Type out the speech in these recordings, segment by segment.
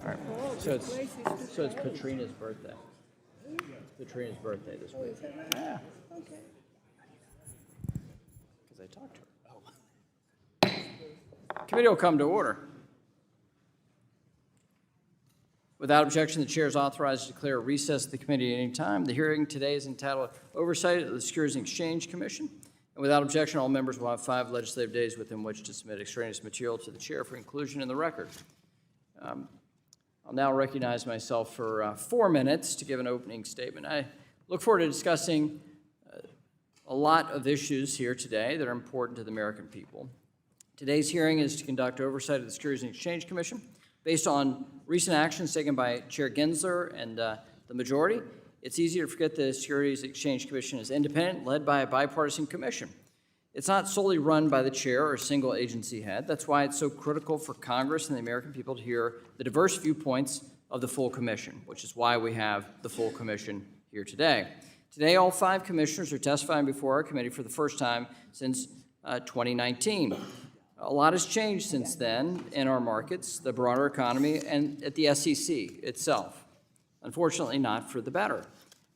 right. So it's Katrina's birthday. Katrina's birthday this week. Yeah. Okay. Because I talked to her. Oh. Committee will come to order. Without objection, the chair is authorized to declare a recess of the committee at any time. The hearing today is entitled Oversight of the Securities and Exchange Commission. And without objection, all members will have 5 legislative days within which to submit extraneous material to the chair for inclusion in the record. I'll now recognize myself for 4 minutes to give an opening statement. I look forward to discussing a lot of issues here today that are important to the American people. Today's hearing is to conduct oversight of the Securities and Exchange Commission. Based on recent actions taken by Chair Gensler and the majority, it's easy to forget the Securities and Exchange Commission is independent, led by a bipartisan commission. It's not solely run by the chair or a single agency head. That's why it's so critical for Congress and the American people to hear the diverse viewpoints of the full commission, which is why we have the full commission here today. Today, all 5 commissioners are testifying before our committee for the first time since 2019. A lot has changed since then in our markets, the broader economy, and at the SEC itself. Unfortunately, not for the better.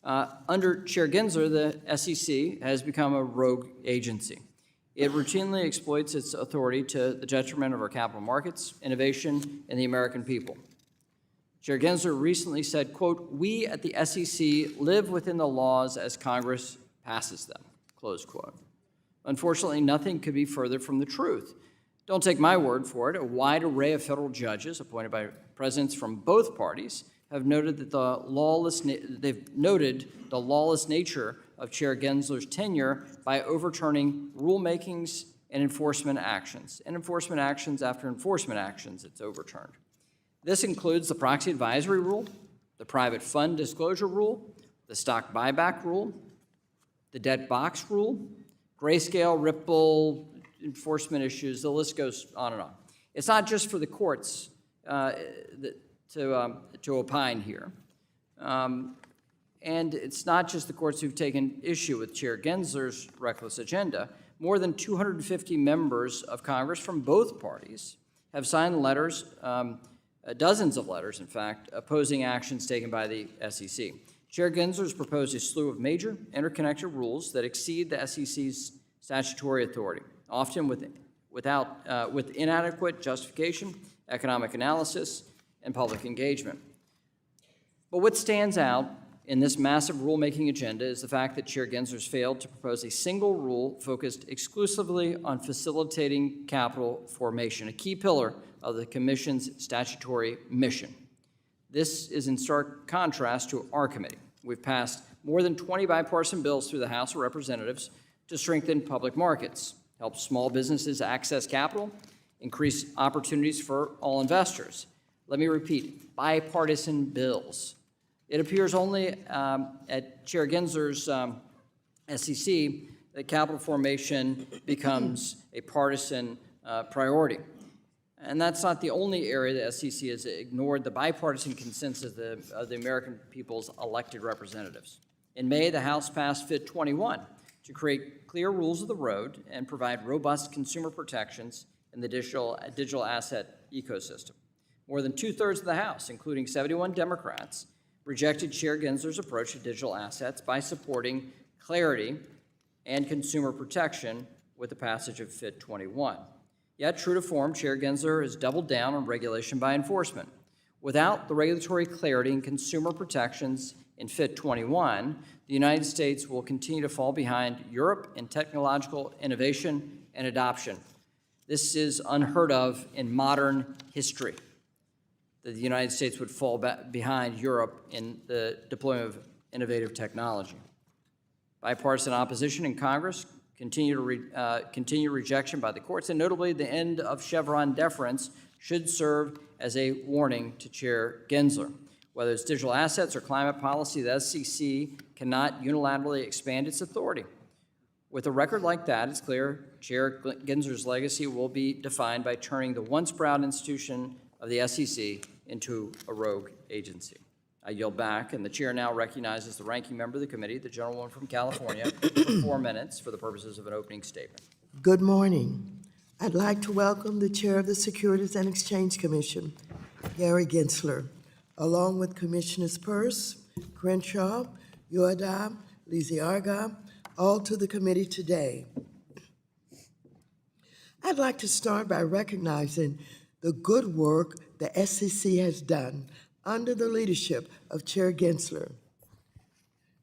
Under Chair Gensler, the SEC has become a rogue agency. It routinely exploits its authority to the detriment of our capital markets, innovation, and the American people. Chair Gensler recently said, quote, "We at the SEC live within the laws as Congress passes them," close quote. Unfortunately, nothing could be further from the truth. Don't take my word for it. A wide array of federal judges appointed by presidents from both parties have noted that the lawless nature of Chair Gensler's tenure by overturning rulemakings and enforcement actions. And enforcement actions after enforcement actions, it's overturned. This includes the Proxy Advisory Rule, the Private Fund Disclosure Rule, the Stock Buyback Rule, the Debt Box Rule, Grayscale, Ripple, enforcement issues, the list goes on and on. It's not just for the courts to opine here. And it's not just the courts who've taken issue with Chair Gensler's reckless agenda. More than 250 members of Congress from both parties have signed letters, dozens of letters, in fact, opposing actions taken by the SEC. Chair Gensler has proposed a slew of major interconnected rules that exceed the SEC's statutory authority, often with inadequate justification, economic analysis, and public engagement. But what stands out in this massive rulemaking agenda is the fact that Chair Gensler's failed to propose a single rule focused exclusively on facilitating capital formation, a key pillar of the Commission's statutory mission. This is in stark contrast to our committee. We've passed more than 20 bipartisan bills through the House of Representatives to strengthen public markets, help small businesses access capital, increase opportunities for all investors. Let me repeat, bipartisan bills. It appears only at Chair Gensler's SEC that capital formation becomes a partisan priority. And that's not the only area the SEC has ignored the bipartisan consensus of the American people's elected representatives. In May, the House passed FIT 21 to create clear rules of the road and provide robust consumer protections in the digital asset ecosystem. More than 2/3 of the House, including 71 Democrats, rejected Chair Gensler's approach to digital assets by supporting clarity and consumer protection with the passage of FIT 21. Yet, true to form, Chair Gensler has doubled down on regulation by enforcement. Without the regulatory clarity and consumer protections in FIT 21, the United States will continue to fall behind Europe in technological innovation and adoption. This is unheard of in modern history, that the United States would fall behind Europe in the deployment of innovative technology. Bipartisan opposition in Congress, continued rejection by the courts, and notably the end of Chevron deference should serve as a warning to Chair Gensler. Whether it's digital assets or climate policy, the SEC cannot unilaterally expand its authority. With a record like that, it's clear Chair Gensler's legacy will be defined by turning the once proud institution of the SEC into a rogue agency. I yield back, and the chair now recognizes the ranking member of the committee, the gentlewoman from California, for 4 minutes for the purposes of an opening statement. Good morning. I'd like to welcome the chair of the Securities and Exchange Commission, Gary Gensler, along with Commissioners Peirce, Crenshaw, Yoadah, Lisiarga, all to the committee today. I'd like to start by recognizing the good work the SEC has done under the leadership of Chair Gensler.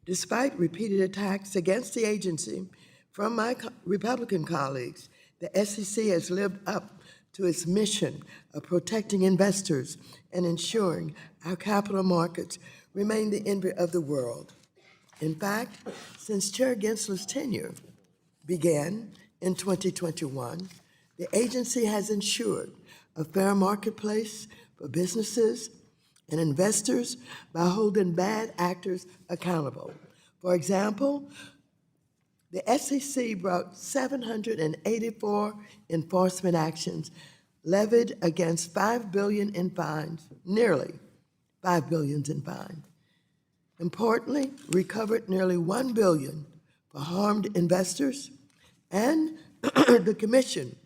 Despite repeated attacks against the agency from my Republican colleagues, the SEC has lived up to its mission of protecting investors and ensuring our capital markets remain the envy of the world. In fact, since Chair Gensler's tenure began in 2021, the agency has ensured a fair marketplace for businesses and investors by holding bad actors accountable. For example, the SEC brought 784 enforcement actions levied against $5 billion in fines, nearly $5 billion in fines. Importantly, recovered nearly $1 billion for harmed investors, and the Commission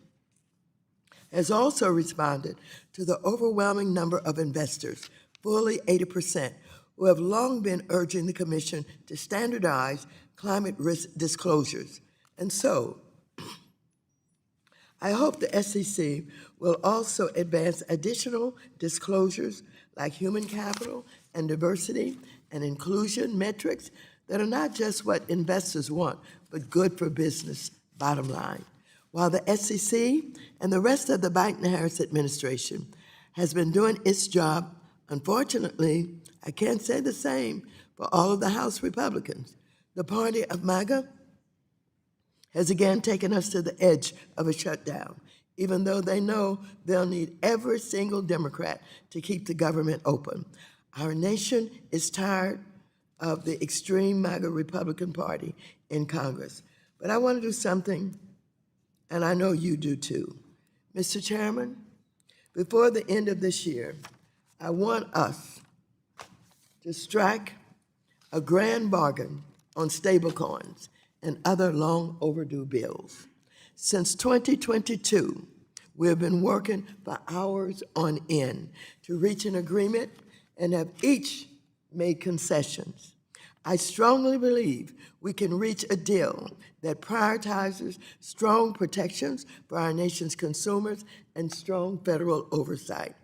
has also responded to the overwhelming number of investors, fully 80%, who have long been urging the Commission to standardize climate risk disclosures. And so, I hope the SEC will also advance additional disclosures like human capital and diversity and inclusion metrics that are not just what investors want, but good for business, bottom line. While the SEC and the rest of the Biden-Harris administration has been doing its job, unfortunately, I can't say the same for all of the House Republicans. The party of MAGA has again taken us to the edge of a shutdown, even though they know they'll need every single Democrat to keep the government open. Our nation is tired of the extreme MAGA Republican Party in Congress. But I want to do something, and I know you do too. Mr. Chairman, before the end of this year, I want us to strike a grand bargain on stablecoins and other long overdue bills. Since 2022, we have been working for hours on end to reach an agreement and have each made concessions. I strongly believe we can reach a deal that prioritizes strong protections for our nation's consumers and strong federal oversight.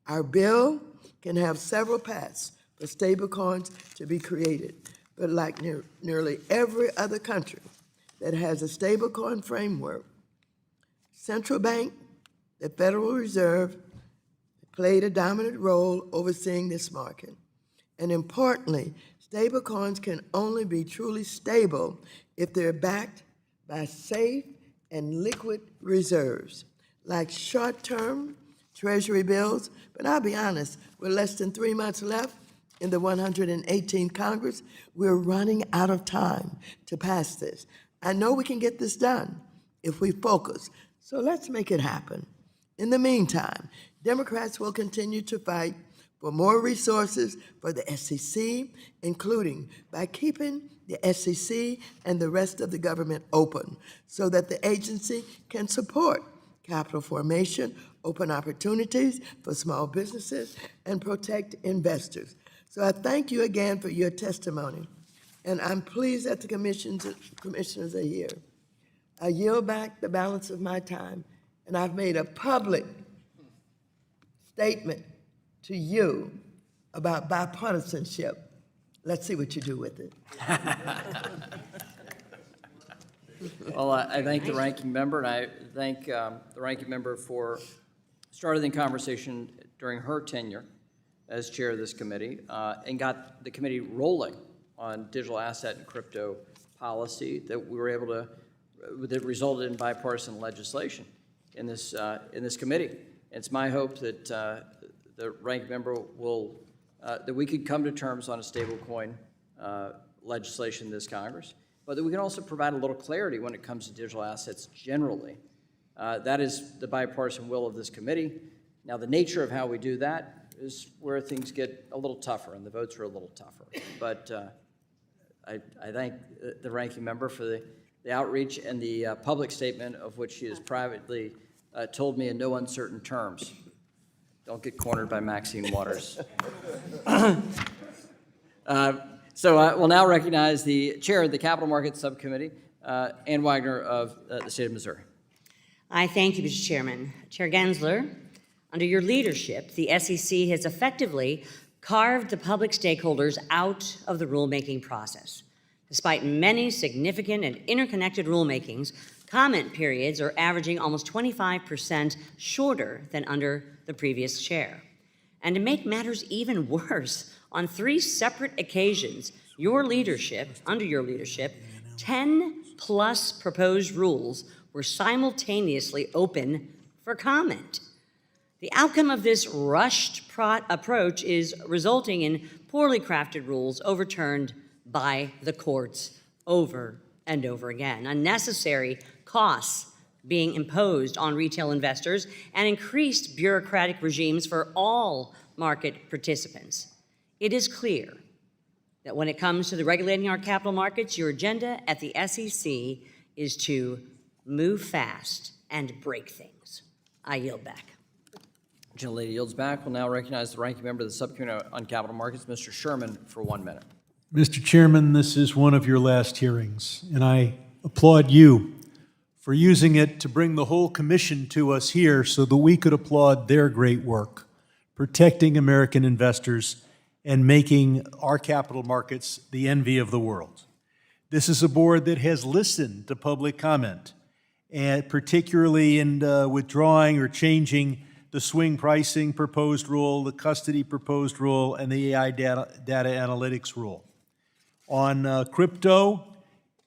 Our bill can have several paths for stablecoins to be created, but like nearly every other country that has a stablecoin framework, central bank, the Federal Reserve, played a dominant role overseeing this market. And importantly, stablecoins can only be truly stable if they're backed by safe and liquid reserves, like short-term Treasury bills. But I'll be honest, with less than 3 months left in the 118th Congress, we're running out of time to pass this. I know we can get this done if we focus, so let's make it happen. In the meantime, Democrats will continue to fight for more resources for the SEC, including by keeping the SEC and the rest of the government open so that the agency can support capital formation, open opportunities for small businesses, and protect investors. So I thank you again for your testimony, and I'm pleased that the commissioners are here. I yield back the balance of my time, and I've made a public statement to you about bipartisanship. Let's see what you do with it. Well, I thank the ranking member, and I thank the ranking member for starting the conversation during her tenure as chair of this committee and got the committee rolling on digital asset and crypto policy that we were able to, that resulted in bipartisan legislation in this committee. It's my hope that the ranking member will, that we could come to terms on a stablecoin legislation in this Congress, but that we can also provide a little clarity when it comes to digital assets generally. That is the bipartisan will of this committee. Now, the nature of how we do that is where things get a little tougher, and the votes are a little tougher. But I thank the ranking member for the outreach and the public statement of which she has privately told me in no uncertain terms Don't get cornered by Maxine Waters. We'll now recognize the chair of the Capital Markets Subcommittee, Ann Wagner of the state of Missouri. I thank you, Mr. Chairman. Chair Gensler, under your leadership, the SEC has effectively carved the public stakeholders out of the rulemaking process. Despite many significant and interconnected rulemakings, comment periods are averaging almost 25% shorter than under the previous chair. And to make matters even worse, on 3 separate occasions, under your leadership, 10+ proposed rules were simultaneously open for comment. The outcome of this rushed approach is resulting in poorly crafted rules overturned by the courts over and over again, unnecessary costs being imposed on retail investors, and increased bureaucratic regimes for all market participants. It is clear that when it comes to regulating our capital markets, your agenda at the SEC is to move fast and break things. I yield back. Gentlelady yields back. We'll now recognize the ranking member of the Subcommittee on Capital Markets, Mr. Sherman, for 1 minute. Mr. Chairman, this is one of your last hearings, and I applaud you for using it to bring the whole commission to us here so that we could applaud their great work, protecting American investors and making our capital markets the envy of the world. This is a board that has listened to public comment, and particularly in withdrawing or changing the swing pricing proposed rule, the custody proposed rule, and the AI data analytics rule. On crypto,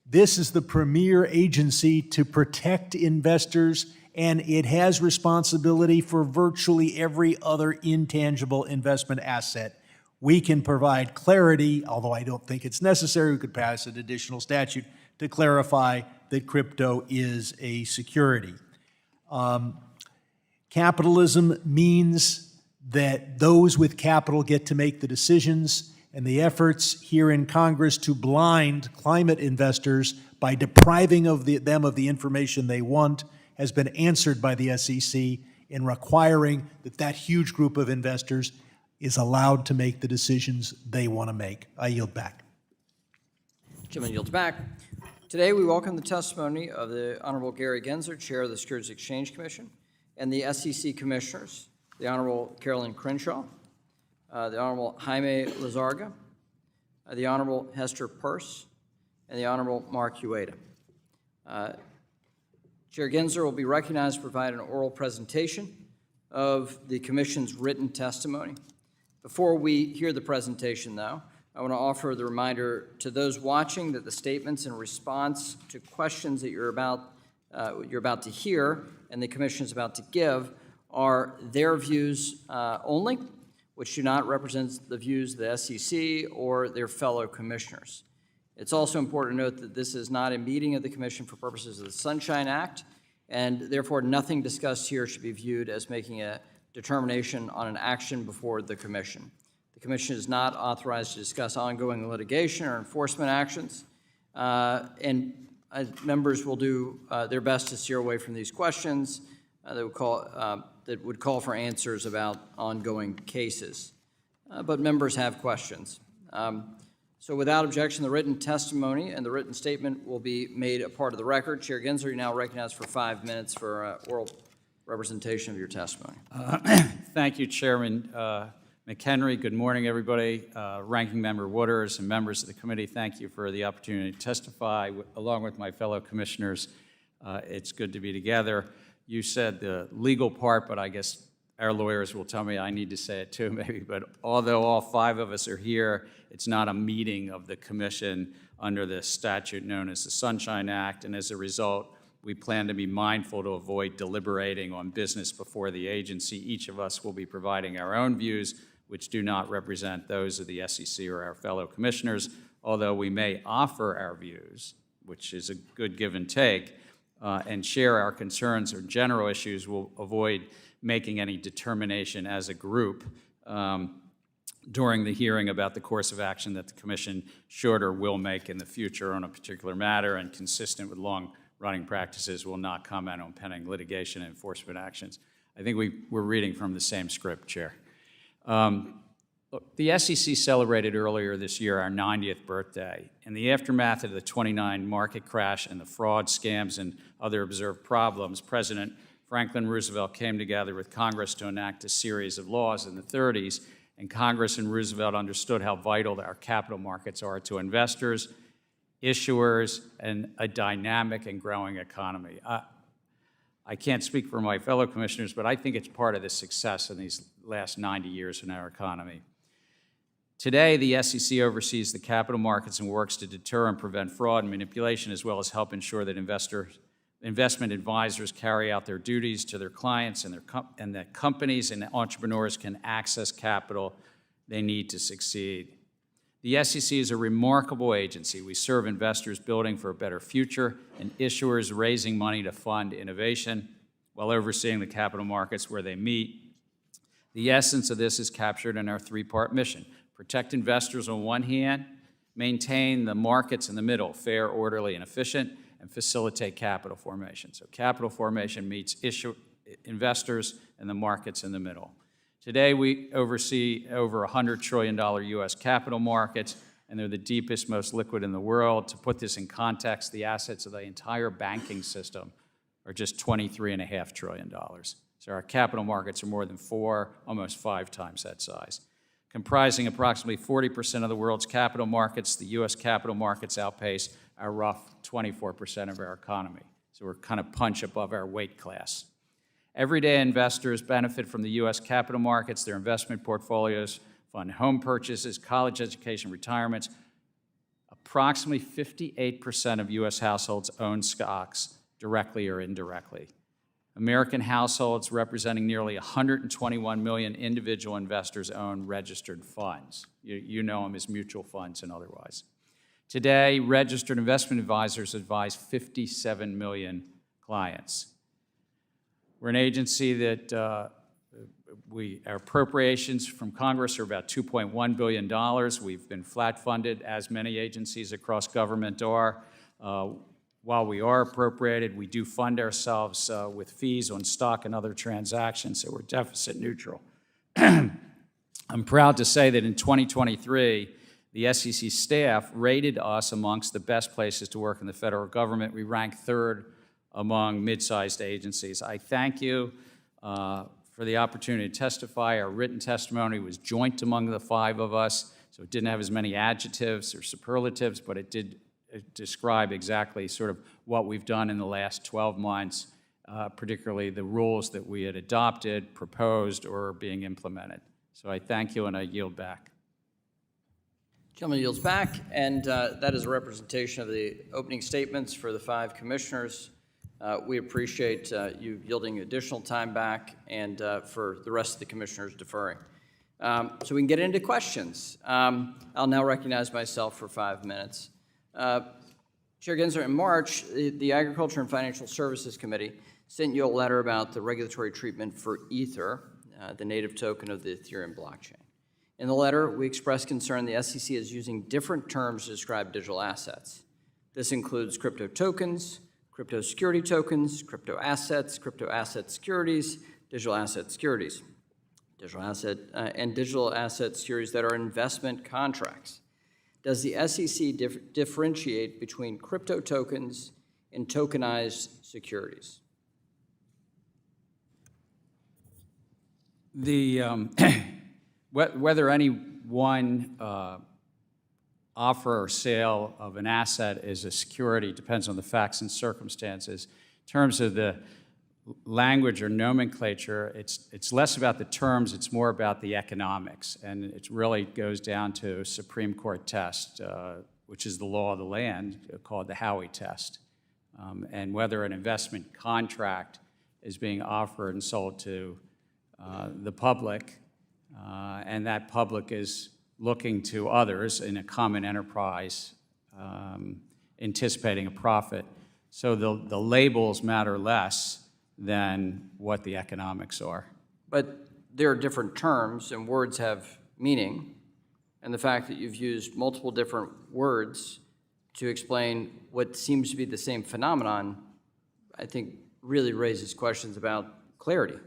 this is the premier agency to protect investors, and it has responsibility for virtually every other intangible investment asset. We can provide clarity, although I don't think it's necessary. We could pass an additional statute to clarify that crypto is a security. Capitalism means that those with capital get to make the decisions, and the efforts here in Congress to blind climate investors by depriving them of the information they want has been answered by the SEC in requiring that huge group of investors is allowed to make the decisions they want to make. I yield back. Gentleman yields back. Today, we welcome the testimony of the Honorable Gary Gensler, Chair of the Securities and Exchange Commission, and the SEC Commissioners, the Honorable Carolyn Crenshaw, the Honorable Jaime Lizarga, the Honorable Hester Peirce, and the Honorable Mark Ueda. Chair Gensler will be recognized to provide an oral presentation of the Commission's written testimony. Before we hear the presentation, though, I want to offer the reminder to those watching that the statements in response to questions that you're about to hear and the Commission is about to give are their views only, which do not represent the views of the SEC or their fellow commissioners. It's also important to note that this is not a meeting of the Commission for purposes of the Sunshine Act, and therefore nothing discussed here should be viewed as making a determination on an action before the Commission. The Commission is not authorized to discuss ongoing litigation or enforcement actions, and members will do their best to steer away from these questions that would call for answers about ongoing cases. But members have questions. So without objection, the written testimony and the written statement will be made a part of the record. Chair Gensler, you're now recognized for 5 minutes for oral representation of your testimony. Thank you, Chairman McHenry. Good morning, everybody. Ranking Member Waters and members of the committee, thank you for the opportunity to testify along with my fellow commissioners. It's good to be together. You said the legal part, but I guess our lawyers will tell me I need to say it too, maybe. But although all 5 of us are here, it's not a meeting of the commission under the statute known as the Sunshine Act, and as a result, we plan to be mindful to avoid deliberating on business before the agency. Each of us will be providing our own views, which do not represent those of the SEC or our fellow commissioners, although we may offer our views, which is a good give and take, and share our concerns or general issues. We'll avoid making any determination as a group during the hearing about the course of action that the Commission should or will make in the future on a particular matter, and consistent with long-running practices, will not comment on pending litigation and enforcement actions. I think we're reading from the same script, Chair. Look, the SEC celebrated earlier this year our 90th birthday. In the aftermath of the 29 market crash and the fraud, scams, and other observed problems, President Franklin Roosevelt came together with Congress to enact a series of laws in the 30s, and Congress and Roosevelt understood how vital our capital markets are to investors, issuers, and a dynamic and growing economy. I can't speak for my fellow commissioners, but I think it's part of the success in these last 90 years in our economy. Today, the SEC oversees the capital markets and works to deter and prevent fraud and manipulation, as well as help ensure that investment advisors carry out their duties to their clients and that companies and entrepreneurs can access capital they need to succeed. The SEC is a remarkable agency. We serve investors building for a better future and issuers raising money to fund innovation while overseeing the capital markets where they meet. The essence of this is captured in our three-part mission: protect investors on one hand, maintain the markets in the middle, fair, orderly, and efficient, and facilitate capital formation. So capital formation meets investors and the markets in the middle. Today, we oversee over $100 trillion U.S. capital markets, and they're the deepest, most liquid in the world. To put this in context, the assets of the entire banking system are just $23.5 trillion. So our capital markets are more than 4, almost 5 times that size. Comprising approximately 40% of the world's capital markets, the U.S. capital markets outpace our rough 24% of our economy. So we're kind of punch above our weight class. Everyday investors benefit from the U.S. capital markets. Their investment portfolios fund home purchases, college education, retirements. Approximately 58% of U.S. households own stocks directly or indirectly. American households representing nearly 121 million individual investors own registered funds. You know them as mutual funds and otherwise. Today, registered investment advisors advise 57 million clients. We're an agency that our appropriations from Congress are about $2.1 billion. We've been flat funded, as many agencies across government are. While we are appropriated, we do fund ourselves with fees on stock and other transactions, so we're deficit neutral. I'm proud to say that in 2023, the SEC staff rated us amongst the best places to work in the federal government. We ranked 3rd among mid-sized agencies. I thank you for the opportunity to testify. Our written testimony was joint among the 5 of us, so it didn't have as many adjectives or superlatives, but it did describe exactly sort of what we've done in the last 12 months, particularly the rules that we had adopted, proposed, or are being implemented. So I thank you, and I yield back. Gentleman yields back, and that is a representation of the opening statements for the 5 commissioners. We appreciate you yielding additional time back and for the rest of the commissioners deferring. So we can get into questions. I'll now recognize myself for 5 minutes. Chair Gensler, in March, the Agriculture and Financial Services Committee sent you a letter about the regulatory treatment for Ether, the native token of the Ethereum blockchain. In the letter, we expressed concern the SEC is using different terms to describe digital assets. This includes crypto tokens, crypto security tokens, crypto asset securities, digital asset securities, and digital asset securities that are investment contracts. Does the SEC differentiate between crypto tokens and tokenized securities? Whether any one offer or sale of an asset is a security depends on the facts and circumstances. In terms of the language or nomenclature, it's less about the terms, it's more about the economics. And it really goes down to a Supreme Court test, which is the law of the land, called the Howey test. And whether an investment contract is being offered and sold to the public, and that public is looking to others in a common enterprise, anticipating a profit. So the labels matter less than what the economics are. But there are different terms, and words have meaning, and the fact that you've used multiple different words to explain what seems to be the same phenomenon, I think really raises questions about clarity.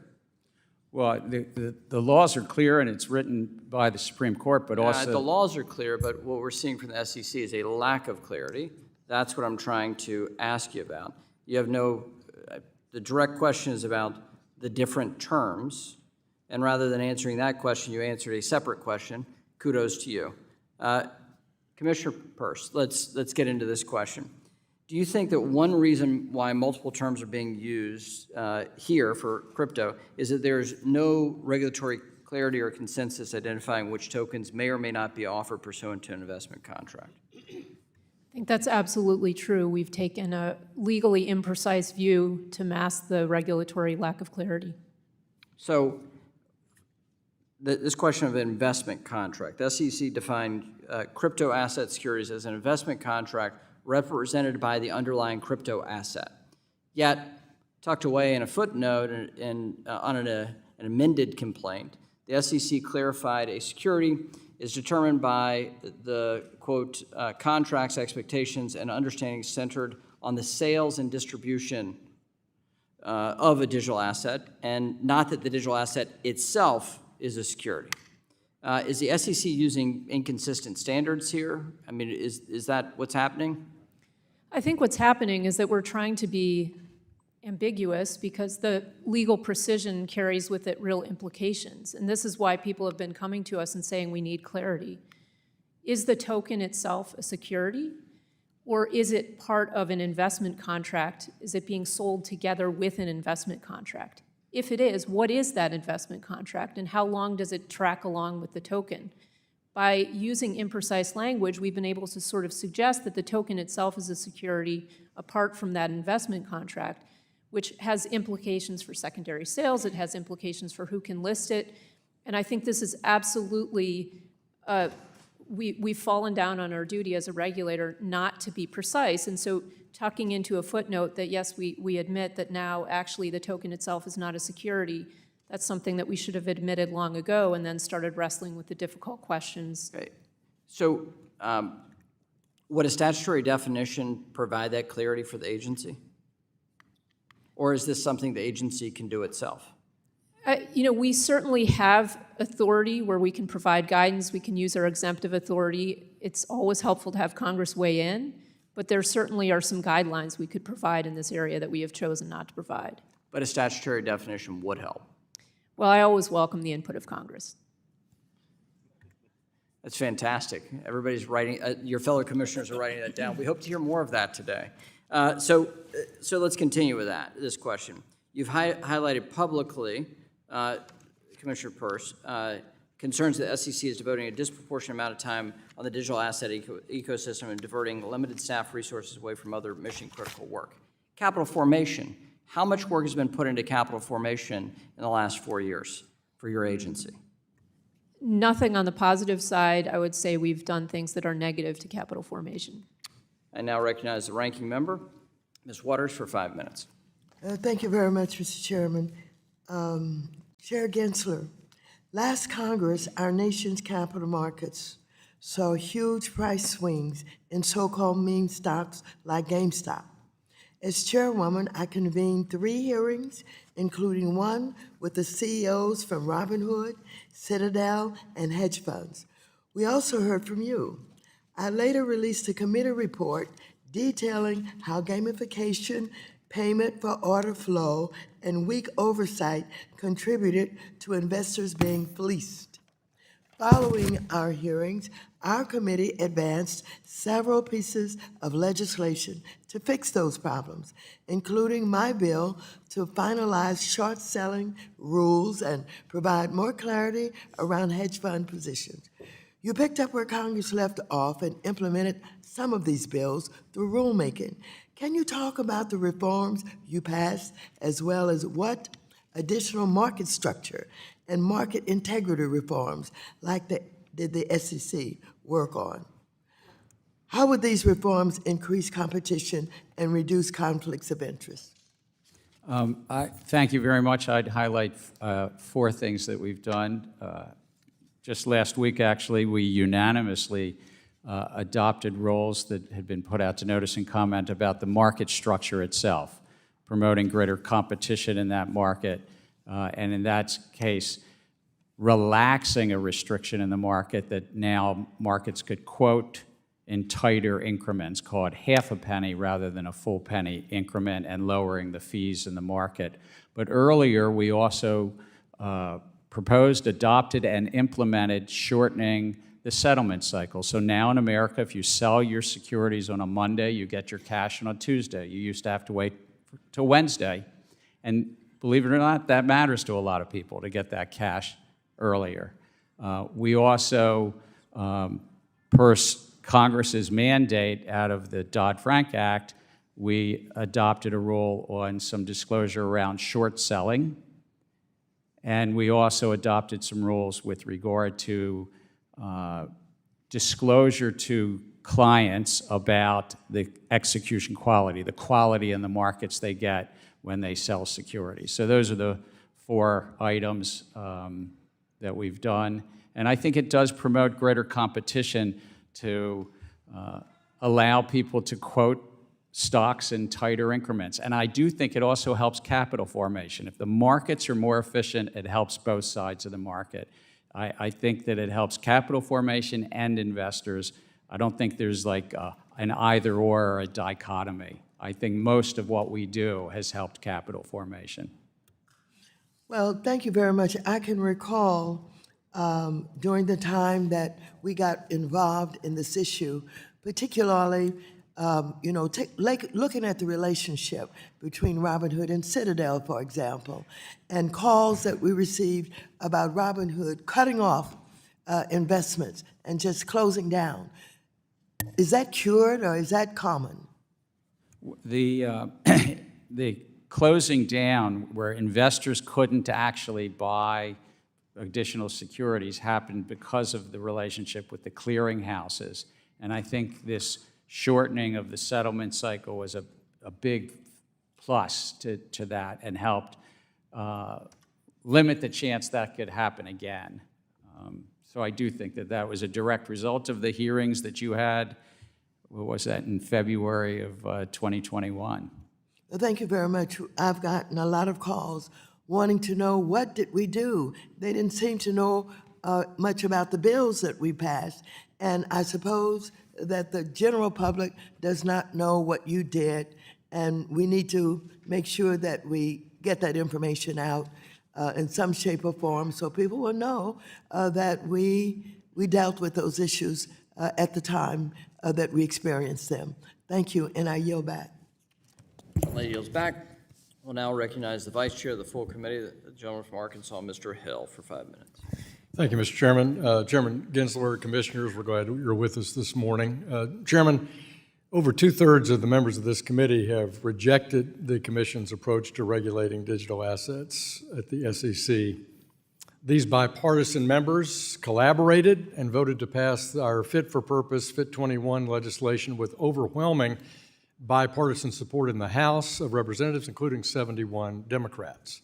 Well, the laws are clear, and it's written by the Supreme Court, but also... The laws are clear, but what we're seeing from the SEC is a lack of clarity. That's what I'm trying to ask you about. You have no... the direct question is about the different terms, and rather than answering that question, you answered a separate question. Kudos to you. Commissioner Peirce, let's get into this question. Do you think that one reason why multiple terms are being used here for crypto is that there's no regulatory clarity or consensus identifying which tokens may or may not be offered pursuant to an investment contract? I think that's absolutely true. We've taken a legally imprecise view to mask the regulatory lack of clarity. So this question of an investment contract, the SEC defined crypto asset securities as an investment contract represented by the underlying crypto asset. Yet, tucked away in a footnote on an amended complaint, the SEC clarified a security is determined by the, quote, contracts, expectations, and understandings centered on the sales and distribution of a digital asset, and not that the digital asset itself is a security. Is the SEC using inconsistent standards here? I mean, is that what's happening? I think what's happening is that we're trying to be ambiguous because the legal precision carries with it real implications. And this is why people have been coming to us and saying we need clarity. Is the token itself a security? Or is it part of an investment contract? Is it being sold together with an investment contract? If it is, what is that investment contract and how long does it track along with the token? By using imprecise language, we've been able to sort of suggest that the token itself is a security apart from that investment contract, which has implications for secondary sales. It has implications for who can list it. And I think this is absolutely, we've fallen down on our duty as a regulator not to be precise. And so tucking into a footnote that, yes, we admit that now actually the token itself is not a security, that's something that we should have admitted long ago and then started wrestling with the difficult questions. Okay. So would a statutory definition provide that clarity for the agency? Or is this something the agency can do itself? We certainly have authority where we can provide guidance. We can use our exemptive authority. It's always helpful to have Congress weigh in, but there certainly are some guidelines we could provide in this area that we have chosen not to provide. But a statutory definition would help. Well, I always welcome the input of Congress. That's fantastic. Everybody's writing, your fellow commissioners are writing that down. We hope to hear more of that today. So let's continue with this question. You've highlighted publicly, Commissioner Peirce, concerns that SEC is devoting a disproportionate amount of time on the digital asset ecosystem and diverting limited staff resources away from other mission-critical work. Capital formation. How much work has been put into capital formation in the last 4 years for your agency? Nothing on the positive side. I would say we've done things that are negative to capital formation. I now recognize the ranking member, Ms. Waters, for 5 minutes. Thank you very much, Mr. Chairman. Chair Gensler, last Congress, our nation's capital markets saw huge price swings in so-called meme stocks like GameStop. As chairwoman, I convened 3 hearings, including one with the CEOs from Robinhood, Citadel, and hedge funds. We also heard from you. I later released a committee report detailing how gamification, payment for order flow, and weak oversight contributed to investors being fleeced. Following our hearings, our committee advanced several pieces of legislation to fix those problems, including my bill to finalize short-selling rules and provide more clarity around hedge fund positions. You picked up where Congress left off and implemented some of these bills through rulemaking. Can you talk about the reforms you passed, as well as what additional market structure and market integrity reforms did the SEC work on? How would these reforms increase competition and reduce conflicts of interest? Thank you very much. I'd highlight 4 things that we've done. Just last week, actually, we unanimously adopted rules that had been put out to notice and comment about the market structure itself, promoting greater competition in that market, and in that case, relaxing a restriction in the market that now markets could quote in tighter increments, called half a penny rather than a full penny increment, and lowering the fees in the market. But earlier, we also proposed, adopted, and implemented shortening the settlement cycle. So now in America, if you sell your securities on a Monday, you get your cash on a Tuesday. You used to have to wait till Wednesday. And believe it or not, that matters to a lot of people, to get that cash earlier. We also, per Congress's mandate out of the Dodd-Frank Act, we adopted a rule on some disclosure around short selling. And we also adopted some rules with regard to disclosure to clients about the execution quality, the quality in the markets they get when they sell securities. So those are the 4 items that we've done. And I think it does promote greater competition to allow people to quote stocks in tighter increments. And I do think it also helps capital formation. If the markets are more efficient, it helps both sides of the market. I think that it helps capital formation and investors. I don't think there's like an either or a dichotomy. I think most of what we do has helped capital formation. Well, thank you very much. I can recall during the time that we got involved in this issue, particularly, looking at the relationship between Robinhood and Citadel, for example, and calls that we received about Robinhood cutting off investments and just closing down. Is that cured or is that common? The closing down where investors couldn't actually buy additional securities happened because of the relationship with the clearinghouses. And I think this shortening of the settlement cycle was a big plus to that and helped limit the chance that could happen again. So I do think that that was a direct result of the hearings that you had, what was that, in February of 2021. Well, thank you very much. I've gotten a lot of calls wanting to know, what did we do? They didn't seem to know much about the bills that we passed. And I suppose that the general public does not know what you did, and we need to make sure that we get that information out in some shape or form so people will know that we dealt with those issues at the time that we experienced them. Thank you, and I yield back. The lady yields back. We'll now recognize the Vice Chair of the full committee, the gentleman from Arkansas, Mr. Hill, for 5 minutes. Thank you, Mr. Chairman. Chairman Gensler, Commissioners, we're glad you're with us this morning. Chairman, over 2/3 of the members of this committee have rejected the Commission's approach to regulating digital assets at the SEC. These bipartisan members collaborated and voted to pass our fit-for-purpose Fit 21 legislation with overwhelming bipartisan support in the House of Representatives, including 71 Democrats.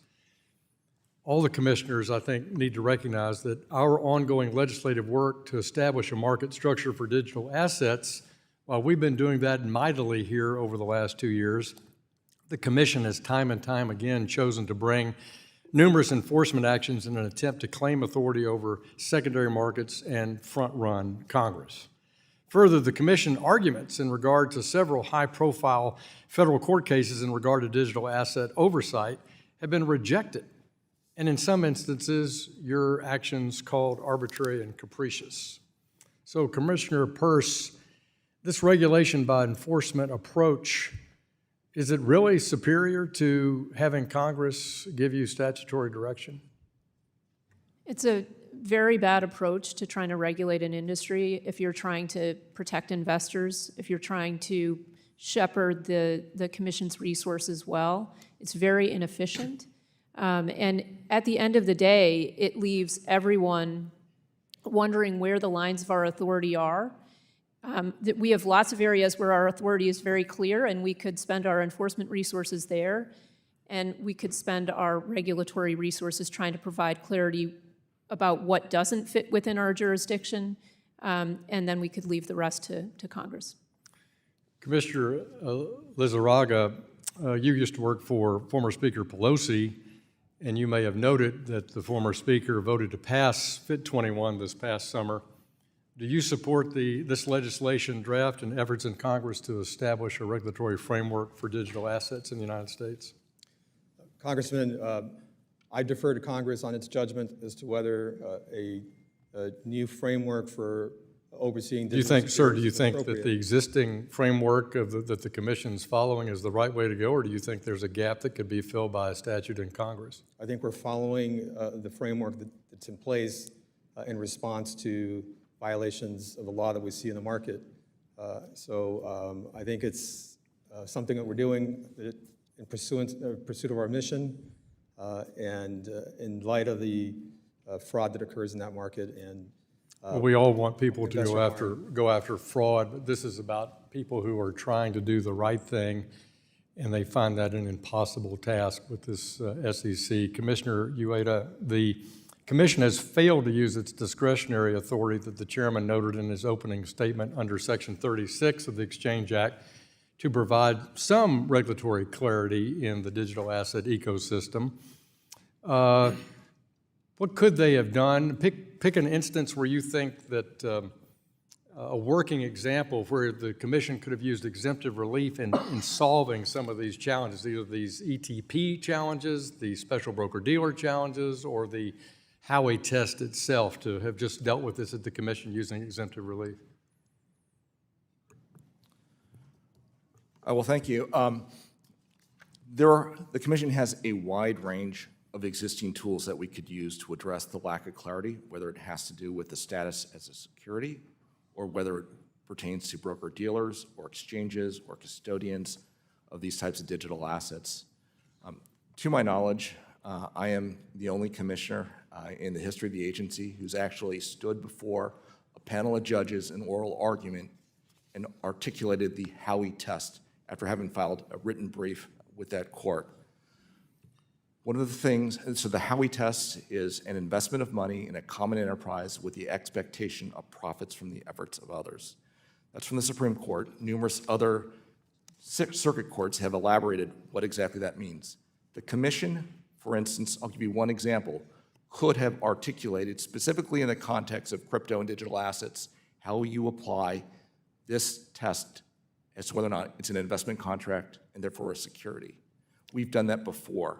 All the commissioners, I think, need to recognize that our ongoing legislative work to establish a market structure for digital assets, while we've been doing that mightily here over the last 2 years, the Commission has time and time again chosen to bring numerous enforcement actions in an attempt to claim authority over secondary markets and front-run Congress. Further, the Commission arguments in regard to several high-profile federal court cases in regard to digital asset oversight have been rejected, and in some instances, your actions called arbitrary and capricious. So, Commissioner Peirce, this regulation by enforcement approach, is it really superior to having Congress give you statutory direction? It's a very bad approach to trying to regulate an industry if you're trying to protect investors, if you're trying to shepherd the Commission's resources well. It's very inefficient. And at the end of the day, it leaves everyone wondering where the lines of our authority are. That we have lots of areas where our authority is very clear, and we could spend our enforcement resources there, and we could spend our regulatory resources trying to provide clarity about what doesn't fit within our jurisdiction, and then we could leave the rest to Congress. Commissioner Lizarraga, you used to work for former Speaker Pelosi, And you may have noted that the former speaker voted to pass Fit 21 this past summer. Do you support this legislation draft and efforts in Congress to establish a regulatory framework for digital assets in the United States? Congressman, I defer to Congress on its judgment as to whether a new framework for overseeing Do you digital think, sir, do you securities is think that appropriate. the existing framework that the Commission's following is the right way to go, or do you think there's a gap that could be filled by a statute in Congress? I think we're following the framework that's in place in response to violations of the law that we see in the market. So I think it's something that we're doing in pursuit of our mission and in light of the fraud that occurs in that market. And Well, we all want people to investor go after fraud, but this is about people who are trying to do the right thing, and they find that an impossible task with this SEC. Commissioner Ueda, the Commission has failed to use its discretionary authority that the chairman noted in his opening statement under Section 36 of the Exchange Act to provide some regulatory clarity in the digital asset ecosystem. What could they have done? Pick an instance where you think that a working example of where the Commission could have used exemptive relief in solving some of these challenges, either these ETP challenges, the special broker-dealer challenges, or the Howey test itself, to have just dealt with this at the Commission using exemptive relief. Well, thank you. The Commission has a wide range of existing tools that we could use to address the lack of clarity, whether it has to do with the status as a security or whether it pertains to broker-dealers or exchanges or custodians of these types of digital assets. To my knowledge, I am the only commissioner in the history of the agency who's actually stood before a panel of judges in oral argument and articulated the Howey test after having filed a written brief with that court. One of the things, so the Howey test is an investment of money in a common enterprise with the expectation of profits from the efforts of others. That's from the Supreme Court. Numerous other circuit courts have elaborated what exactly that means. The Commission, for instance, I'll give you one example, could have articulated specifically in the context of crypto and digital assets how you apply this test as to whether or not it's an investment contract and therefore a security. We've done that before.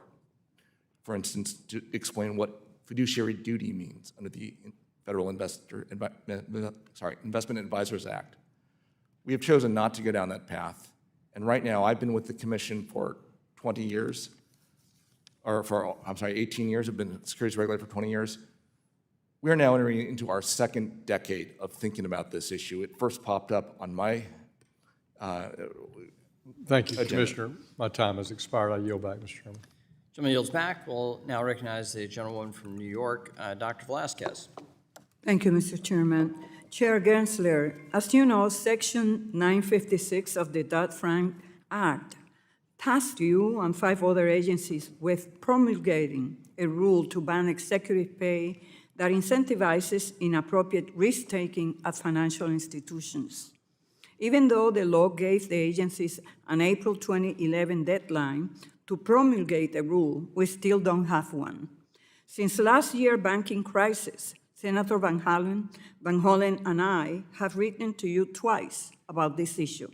For instance, to explain what fiduciary duty means under the Federal Investment Advisors Act. We have chosen not to go down that path. And right now, I've been with the Commission for 20 years, or for, 18 years. I've been a securities regulator for 20 years. We are now entering into our second decade of thinking about this issue. It first popped up on my Thank you, agenda. Commissioner. My time has expired. I yield back, Mr. Chairman. Gentleman yields back. We'll now recognize the gentlewoman from New York, Dr. Velasquez. Thank you, Mr. Chairman. Chair Gensler, as you know, Section 956 of the Dodd-Frank Act tasked you and 5 other agencies with promulgating a rule to ban executive pay that incentivizes inappropriate risk-taking at financial institutions. Even though the law gave the agencies an April 2011 deadline to promulgate a rule, we still don't have one. Since last year's banking crisis, Senator Van Hollen and I have written to you twice about this issue.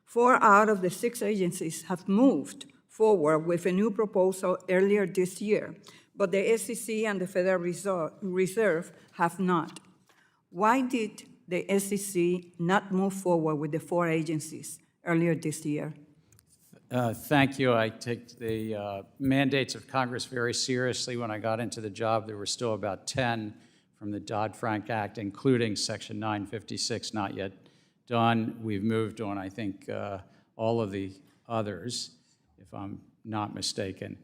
4 out of the 6 agencies have moved forward with a new proposal earlier this year, but the SEC and the Federal Reserve have not. Why did the SEC not move forward with the 4 agencies earlier this year? Thank you. I take the mandates of Congress very seriously. When I got into the job, there were still about 10 from the Dodd-Frank Act, including Section 956, not yet done. We've moved on, I think, all of the others, if I'm not mistaken.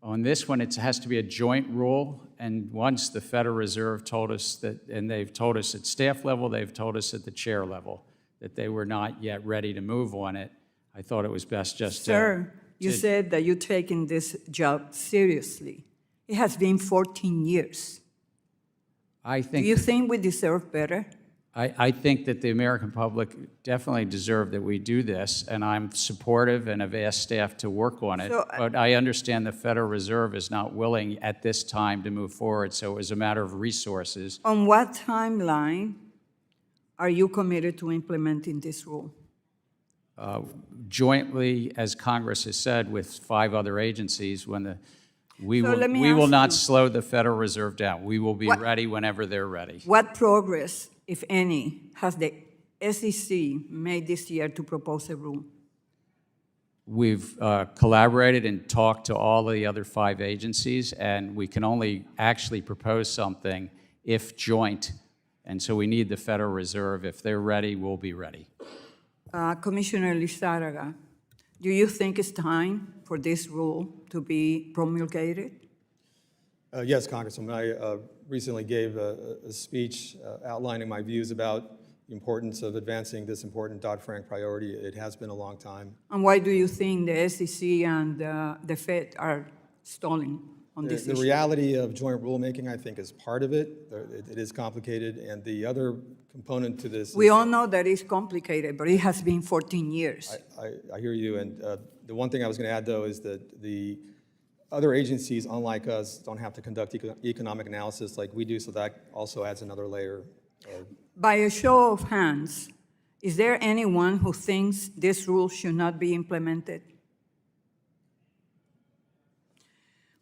On this one, it has to be a joint rule, and once the Federal Reserve told us that, and they've told us at staff level, they've told us at the chair level, that they were not yet ready to move on it. I thought it was best just Sir, you said that you're taking this job seriously. It has been 14 years. I Do think you think we deserve better? I think that the American public definitely deserve that we do this, and I'm supportive and have asked staff to work on it. So, But I understand the Federal Reserve is not willing at this time to move forward, so it was a matter of resources. On what timeline are you committed to implementing this rule? Jointly, as Congress has said, with 5 other agencies, we So let me will ask not you- slow the Federal Reserve down. We will be What- ready whenever they're ready. What progress, if any, has the SEC made this year to propose a rule? We've collaborated and talked to all the other 5 agencies, and we can only actually propose something if joint. And so we need the Federal Reserve. If they're ready, we'll be ready. Commissioner Lizárraga, do you think it's time for this rule to be promulgated? Yes, Congresswoman. I recently gave a speech outlining my views about the importance of advancing this important Dodd-Frank priority. It has been a long time. And why do you think the SEC and the Fed are stalling on this The issue? reality of joint rulemaking, I think, is part of it. It is complicated, and the other component to this We is, all know that it's complicated, but it has been 14 years. I hear you, and the one thing I was going to add, though, is that the other agencies, unlike us, don't have to conduct economic analysis like we do, so that also adds another layer. By a show of hands, is there anyone who thinks this rule should not be implemented?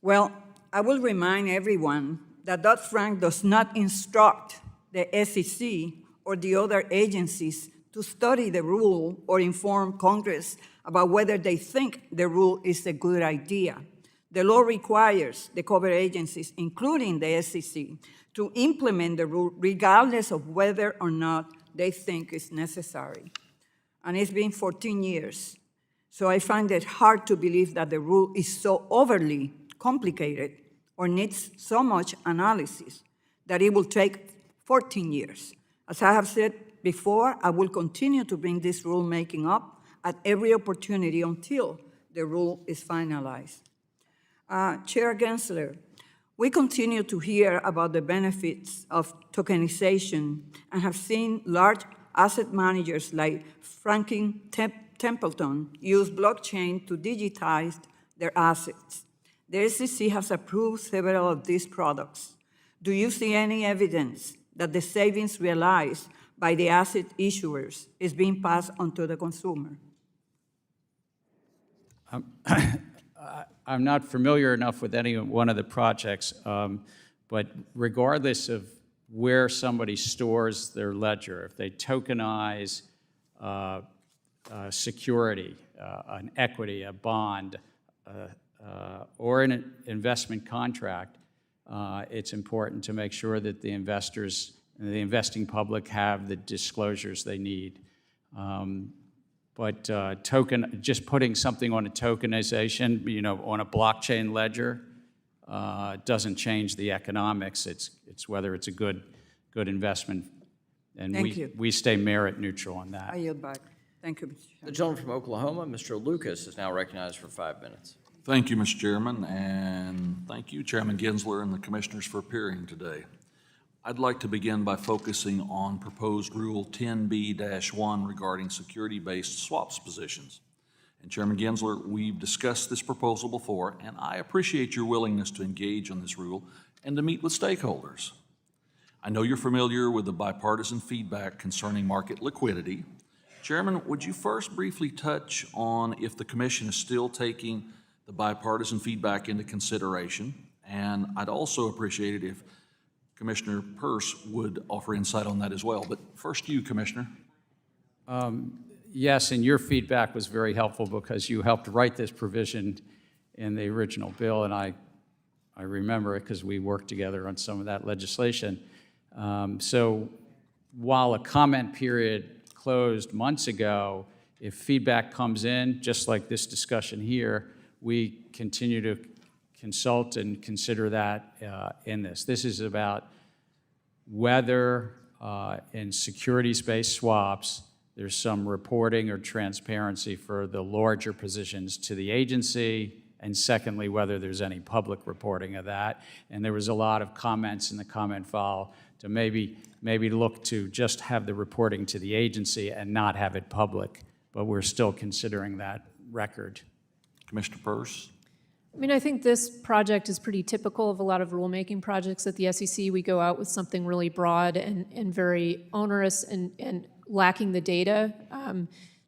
Well, I will remind everyone that Dodd-Frank does not instruct the SEC or the other agencies to study the rule or inform Congress about whether they think the rule is a good idea. The law requires the covered agencies, including the SEC, to implement the rule regardless of whether or not they think it's necessary. And it's been 14 years. So I find it hard to believe that the rule is so overly complicated or needs so much analysis that it will take 14 years. As I have said before, I will continue to bring this rulemaking up at every opportunity until the rule is finalized. Chair Gensler, we continue to hear about the benefits of tokenization and have seen large asset managers like Franklin Templeton use blockchain to digitize their assets. The SEC has approved several of these products. Do you see any evidence that the savings realized by the asset issuers is being passed on to the consumer? I'm not familiar enough with any one of the projects, but regardless of where somebody stores their ledger, if they tokenize security, an equity, a bond, or an investment contract, it's important to make sure that the investors and the investing public have the disclosures they need. But just putting something on a tokenization, on a blockchain ledger, doesn't change the economics. It's whether it's a good investment, and Thank you. we stay merit neutral on that. I yield back. Thank you, Mr. The Chairman. gentleman from Oklahoma, Mr. Lucas, is now recognized for 5 minutes. Thank you, Mr. Chairman, and thank you, Chairman Gensler and the commissioners for appearing today. I'd like to begin by focusing on proposed Rule 10B-1 regarding security-based swaps positions. And Chairman Gensler, we've discussed this proposal before, and I appreciate your willingness to engage on this rule and to meet with stakeholders. I know you're familiar with the bipartisan feedback concerning market liquidity. Chairman, would you first briefly touch on if the Commission is still taking the bipartisan feedback into consideration? And I'd also appreciate it if Commissioner Peirce would offer insight on that as well. But first you, Commissioner. Yes, and your feedback was very helpful because you helped write this provision in the original bill, and I remember it because we worked together on some of that legislation. So while a comment period closed months ago, if feedback comes in, just like this discussion here, we continue to consult and consider that in this. This is about whether in securities-based swaps, there's some reporting or transparency for the larger positions to the agency, and secondly, whether there's any public reporting of that. And there was a lot of comments in the comment file to maybe maybe look to just have the reporting to the agency and not have it public, but we're still considering that record. Commissioner Peirce? I mean, I think this project is pretty typical of a lot of rulemaking projects at the SEC. We go out with something really broad and very onerous and lacking the data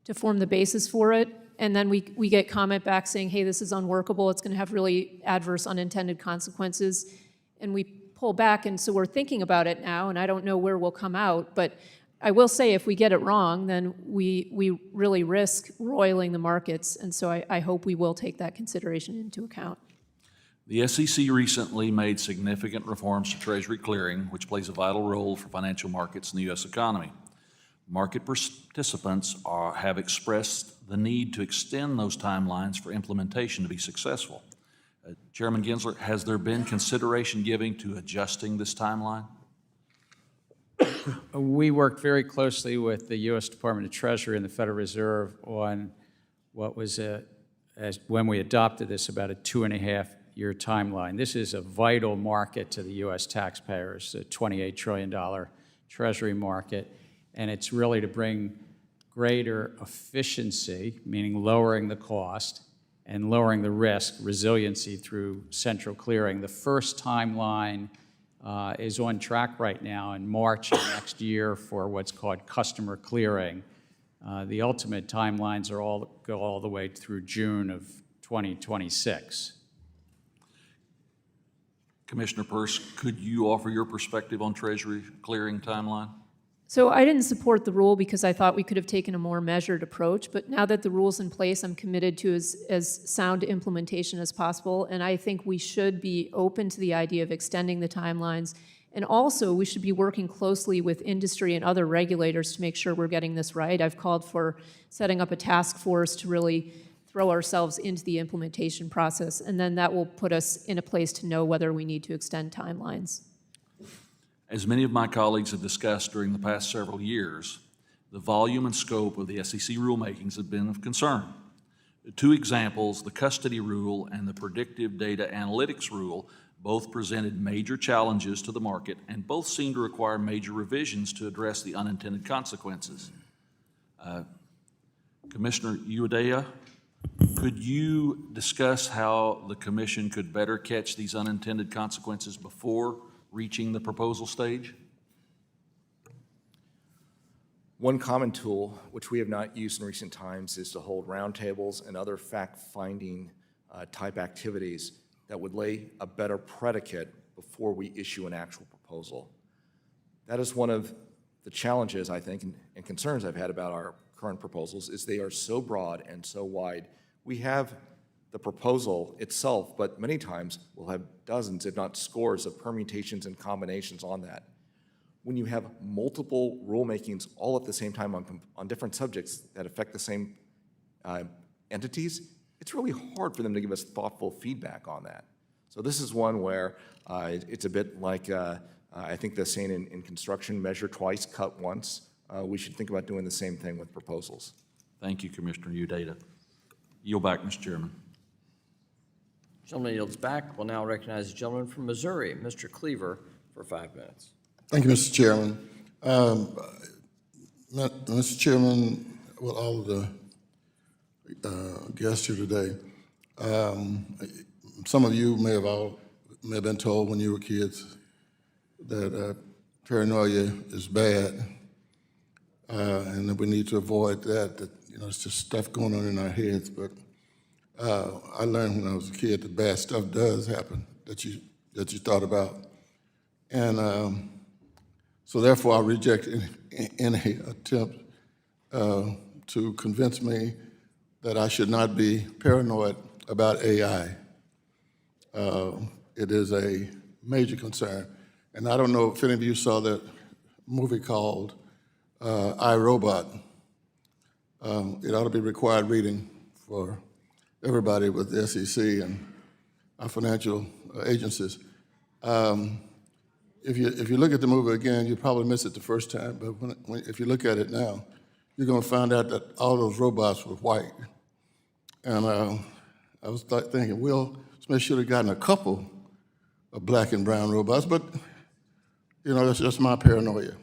to form the basis for it. And then we get comment back saying, hey, this is unworkable, it's going to have really adverse unintended consequences. And we pull back, and so we're thinking about it now, and I don't know where we'll come out, but I will say if we get it wrong, then we really risk roiling the markets, and so I hope we will take that consideration into account. The SEC recently made significant reforms to Treasury clearing, which plays a vital role for financial markets in the U.S. economy. Market participants have expressed the need to extend those timelines for implementation to be successful. Chairman Gensler, has there been consideration given to adjusting this timeline? We worked very closely with the U.S. Department of Treasury and the Federal Reserve on what was, when we adopted this, about a 2.5-year timeline. This is a vital market to the U.S. taxpayers, a $28 trillion Treasury market, and it's really to bring greater efficiency, meaning lowering the cost, and lowering the risk, resiliency through central clearing. The first timeline is on track right now in March of next year for what's called customer clearing. The ultimate timelines go all the way through June of 2026. Commissioner Peirce, could you offer your perspective on Treasury clearing timeline? So I didn't support the rule because I thought we could have taken a more measured approach, but now that the rule's in place, I'm committed to as sound implementation as possible, and I think we should be open to the idea of extending the timelines, and also we should be working closely with industry and other regulators to make sure we're getting this right. I've called for setting up a task force to really throw ourselves into the implementation process, and then that will put us in a place to know whether we need to extend timelines. As many of my colleagues have discussed during the past several years, the volume and scope of the SEC rulemakings have been of concern. The two examples, the custody rule and the predictive data analytics rule, both presented major challenges to the market and both seem to require major revisions to address the unintended consequences. Commissioner Udea, could you discuss how the Commission could better catch these unintended consequences before reaching the proposal stage? One common tool, which we have not used in recent times, is to hold roundtables and other fact-finding type activities that would lay a better predicate before we issue an actual proposal. That is one of the challenges, I think, and concerns I've had about our current proposals, is they are so broad and so wide. We have the proposal itself, but many times we'll have dozens, if not scores, of permutations and combinations on that. When you have multiple rulemakings all at the same time on different subjects that affect the same entities, it's really hard for them to give us thoughtful feedback on that. So this is one where it's a bit like, I think the saying in construction, measure twice, cut once. We should think about doing the same thing with proposals. Thank you, Commissioner Udea. Yield back, Mr. Chairman. Gentleman yields back. We'll now recognize the gentleman from Missouri, Mr. Cleaver, for 5 minutes. Thank you, Mr. Chairman. Mr. Chairman, well, all of the guests here today, some of you may have been told when you were kids that paranoia is bad, and that we need to avoid that. It's just stuff going on in our heads. But I learned when I was a kid that bad stuff does happen that you thought about, and so therefore I reject any attempt to convince me that I should not be paranoid about AI. It is a major concern, and I don't know if any of you saw that movie called iRobot. It ought to be required reading for everybody with the SEC and our financial agencies. If you look at the movie again, you probably miss it the first time, but if you look at it now, you're going to find out that all those robots were white. And I was thinking, Will Smith should have gotten a couple of black and brown robots, but You know, that's just my paranoia.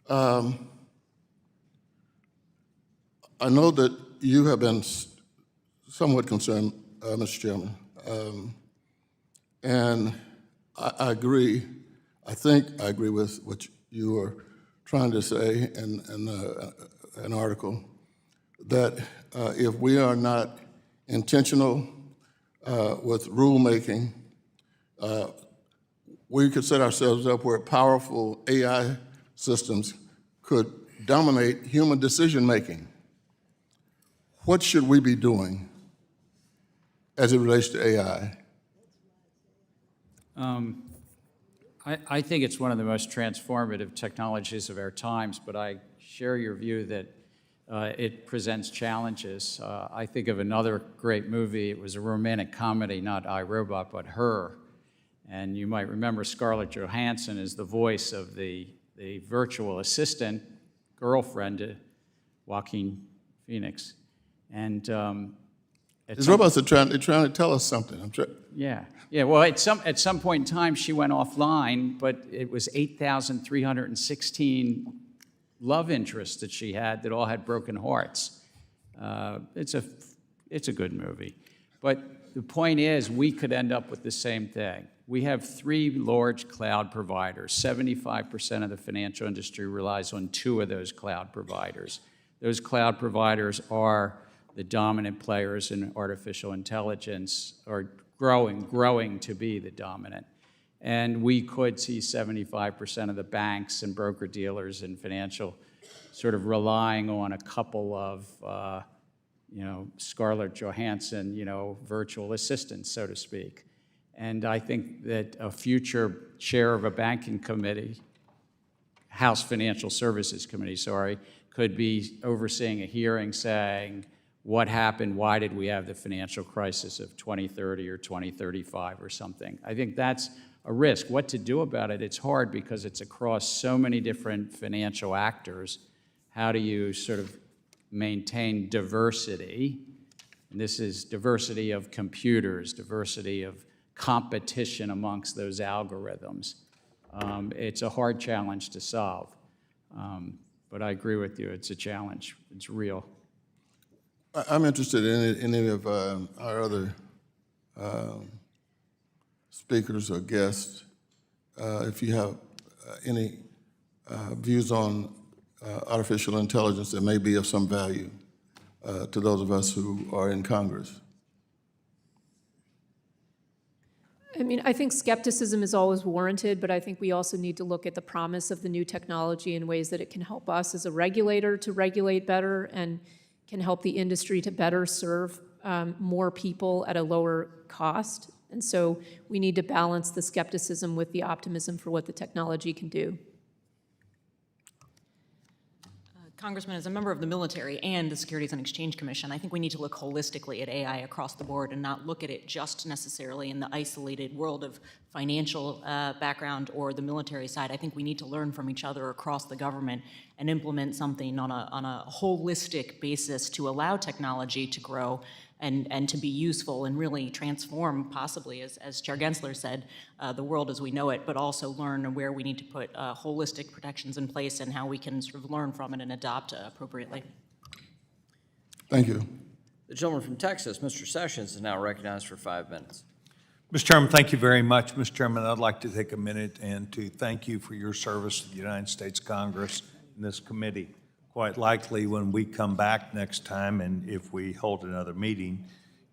I know that you have been somewhat concerned, Mr. Chairman, and I agree. I think I agree with what you were trying to say in an article, that if we are not intentional with rulemaking, we could set ourselves up where powerful AI systems could dominate human decision-making. What should we be doing as it relates to AI? I think it's one of the most transformative technologies of our times, but I share your view that it presents challenges. I think of another great movie. It was a romantic comedy, not I, Robot, but Her. And you might remember Scarlett Johansson is the voice of the virtual assistant, girlfriend to Joaquin Phoenix. And These robots are trying to tell us something. yeah. Well, at some point in time, she went offline, but it was 8,316 love interests that she had that all had broken hearts. It's a good movie. But the point is, we could end up with the same thing. We have 3 large cloud providers. 75% of the financial industry relies on 2 of those cloud providers. Those cloud providers are the dominant players in artificial intelligence, or growing to be the dominant. And we could see 75% of the banks and broker-dealers and financial sort of relying on a couple of, Scarlett Johansson, virtual assistants, so to speak. And I think that a future chair of a banking committee, House Financial Services Committee, could be overseeing a hearing saying, what happened, why did we have the financial crisis of 2030 or 2035 or something? I think that's a risk. What to do about it? It's hard because it's across so many different financial actors. How do you sort of maintain diversity? And this is diversity of computers, diversity of competition amongst those algorithms. It's a hard challenge to solve. But I agree with you, it's a challenge. It's real. I'm interested in any of our other speakers or guests, if you have any views on artificial intelligence that may be of some value to those of us who are in Congress. I mean, I think skepticism is always warranted, but I think we also need to look at the promise of the new technology in ways that it can help us as a regulator to regulate better and can help the industry to better serve more people at a lower cost. And so we need to balance the skepticism with the optimism for what the technology can do. Congressman, as a member of the military and the Securities and Exchange Commission, I think we need to look holistically at AI across the board and not look at it just necessarily in the isolated world of financial background or the military side. I think we need to learn from each other across the government and implement something on a holistic basis to allow technology to grow and to be useful and really transform, possibly, as Chair Gensler said, the world as we know it, but also learn where we need to put holistic protections in place and how we can sort of learn from it and adopt appropriately. Thank you. The gentleman from Texas, Mr. Sessions, is now recognized for 5 minutes. Mr. Chairman, thank you very much. Mr. Chairman, I'd like to take a minute and to thank you for your service to the United States Congress and this committee. Quite likely when we come back next time, and if we hold another meeting,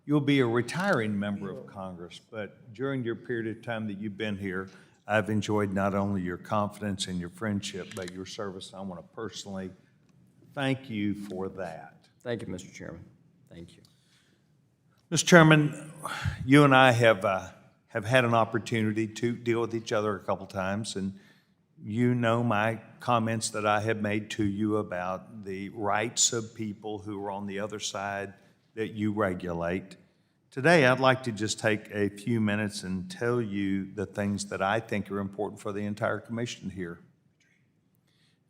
you'll be a retiring member of Congress. But during your period of time that you've been here, I've enjoyed not only your confidence and your friendship, but your service. I want to personally thank you for that. Thank you, Mr. Chairman. Thank you. Mr. Chairman, you and I have had an opportunity to deal with each other a couple times, and you know my comments that I have made to you about the rights of people who are on the other side that you regulate. Today, I'd like to just take a few minutes and tell you the things that I think are important for the entire commission here.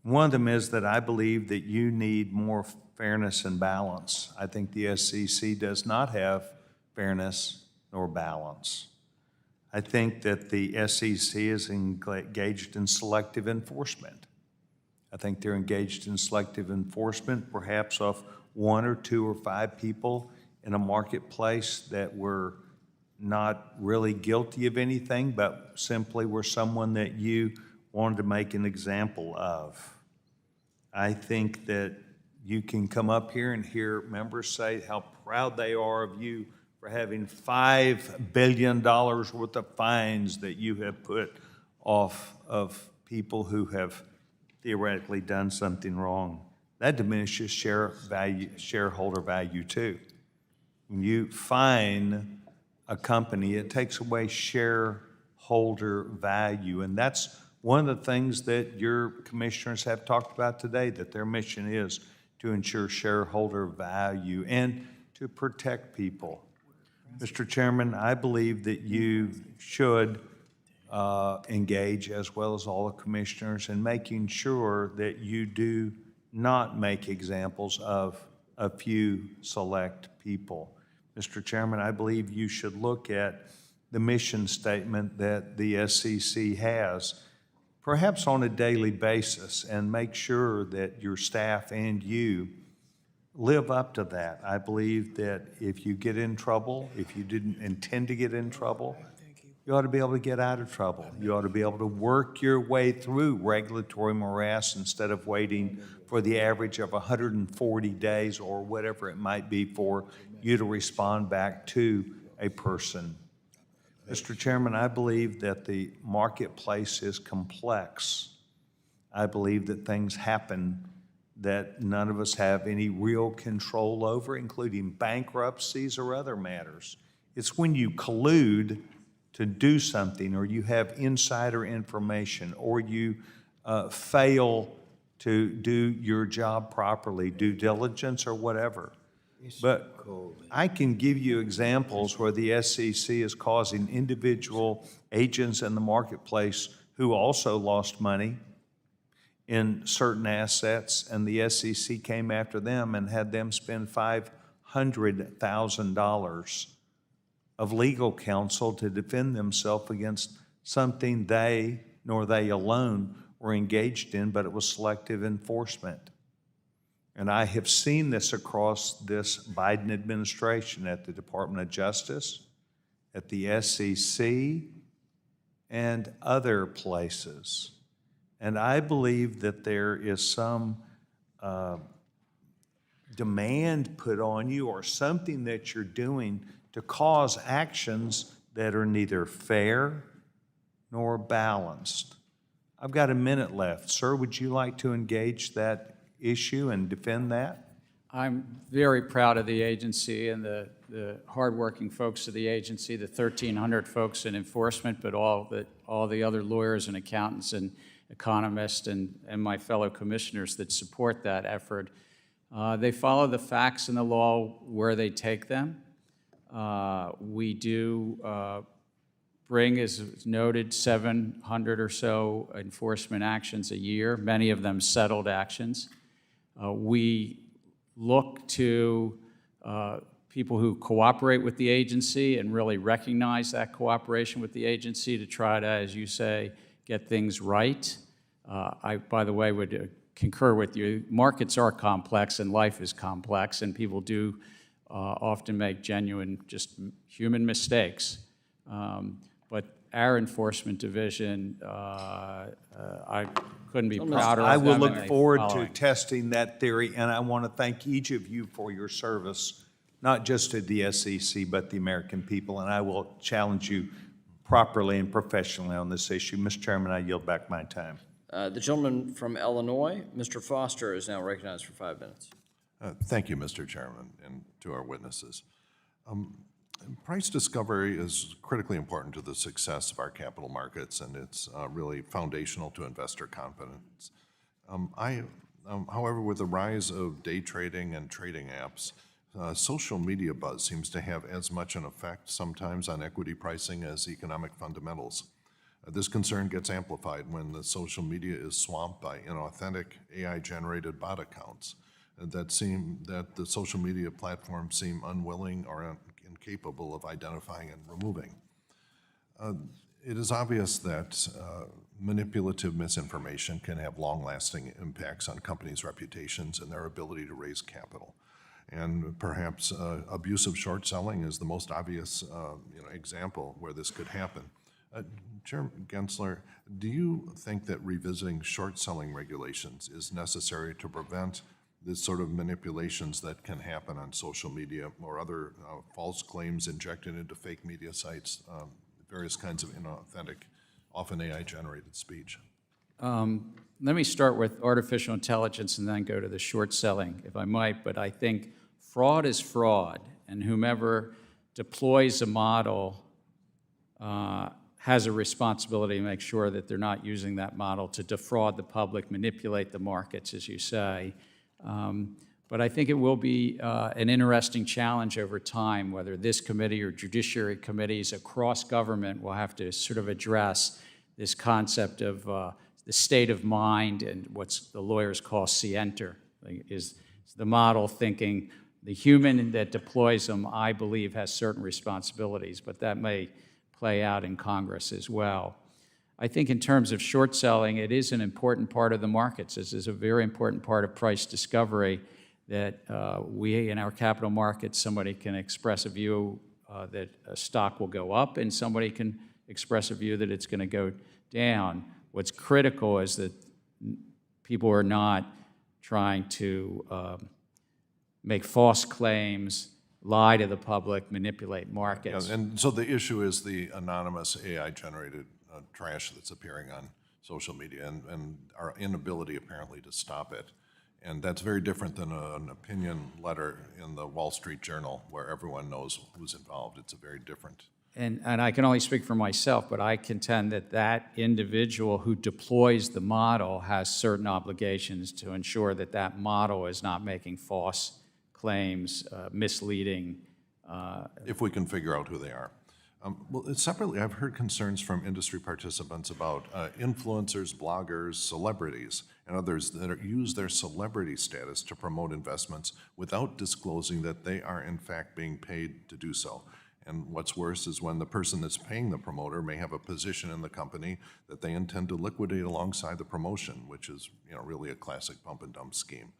One of them is that I believe that you need more fairness and balance. I think the SEC does not have fairness nor balance. I think that the SEC is engaged in selective enforcement. I think they're engaged in selective enforcement, perhaps of 1 or 2 or 5 people in a marketplace that were not really guilty of anything, but simply were someone that you wanted to make an example of. I think that you can come up here and hear members say how proud they are of you for having $5 billion worth of fines that you have put off of people who have theoretically done something wrong. That diminishes shareholder value too. When you fine a company, it takes away shareholder value, and that's one of the things that your commissioners have talked about today, that their mission is to ensure shareholder value and to protect people. Mr. Chairman, I believe that you should engage, as well as all the commissioners, in making sure that you do not make examples of a few select people. Mr. Chairman, I believe you should look at the mission statement that the SEC has, perhaps on a daily basis, and make sure that your staff and you live up to that. I believe that if you get in trouble, if you didn't intend to get in trouble, you ought to be able to get out of trouble. You ought to be able to work your way through regulatory morass instead of waiting for the average of 140 days or whatever it might be for you to respond back to a person. Mr. Chairman, I believe that the marketplace is complex. I believe that things happen that none of us have any real control over, including bankruptcies or other matters. It's when you collude to do something, or you have insider information, or you fail to do your job properly, due diligence or whatever. But I can give you examples where the SEC is causing individual agents in the marketplace who also lost money in certain assets, and the SEC came after them and had them spend $500,000 of legal counsel to defend themselves against something they, nor they alone, were engaged in, but it was selective enforcement. And I have seen this across this Biden administration at the Department of Justice, at the SEC, and other places. And I believe that there is some demand put on you, or something that you're doing to cause actions that are neither fair nor balanced. I've got a minute left. Sir, would you like to engage that issue and defend that? I'm very proud of the agency and the hardworking folks of the agency, the 1,300 folks in enforcement, but all the other lawyers and accountants and economists and my fellow commissioners that support that effort. They follow the facts and the law where they take them. We do bring, as noted, 700 or so enforcement actions a year, many of them settled actions. We look to people who cooperate with the agency and really recognize that cooperation with the agency to try to, as you say, get things right. I, by the way, would concur with you. Markets are complex and life is complex, and people do often make genuine, just human mistakes. But our enforcement division, I couldn't be prouder of them. I will look and forward to following. testing that theory, and I want to thank each of you for your service, not just to the SEC, but the American people, and I will challenge you properly and professionally on this issue. Mr. Chairman, I yield back my time. The gentleman from Illinois, Mr. Foster, is now recognized for 5 minutes. Thank you, Mr. Chairman, and to our witnesses. Price discovery is critically important to the success of our capital markets, and it's really foundational to investor confidence. However, with the rise of day trading and trading apps, social media buzz seems to have as much an effect sometimes on equity pricing as economic fundamentals. This concern gets amplified when the social media is swamped by inauthentic AI-generated bot accounts that the social media platforms seem unwilling or incapable of identifying and removing. It is obvious that manipulative misinformation can have long-lasting impacts on companies' reputations and their ability to raise capital. And perhaps abusive short selling is the most obvious example where this could happen. Chair Gensler, do you think that revisiting short selling regulations is necessary to prevent this sort of manipulations that can happen on social media or other false claims injected into fake media sites, various kinds of inauthentic, often AI-generated speech? Let me start with artificial intelligence and then go to the short selling, if I might. But I think fraud is fraud, and whomever deploys a model has a responsibility to make sure that they're not using that model to defraud the public, manipulate the markets, as you say. But I think it will be an interesting challenge over time, whether this committee or judiciary committees across government will have to sort of address this concept of the state of mind and what's the lawyers call scienter. Is the model thinking the human that deploys them, I believe, has certain responsibilities, but that may play out in Congress as well. I think in terms of short selling, it is an important part of the markets. This is a very important part of price discovery that we, in our capital markets, somebody can express a view that a stock will go up, and somebody can express a view that it's going to go down. What's critical is that people are not trying to make false claims, lie to the public, manipulate markets. Yeah, and so the issue is the anonymous AI-generated trash that's appearing on social media and our inability apparently to stop it. And that's very different than an opinion letter in the Wall Street Journal where everyone knows who's involved. It's a very different. And I can only speak for myself, but I contend that that individual who deploys the model has certain obligations to ensure that that model is not making false claims, misleading. If we can figure out who they are. Well, separately, I've heard concerns from industry participants about influencers, bloggers, celebrities, and others that use their celebrity status to promote investments without disclosing that they are in fact being paid to do so. And what's worse is when the person that's paying the promoter may have a position in the company that they intend to liquidate alongside the promotion, which is really a classic pump and dump scheme.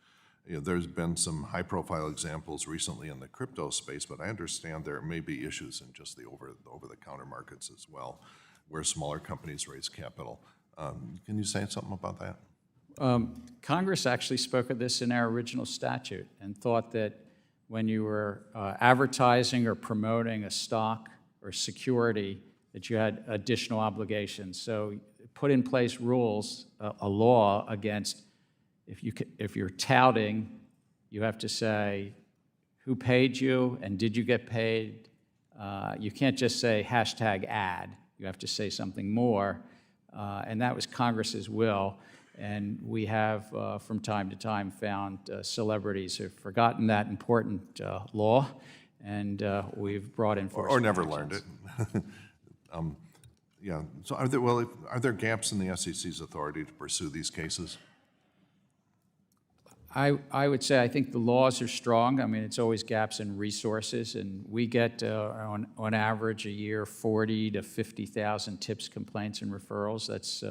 There's been some high-profile examples recently in the crypto space, but I understand there may be issues in just the over-the-counter markets as well, where smaller companies raise capital. Can you say something about that? Congress actually spoke of this in our original statute and thought that when you were advertising or promoting a stock or security, that you had additional obligations. So put in place rules, a law against if you're touting, you have to say who paid you and did you get paid. You can't just say #ad. You have to say something more. And that was Congress's will. And we have, from time to time, found celebrities who have forgotten that important law, and we've brought in or never learned it. Yeah. So are there gaps in the SEC's authority to pursue these cases? I would say I think the laws are strong. I mean, it's always gaps in resources, and we get, on average, a year, 40 to 50,000 tips, complaints, and referrals. That's,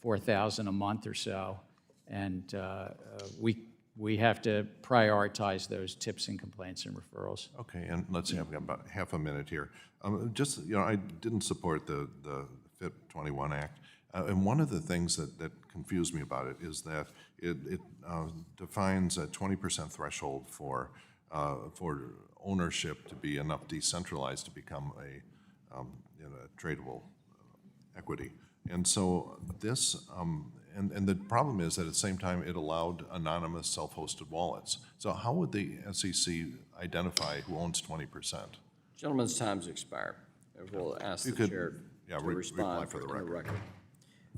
4,000 a month or so. And we have to prioritize those tips and complaints and referrals. Okay, and let's see, I've got about half a minute here. I didn't support the FIP 21 Act. And one of the things that confused me about it is that it defines a 20% threshold for ownership to be enough decentralized to become a tradable equity. And so this, and the problem is that at the same time it allowed anonymous self-hosted wallets. So how would the SEC identify who owns 20%? Gentleman's time's expired. We'll ask the chair to respond for the record.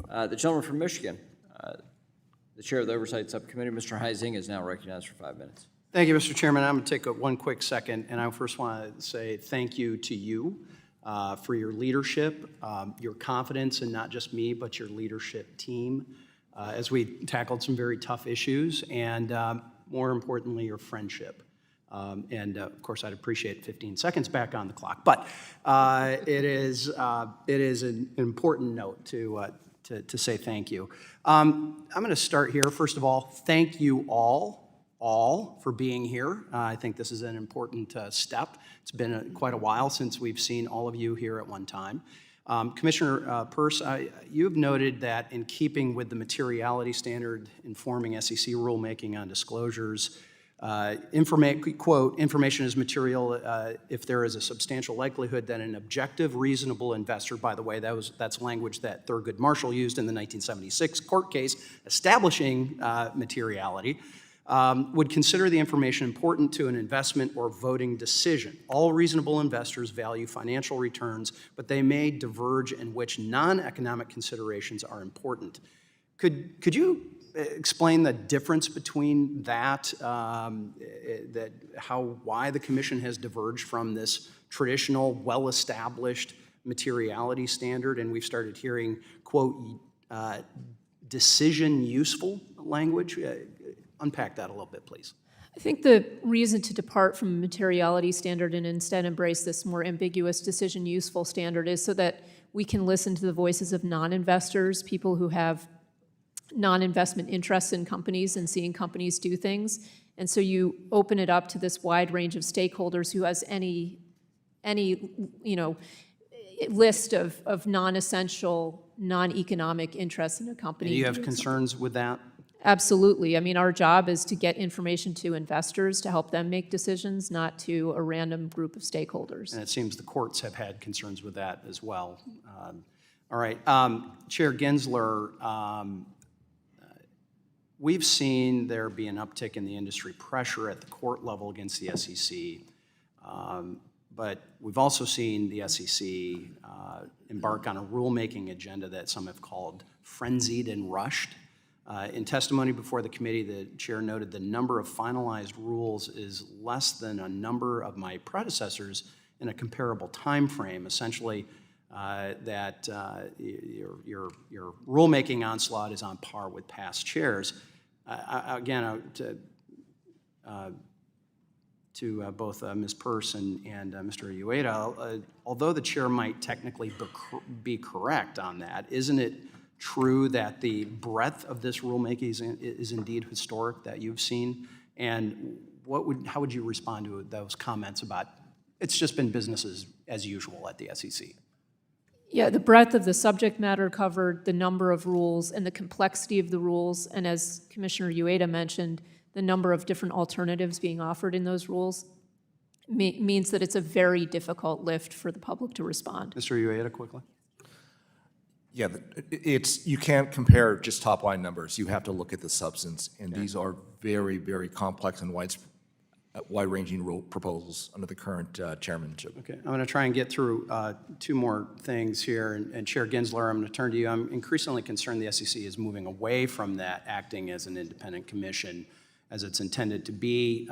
The gentleman from Michigan, the chair of the Oversight Subcommittee, Mr. Heising, is now recognized for 5 minutes. Thank you, Mr. Chairman. I'm going to take one quick second, and I first want to say thank you to you for your leadership, your confidence in not just me, but your leadership team as we tackled some very tough issues, and more importantly, your friendship. And of course, I'd appreciate 15 seconds back on the clock. But it is an important note to say thank you. I'm going to start here. First of all, thank you all for being here. I think this is an important step. It's been quite a while since we've seen all of you here at one time. Commissioner Peirce, you have noted that in keeping with the materiality standard informing SEC rulemaking on disclosures, quote, information is material if there is a substantial likelihood that an objective, reasonable investor, by the way, that's language that Thurgood Marshall used in the 1976 court case establishing materiality, would consider the information important to an investment or voting decision. All reasonable investors value financial returns, but they may diverge in which non-economic considerations are important. Could you explain the difference between that, why the Commission has diverged from this traditional, well-established materiality standard, and we've started hearing, quote, decision-useful language? Unpack that a little bit, please. I think the reason to depart from a materiality standard and instead embrace this more ambiguous decision-useful standard is so that we can listen to the voices of non-investors, people who have non-investment interests in companies and seeing companies do things. And so you open it up to this wide range of stakeholders who has any list of non-essential, non-economic interests in a company. And you have concerns with that? Absolutely. I mean, our job is to get information to investors to help them make decisions, not to a random group of stakeholders. And it seems the courts have had concerns with that as well. All right. Chair Gensler, we've seen there be an uptick in the industry pressure at the court level against the SEC, but we've also seen the SEC embark on a rulemaking agenda that some have called frenzied and rushed. In testimony before the committee, the chair noted the number of finalized rules is less than a number of my predecessors in a comparable time frame, essentially that your rulemaking onslaught is on par with past chairs. Again, to both Ms. Peirce and Mr. Ueda, although the chair might technically be correct on that, isn't it true that the breadth of this rulemaking is indeed historic that you've seen? And how would you respond to those comments about it's just been business as usual at the SEC? Yeah, the breadth of the subject matter covered, the number of rules, and the complexity of the rules, and as Commissioner Ueda mentioned, the number of different alternatives being offered in those rules means that it's a very difficult lift for the public to respond. Mr. Ueda, quickly. Yeah, you can't compare just top-line numbers. You have to look at the substance, and these are very, very complex and wide-ranging rule proposals under the current chairmanship. Okay, I'm going to try and get through two more things here, and Chair Gensler, I'm going to turn to you. I'm increasingly concerned the SEC is moving away from that, acting as an independent commission as it's intended to be.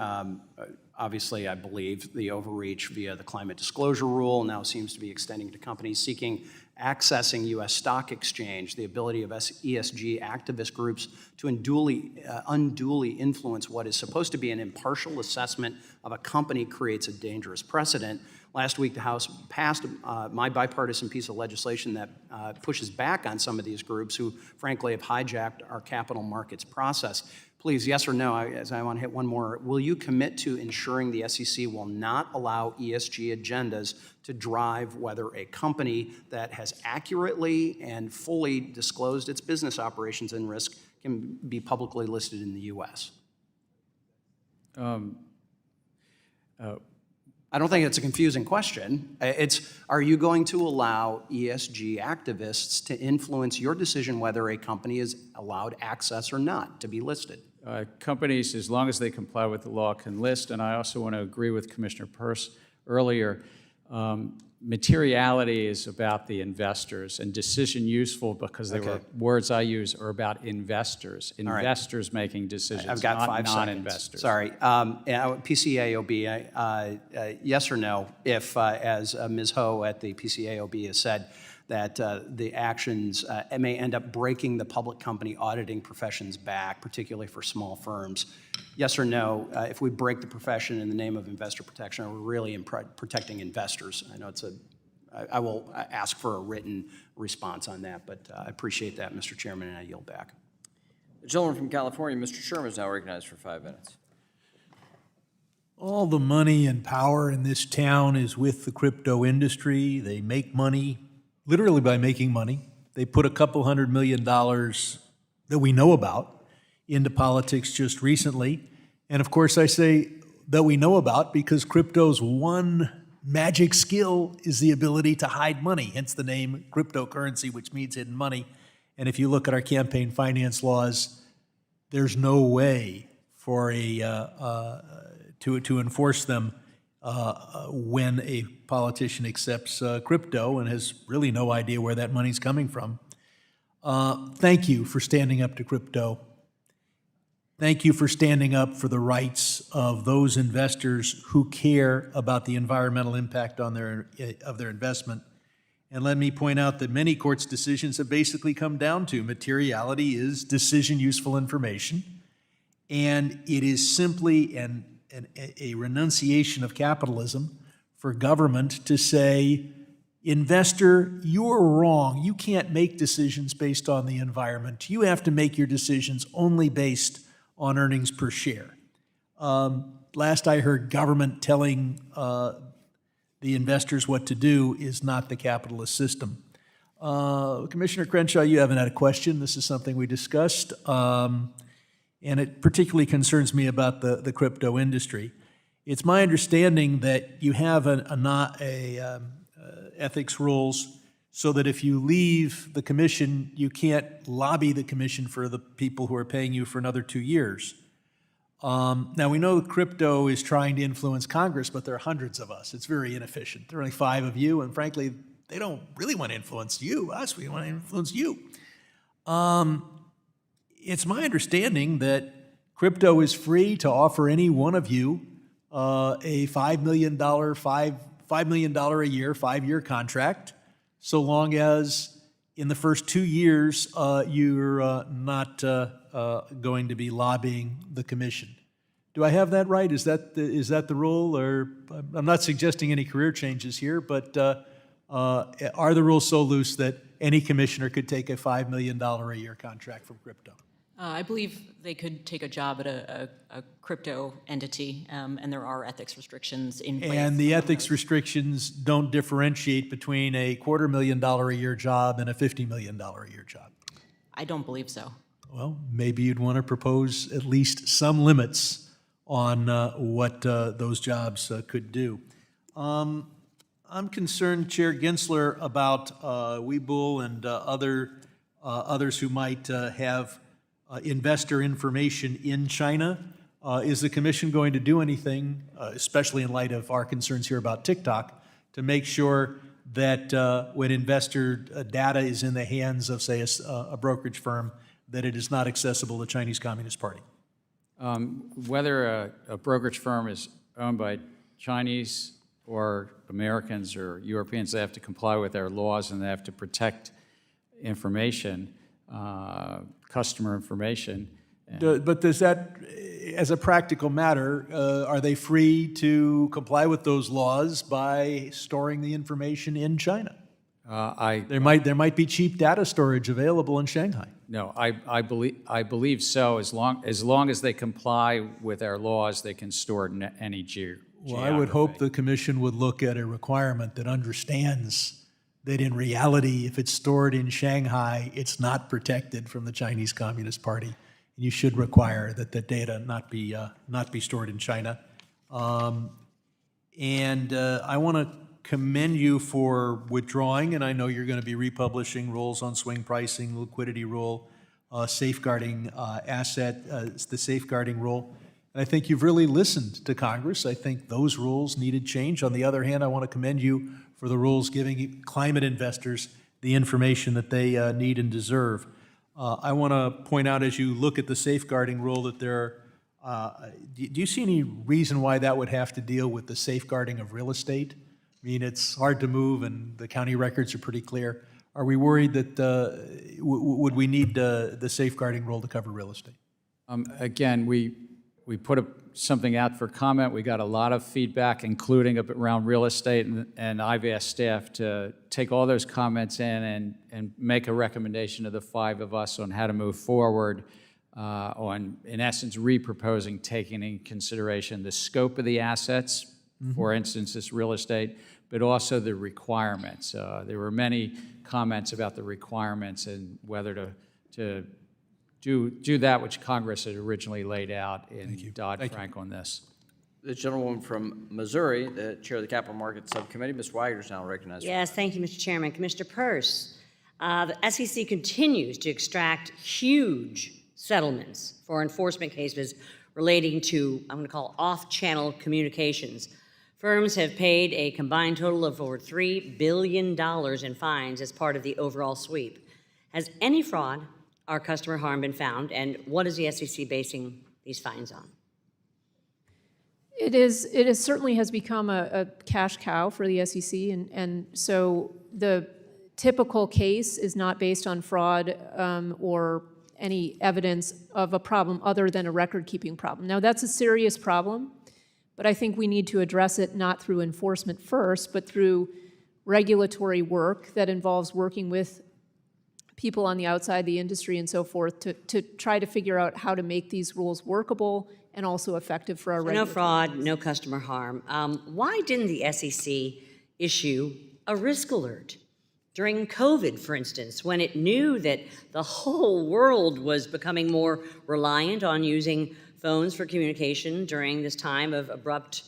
Obviously, I believe the overreach via the climate disclosure rule now seems to be extending to companies seeking accessing U.S. stock exchange, the ability of ESG activist groups to unduly influence what is supposed to be an impartial assessment of a company creates a dangerous precedent. Last week, the House passed my bipartisan piece of legislation that pushes back on some of these groups who, frankly, have hijacked our capital markets process. Please, yes or no, as I want to hit one more, will you commit to ensuring the SEC will not allow ESG agendas to drive whether a company that has accurately and fully disclosed its business operations and risk can be publicly listed in the U.S.? I don't think it's a confusing question. Are you going to allow ESG activists to influence your decision whether a company is allowed access or not to be listed? Companies, as long as they comply with the law, can list, and I also want to agree with Commissioner Peirce earlier. Materiality is about the investors, and decision useful, because they were words I use, are about investors. Investors making decisions, I've got not 5 non-investors. Sorry. PCAOB, yes or no, if, as Ms. Ho at the PCAOB has said, that the actions may end up breaking the public company auditing profession's back, particularly for small firms. Yes or no, if we break the profession in the name of investor protection, are we really protecting investors? I know I will ask for a written response on that, but I appreciate that, Mr. Chairman, and I yield back. The gentleman from California, Mr. Sherman, is now recognized for 5 minutes. All the money and power in this town is with the crypto industry. They make money, literally by making money. They put a couple $100 million that we know about into politics just recently. And of course, I say that we know about because crypto's one magic skill is the ability to hide money, hence the name cryptocurrency, which means hidden money. And if you look at our campaign finance laws, there's no way for to enforce them when a politician accepts crypto and has really no idea where that money's coming from. Thank you for standing up to crypto. Thank you for standing up for the rights of those investors who care about the environmental impact on of their investment. And let me point out that many courts' decisions have basically come down to materiality is decision useful information, and it is simply a renunciation of capitalism for government to say, investor, you're wrong. You can't make decisions based on the environment. You have to make your decisions only based on earnings per share. Last I heard, government telling the investors what to do is not the capitalist system. Commissioner Crenshaw, you haven't had a question. This is something we discussed. And it particularly concerns me about the crypto industry. It's my understanding that you have ethics rules so that if you leave the commission, you can't lobby the commission for the people who are paying you for another 2 years. Now, we know crypto is trying to influence Congress, but there are hundreds of us. It's very inefficient. There are only 5 of you, and frankly, they don't really want to influence us. We want to influence you. It's my understanding that crypto is free to offer any one of you a $5 million a year, 5-year contract, so long as in the first 2 years you're not going to be lobbying the commission. Do I have that right? Is that the rule? Or I'm not suggesting any career changes here, but are the rules so loose that any commissioner could take a $5 million a year contract from crypto? I believe they could take a job at a crypto entity, and there are ethics restrictions in place. And the ethics restrictions don't differentiate between a $250,000 a year job and a $50 million a year job? I don't believe so. Well, maybe you'd want to propose at least some limits on what those jobs could do. I'm concerned, Chair Gensler, about Webull and others who might have investor information in China. Is the commission going to do anything, especially in light of our concerns here about TikTok, to make sure that when investor data is in the hands of, say, a brokerage firm, that it is not accessible to the Chinese Communist Party? Whether a brokerage firm is owned by Chinese or Americans or Europeans, they have to comply with our laws and they have to protect information, customer information. But does that, as a practical matter, are they free to comply with those laws by storing the information in China? There might be cheap data storage available in Shanghai. No, I believe so. As long as they comply with our laws, they can store it in any geography. Well, I would hope the commission would look at a requirement that understands that in reality, if it's stored in Shanghai, it's not protected from the Chinese Communist Party. You should require that the data not be stored in China. And I want to commend you for withdrawing, and I know you're going to be republishing rules on swing pricing, liquidity rule, safeguarding the safeguarding rule. And I think you've really listened to Congress. I think those rules needed change. On the other hand, I want to commend you for the rules giving climate investors the information that they need and deserve. I want to point out, as you look at the safeguarding rule, that there are, do you see any reason why that would have to deal with the safeguarding of real estate? I mean, it's hard to move and the county records are pretty clear. Are we worried that, would we need the safeguarding rule to cover real estate? Again, we put something out for comment. We got a lot of feedback, including around real estate, and I've asked staff to take all those comments in and make a recommendation to the five of us on how to move forward on, in essence, reproposing, taking in consideration the scope of the assets, for instance, this real estate, but also the requirements. There were many comments about the requirements and whether to do that which Congress had originally laid out in Dodd-Frank on this. The gentlewoman from Missouri, the chair of the Capital Markets Subcommittee, Ms. Wagner, is now recognized. Yes, thank you, Mr. Chairman. Commissioner Peirce, the SEC continues to extract huge settlements for enforcement cases relating to, I'm going to call, off-channel communications. Firms have paid a combined total of over $3 billion in fines as part of the overall sweep. Has any fraud or customer harm been found, and what is the SEC basing these fines on? It certainly has become a cash cow for the SEC, and so the typical case is not based on fraud or any evidence of a problem other than a record-keeping problem. Now, that's a serious problem, but I think we need to address it not through enforcement first, but through regulatory work that involves working with people on the outside, the industry and so forth, to try to figure out how to make these rules workable and also effective for our regulators. No fraud, no customer harm. Why didn't the SEC issue a risk alert during COVID, for instance, when it knew that the whole world was becoming more reliant on using phones for communication during this time of abrupt,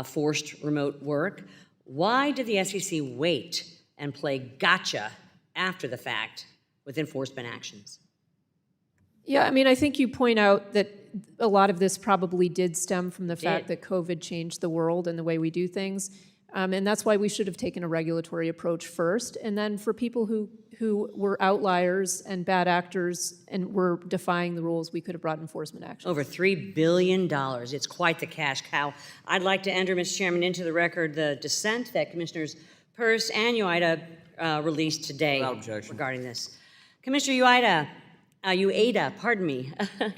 forced remote work? Why did the SEC wait and play gotcha after the fact with enforcement actions? Yeah, I mean, I think you point out that a lot of this probably did stem from the fact that COVID changed the world and the way we do things. And that's why we should have taken a regulatory approach first. And then for people who were outliers and bad actors and were defying the rules, we could have brought enforcement action. Over $3 billion. It's quite the cash cow. I'd like to enter, Mr. Chairman, into the record the dissent that Commissioners Peirce and Ueda released today regarding this. Commissioner Ueda, pardon me,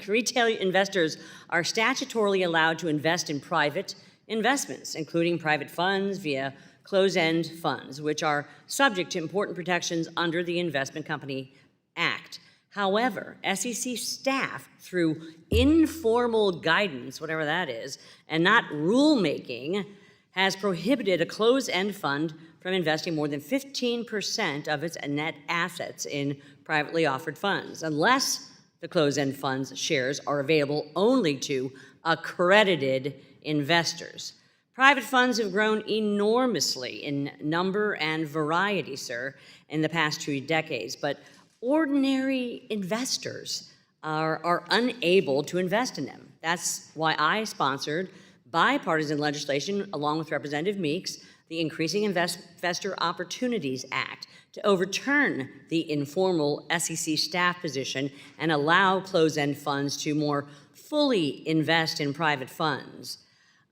retail investors are statutorily allowed to invest in private investments, including private funds via closed-end funds, which are subject to important protections under the Investment Company Act. However, SEC staff, through informal guidance, whatever that is, and not rulemaking, has prohibited a closed-end fund from investing more than 15% of its net assets in privately offered funds, unless the closed-end fund's shares are available only to accredited investors. Private funds have grown enormously in number and variety, sir, in the past 2 decades, but ordinary investors are unable to invest in them. That's why I sponsored bipartisan legislation, along with Representative Meeks, the Increasing Investor Opportunities Act, to overturn the informal SEC staff position and allow closed-end funds to more fully invest in private funds.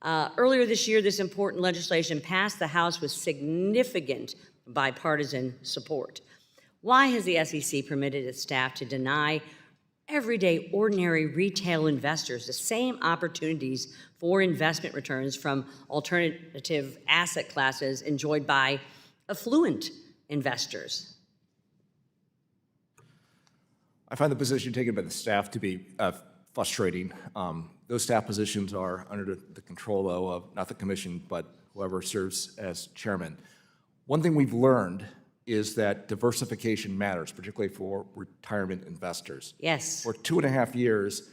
Earlier this year, this important legislation passed the House with significant bipartisan support. Why has the SEC permitted its staff to deny everyday, ordinary retail investors the same opportunities for investment returns from alternative asset classes enjoyed by affluent investors? I find the position taken by the staff to be frustrating. Those staff positions are under the control of not the commission, but whoever serves as chairman. One thing we've learned is that diversification matters, particularly for retirement investors. Yes. For 2.5 years,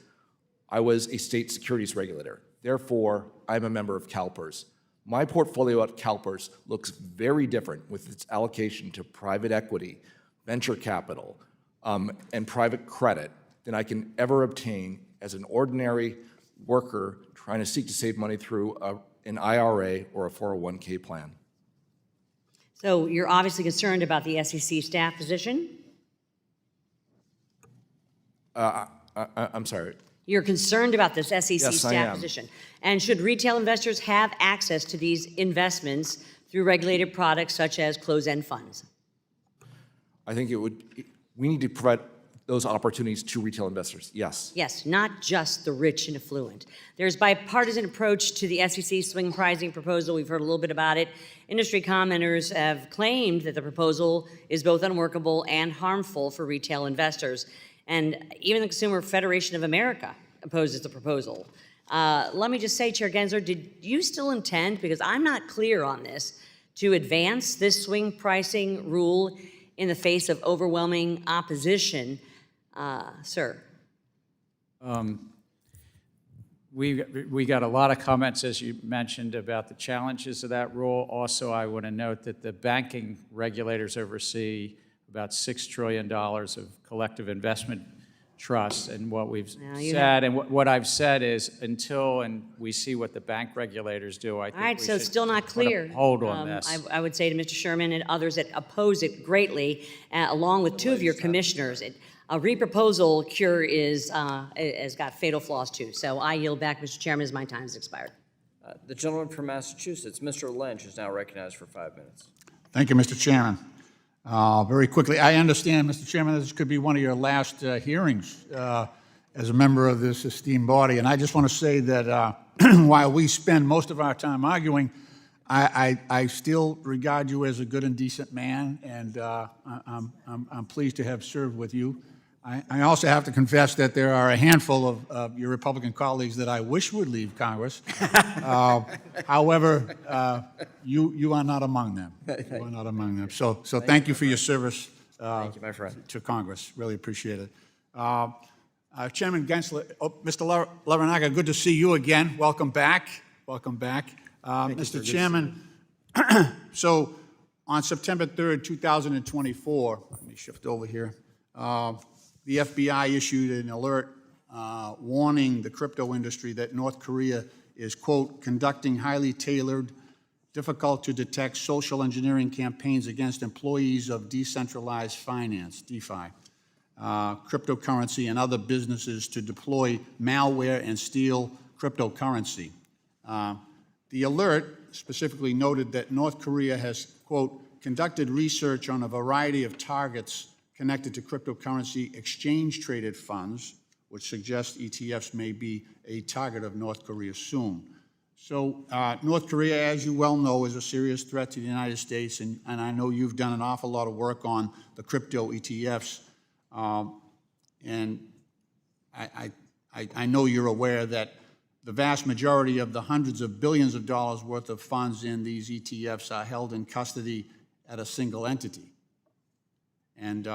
I was a state securities regulator. Therefore, I'm a member of CalPERS. My portfolio at CalPERS looks very different with its allocation to private equity, venture capital, and private credit than I can ever obtain as an ordinary worker trying to seek to save money through an IRA or a 401k plan. So you're obviously concerned about the SEC staff position? I'm sorry. You're concerned about this SEC Yes, I staff am. position. And should retail investors have access to these investments through regulated products such as closed-end funds? I think we need to provide those opportunities to retail investors, yes. Yes, not just the rich and affluent. There's bipartisan approach to the SEC swing pricing proposal. We've heard a little bit about it. Industry commenters have claimed that the proposal is both unworkable and harmful for retail investors. And even the Consumer Federation of America opposes the proposal. Let me just say, Chair Gensler, did you still intend, because I'm not clear on this, to advance this swing pricing rule in the face of overwhelming opposition? Sir. We got a lot of comments, as you mentioned, about the challenges of that rule. Also, I want to note that the banking regulators oversee about $6 trillion of collective investment trusts, and what we've said, and what I've said is, until we see what the bank regulators do, I think All right, we so should still not clear. put a hold on this. I would say to Mr. Sherman and others that oppose it greatly, along with two of your commissioners, a reproposal cure has got fatal flaws too. So I yield back, Mr. Chairman, as my time has expired. The gentleman from Massachusetts, Mr. Lynch, is now recognized for 5 minutes. Thank you, Mr. Chairman. Very quickly, I understand, Mr. Chairman, this could be one of your last hearings as a member of this esteemed body, and I just want to say that while we spend most of our time arguing, I still regard you as a good and decent man, and I'm pleased to have served with you. I also have to confess that there are a handful of your Republican colleagues that I wish would leave Congress. However, you are not among them. You are not among them. So thank you for your service Thank you, my friend. to Congress. Really appreciate it. Chairman Gensler, Mr. Larranaga, good to see you again. Welcome back. Welcome back. Mr. Chairman, so on September 3rd, 2024, let me shift over here, the FBI issued an alert warning the crypto industry that North Korea is, quote, conducting highly tailored, difficult to detect social engineering campaigns against employees of decentralized finance, DeFi, cryptocurrency, and other businesses to deploy malware and steal cryptocurrency. The alert specifically noted that North Korea has, quote, conducted research on a variety of targets connected to cryptocurrency exchange-traded funds, which suggests ETFs may be a target of North Korea soon. So North Korea, as you well know, is a serious threat to the United States, and I know you've done an awful lot of work on the crypto ETFs, and I know you're aware that the vast majority of the hundreds of billions of dollars worth of funds in these ETFs are held in custody at a single entity. And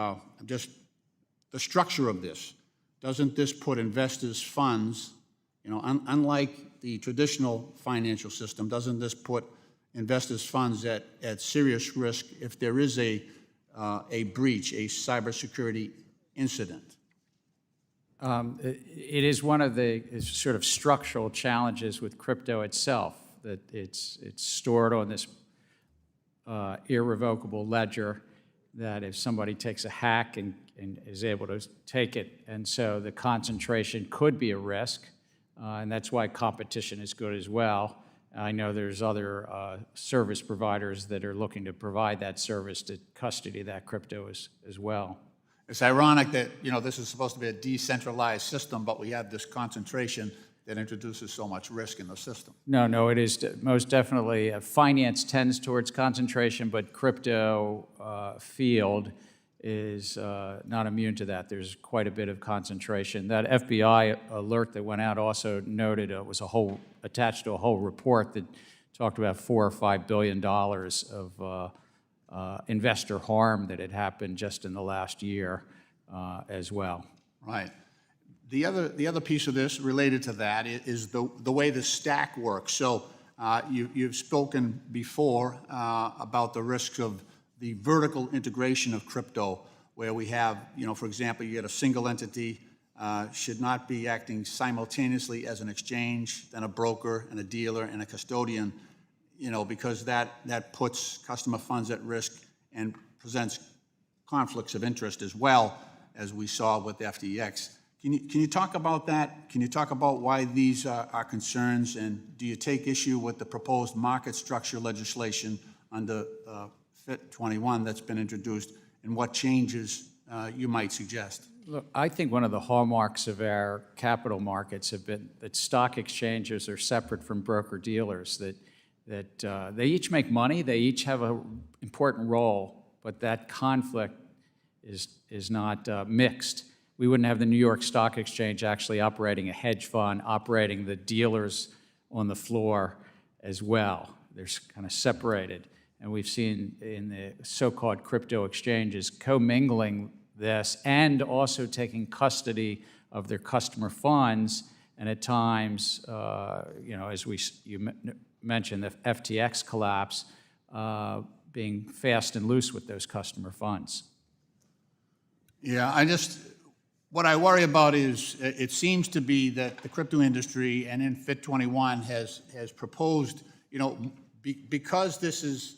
just the structure of this, doesn't this put investors' funds, unlike the traditional financial system, doesn't this put investors' funds at serious risk if there is a breach, a cybersecurity incident? It is one of the sort of structural challenges with crypto itself, that it's stored on this irrevocable ledger, that if somebody takes a hack and is able to take it, and so the concentration could be a risk, and that's why competition is good as well. I know there's other service providers that are looking to provide that service to custody that crypto as well. It's ironic that, this is supposed to be a decentralized system, but we have this concentration that introduces so much risk in the system. No, it is most definitely. Finance tends towards concentration, but crypto field is not immune to that. There's quite a bit of concentration. That FBI alert that went out also noted it was attached to a whole report that talked about $4 or $5 billion of investor harm that had happened just in the last year as well. Right. The other piece of this related to that is the way the stack works. So you've spoken before about the risks of the vertical integration of crypto, where we have, for example, you get a single entity should not be acting simultaneously as an exchange, then a broker and a dealer and a custodian, because that puts customer funds at risk and presents conflicts of interest as well, as we saw with FTX. Can you talk about that? Can you talk about why these are concerns, and do you take issue with the proposed market structure legislation under FIT 21 that's been introduced and what changes you might suggest? Look, I think one of the hallmarks of our capital markets have been that stock exchanges are separate from broker-dealers, that they each make money, they each have an important role, but that conflict is not mixed. We wouldn't have the New York Stock Exchange actually operating a hedge fund, operating the dealers on the floor as well. They're kind of separated. And we've seen in the so-called crypto exchanges commingling this and also taking custody of their customer funds, and at times, as you mentioned, the FTX collapse, being fast and loose with those customer funds. Yeah, what I worry about is it seems to be that the crypto industry and in Fit 21 has proposed, because this is,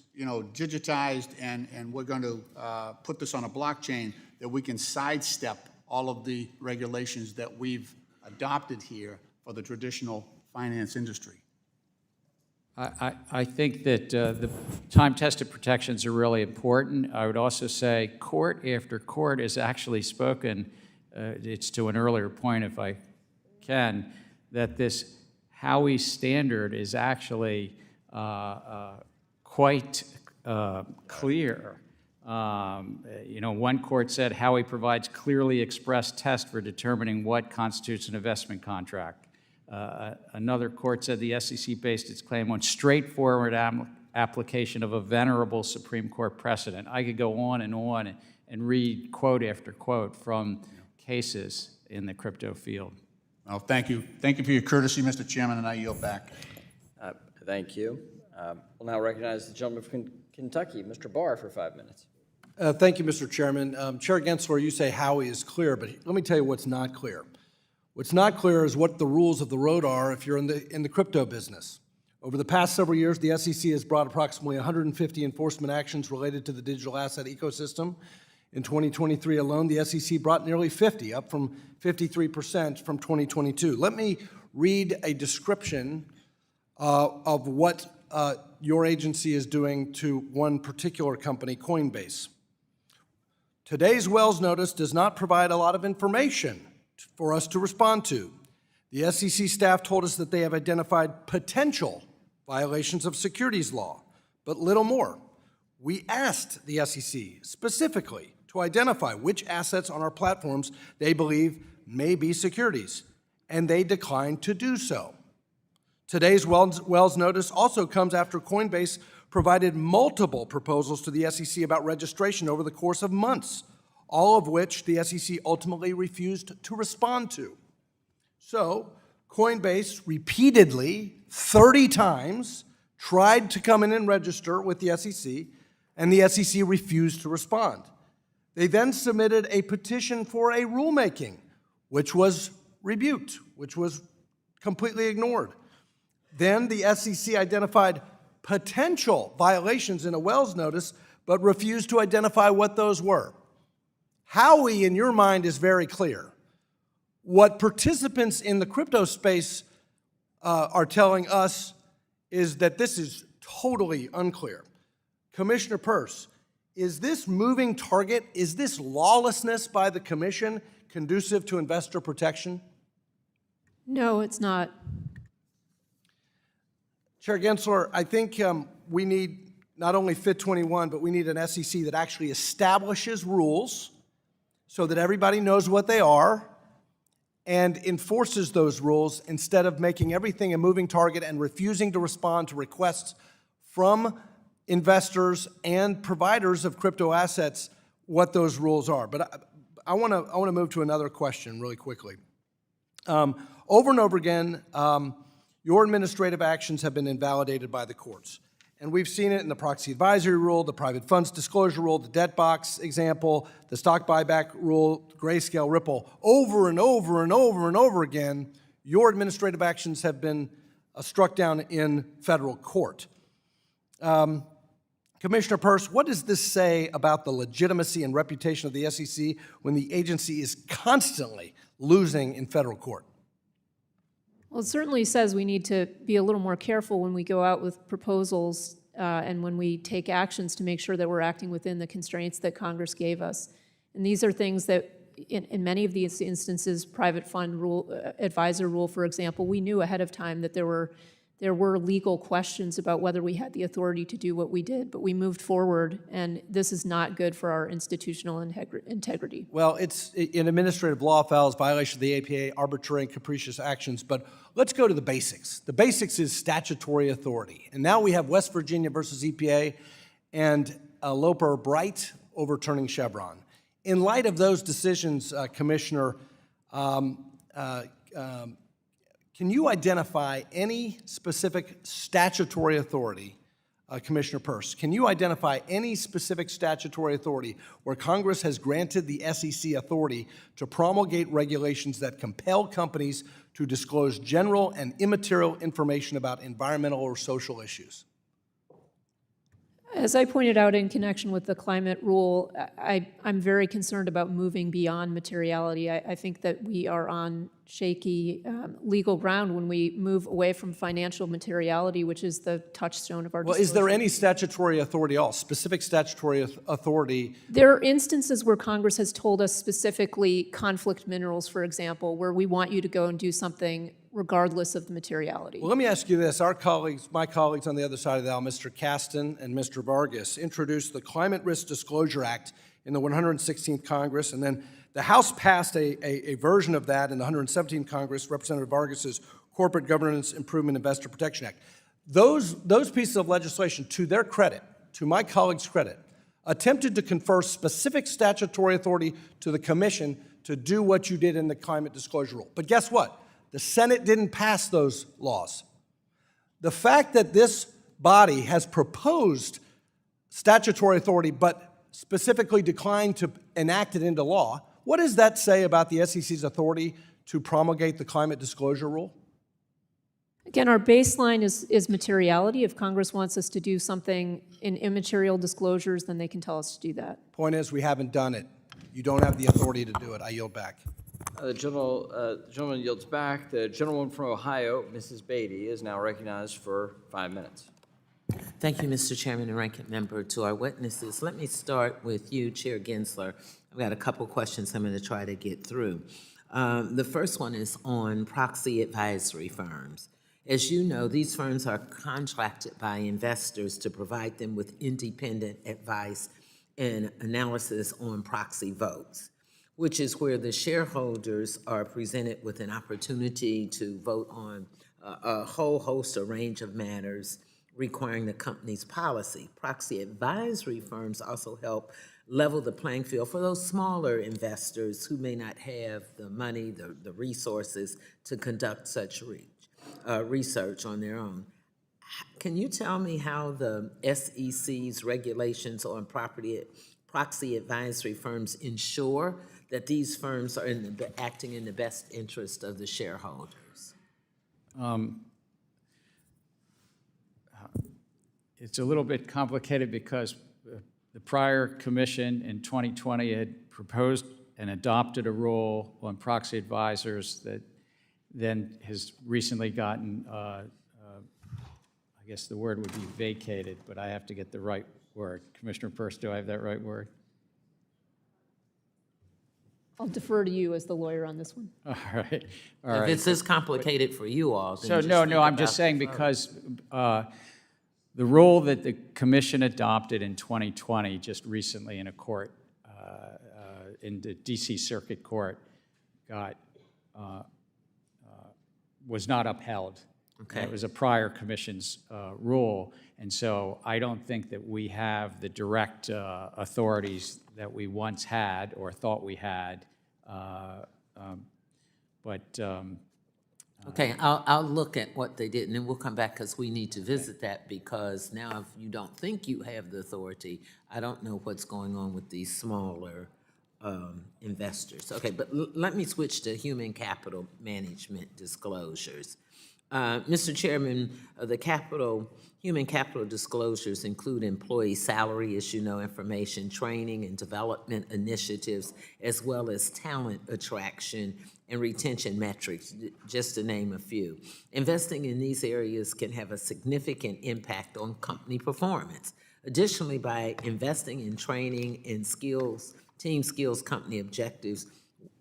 digitized and we're going to put this on a blockchain, that we can sidestep all of the regulations that we've adopted here for the traditional finance industry. I think that the time-tested protections are really important. I would also say court after court has actually spoken, it's to an earlier point if I can, that this Howey standard is actually quite clear. One court said Howey provides clearly expressed test for determining what constitutes an investment contract. Another court said the SEC based its claim on straightforward application of a venerable Supreme Court precedent. I could go on and read quote after quote from cases in the crypto field. Well, thank you. Thank you for your courtesy, Mr. Chairman, and I yield back. Thank you. We'll now recognize the gentleman from Kentucky, Mr. Barr, for 5 minutes. Thank you, Mr. Chairman. Chair Gensler, you say Howey is clear, but let me tell you what's not clear. What's not clear is what the rules of the road are if you're in the crypto business. Over the past several years, the SEC has brought approximately 150 enforcement actions related to the digital asset ecosystem. In 2023 alone, the SEC brought nearly 50, up from 53% from 2022. Let me read a description of what your agency is doing to one particular company, Coinbase. Today's Wells notice does not provide a lot of information for us to respond to. The SEC staff told us that they have identified potential violations of securities law, but little more. We asked the SEC specifically to identify which assets on our platforms they believe may be securities, and they declined to do so. Today's Wells notice also comes after Coinbase provided multiple proposals to the SEC about registration over the course of months, all of which the SEC ultimately refused to respond to. So, Coinbase repeatedly, 30 times, tried to come in and register with the SEC, and the SEC refused to respond. They then submitted a petition for a rulemaking, which was rebuked, which was completely ignored. Then the SEC identified potential violations in a Wells notice, but refused to identify what those were. Howey, in your mind, is very clear. What participants in the crypto space are telling us is that this is totally unclear. Commissioner Peirce, is this moving target, is this lawlessness by the Commission conducive to investor protection? No, it's not. Chair Gensler, I think we need not only Fit 21, but we need an SEC that actually establishes rules so that everybody knows what they are and enforces those rules instead of making everything a moving target and refusing to respond to requests from investors and providers of crypto assets what those rules are. But I want to move to another question really quickly. Over and over again, your administrative actions have been invalidated by the courts. And we've seen it in the proxy advisory rule, the private funds disclosure rule, the debt box example, the stock buyback rule, Grayscale, Ripple. Over and over and over and over again, your administrative actions have been struck down in federal court. Commissioner Peirce, what does this say about the legitimacy and reputation of the SEC when the agency is constantly losing in federal court? Well, it certainly says we need to be a little more careful when we go out with proposals and when we take actions to make sure that we're acting within the constraints that Congress gave us. And these are things that, in many of these instances, private fund rule, advisor rule, for example, we knew ahead of time that there were legal questions about whether we had the authority to do what we did, but we moved forward, and this is not good for our institutional integrity. Well, it's in administrative law files, violation of the APA, arbitrary and capricious actions, but let's go to the basics. The basics is statutory authority. And now we have West Virginia versus EPA and Loper Bright overturning Chevron. In light of those decisions, Commissioner, can you identify any specific statutory authority, Commissioner Peirce, can you identify any specific statutory authority where Congress has granted the SEC authority to promulgate regulations that compel companies to disclose general and immaterial information about environmental or social issues? As I pointed out in connection with the climate rule, I'm very concerned about moving beyond materiality. I think that we are on shaky legal ground when we move away from financial materiality, which is the touchstone of our disclosure. Well, is there any statutory authority at all, specific statutory authority? There are instances where Congress has told us specifically conflict minerals, for example, where we want you to go and do something regardless of the materiality. Well, let me ask you this. Our colleagues, my colleagues on the other side of the aisle, Mr. Kasten and Mr. Vargas, introduced the Climate Risk Disclosure Act in the 116th Congress, and then the House passed a version of that in the 117th Congress, Representative Vargas's Corporate Governance Improvement Investor Protection Act. Those pieces of legislation, to their credit, to my colleagues' credit, attempted to confer specific statutory authority to the Commission to do what you did in the Climate Disclosure Rule. But guess what? The Senate didn't pass those laws. The fact that this body has proposed statutory authority but specifically declined to enact it into law, what does that say about the SEC's authority to promulgate the Climate Disclosure Rule? Again, our baseline is materiality. If Congress wants us to do something in immaterial disclosures, then they can tell us to do that. Point is, we haven't done it. You don't have the authority to do it. I yield back. The gentleman yields back. The gentlewoman from Ohio, Mrs. Beatty, is now recognized for 5 minutes. Thank you, Mr. Chairman and Ranking Member. To our witnesses, let me start with you, Chair Gensler. I've got a couple questions I'm going to try to get through. The first one is on proxy advisory firms. As you know, these firms are contracted by investors to provide them with independent advice and analysis on proxy votes, which is where the shareholders are presented with an opportunity to vote on a whole host, a range of matters requiring the company's policy. Proxy advisory firms also help level the playing field for those smaller investors who may not have the money, the resources to conduct such research on their own. Can you tell me how the SEC's regulations on proxy advisory firms ensure that these firms are acting in the best interest of the shareholders? It's a little bit complicated because the prior commission in 2020 had proposed and adopted a rule on proxy advisors that then has recently gotten, I guess the word would be vacated, but I have to get the right word. Commissioner Peirce, do I have that right word? I'll defer to you as the lawyer on this one. All right. If it's this complicated for you all, then So just no, think I'm about just saying the because the rule that the commission adopted in 2020 just recently in a court, in the DC Circuit Court, was not upheld. Okay. It was a prior commission's rule, and so I don't think that we have the direct authorities that we once had or thought we had. Okay, I'll look at what they did, and then we'll come back because we need to visit that, because now if you don't think you have the authority, I don't know what's going on with these smaller investors. Okay, but let me switch to human capital management disclosures. Mr. Chairman, human capital disclosures include employee salary, as you know, information, training and development initiatives, as well as talent attraction and retention metrics, just to name a few. Investing in these areas can have a significant impact on company performance. Additionally, by investing in training and skills, team skills, company objectives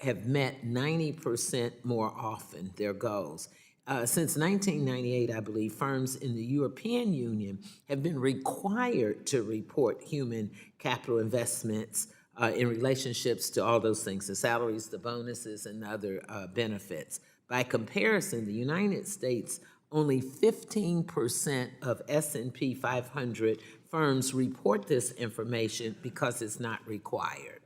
have met 90% more often their goals. Since 1998, I believe firms in the European Union have been required to report human capital investments in relationships to all those things, the salaries, the bonuses, and other benefits. By comparison, the United States, only 15% of S&P 500 firms report this information because it's not required.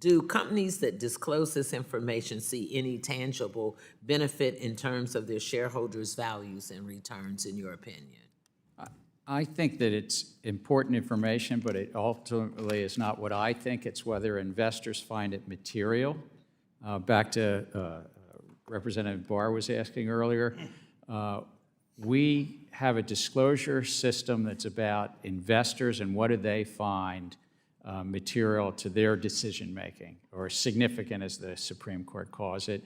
Do companies that disclose this information see any tangible benefit in terms of their shareholders' values and returns, in your opinion? I think that it's important information, but it ultimately is not what I think. It's whether investors find it material. Back to Representative Barr was asking earlier, we have a disclosure system that's about investors and what do they find material to their decision-making, or significant, as the Supreme Court calls it.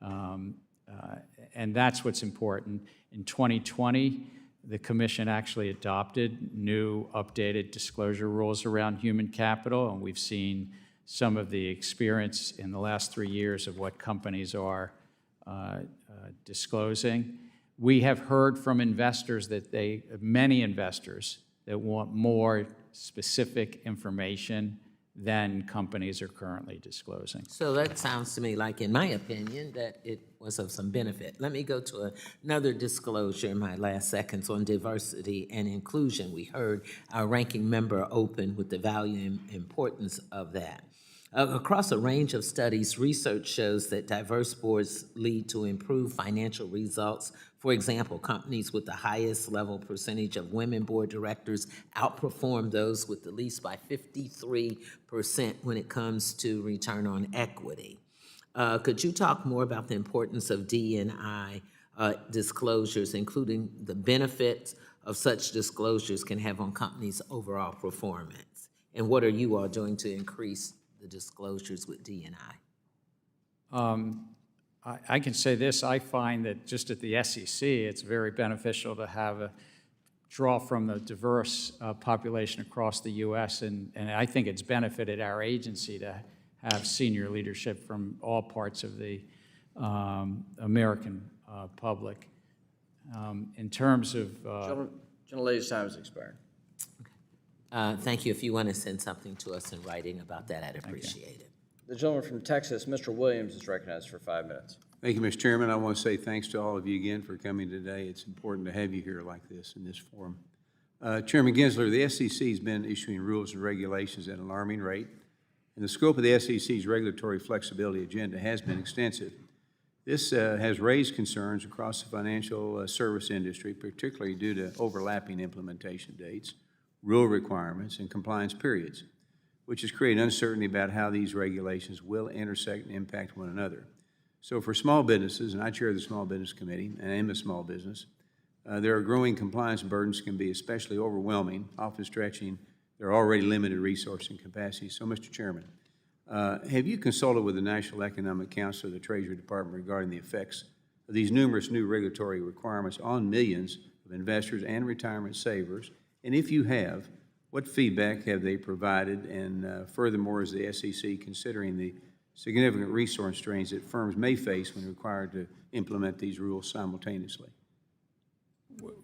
And that's what's important. In 2020, the Commission actually adopted new updated disclosure rules around human capital, and we've seen some of the experience in the last 3 years of what companies are disclosing. We have heard from investors that many investors that want more specific information than companies are currently disclosing. So that sounds to me like, in my opinion, that it was of some benefit. Let me go to another disclosure in my last seconds on diversity and inclusion. We heard our ranking member open with the value and importance of that. Across a range of studies, research shows that diverse boards lead to improved financial results. For example, companies with the highest level percentage of women board directors outperform those with the least by 53% when it comes to return on equity. Could you talk more about the importance of D&I disclosures, including the benefits of such disclosures can have on companies' overall performance? And what are you all doing to increase the disclosures with D&I? I can say this, I find that just at the SEC, it's very beneficial to have a draw from the diverse population across the U.S., and I think it's benefited our agency to have senior leadership from all parts of the American public. In terms of... Gentlelady's time has expired. Thank you. If you want to send something to us in writing about that, I'd appreciate it. The gentleman from Texas, Mr. Williams, is recognized for 5 minutes. Thank you, Mr. Chairman. I want to say thanks to all of you again for coming today. It's important to have you here like this in this forum. Chairman Gensler, the SEC has been issuing rules and regulations at an alarming rate, and the scope of the SEC's regulatory flexibility agenda has been extensive. This has raised concerns across the financial service industry, particularly due to overlapping implementation dates, rule requirements, and compliance periods, which has created uncertainty about how these regulations will intersect and impact one another. So for small businesses, and I chair the Small Business Committee, and I am a small business, there are growing compliance burdens can be especially overwhelming, often stretching their already limited resource and capacity. So, Mr. Chairman, have you consulted with the National Economic Council or the Treasury Department regarding the effects of these numerous new regulatory requirements on millions of investors and retirement savers? And if you have, what feedback have they provided? And furthermore, is the SEC considering the significant resource strains that firms may face when required to implement these rules simultaneously?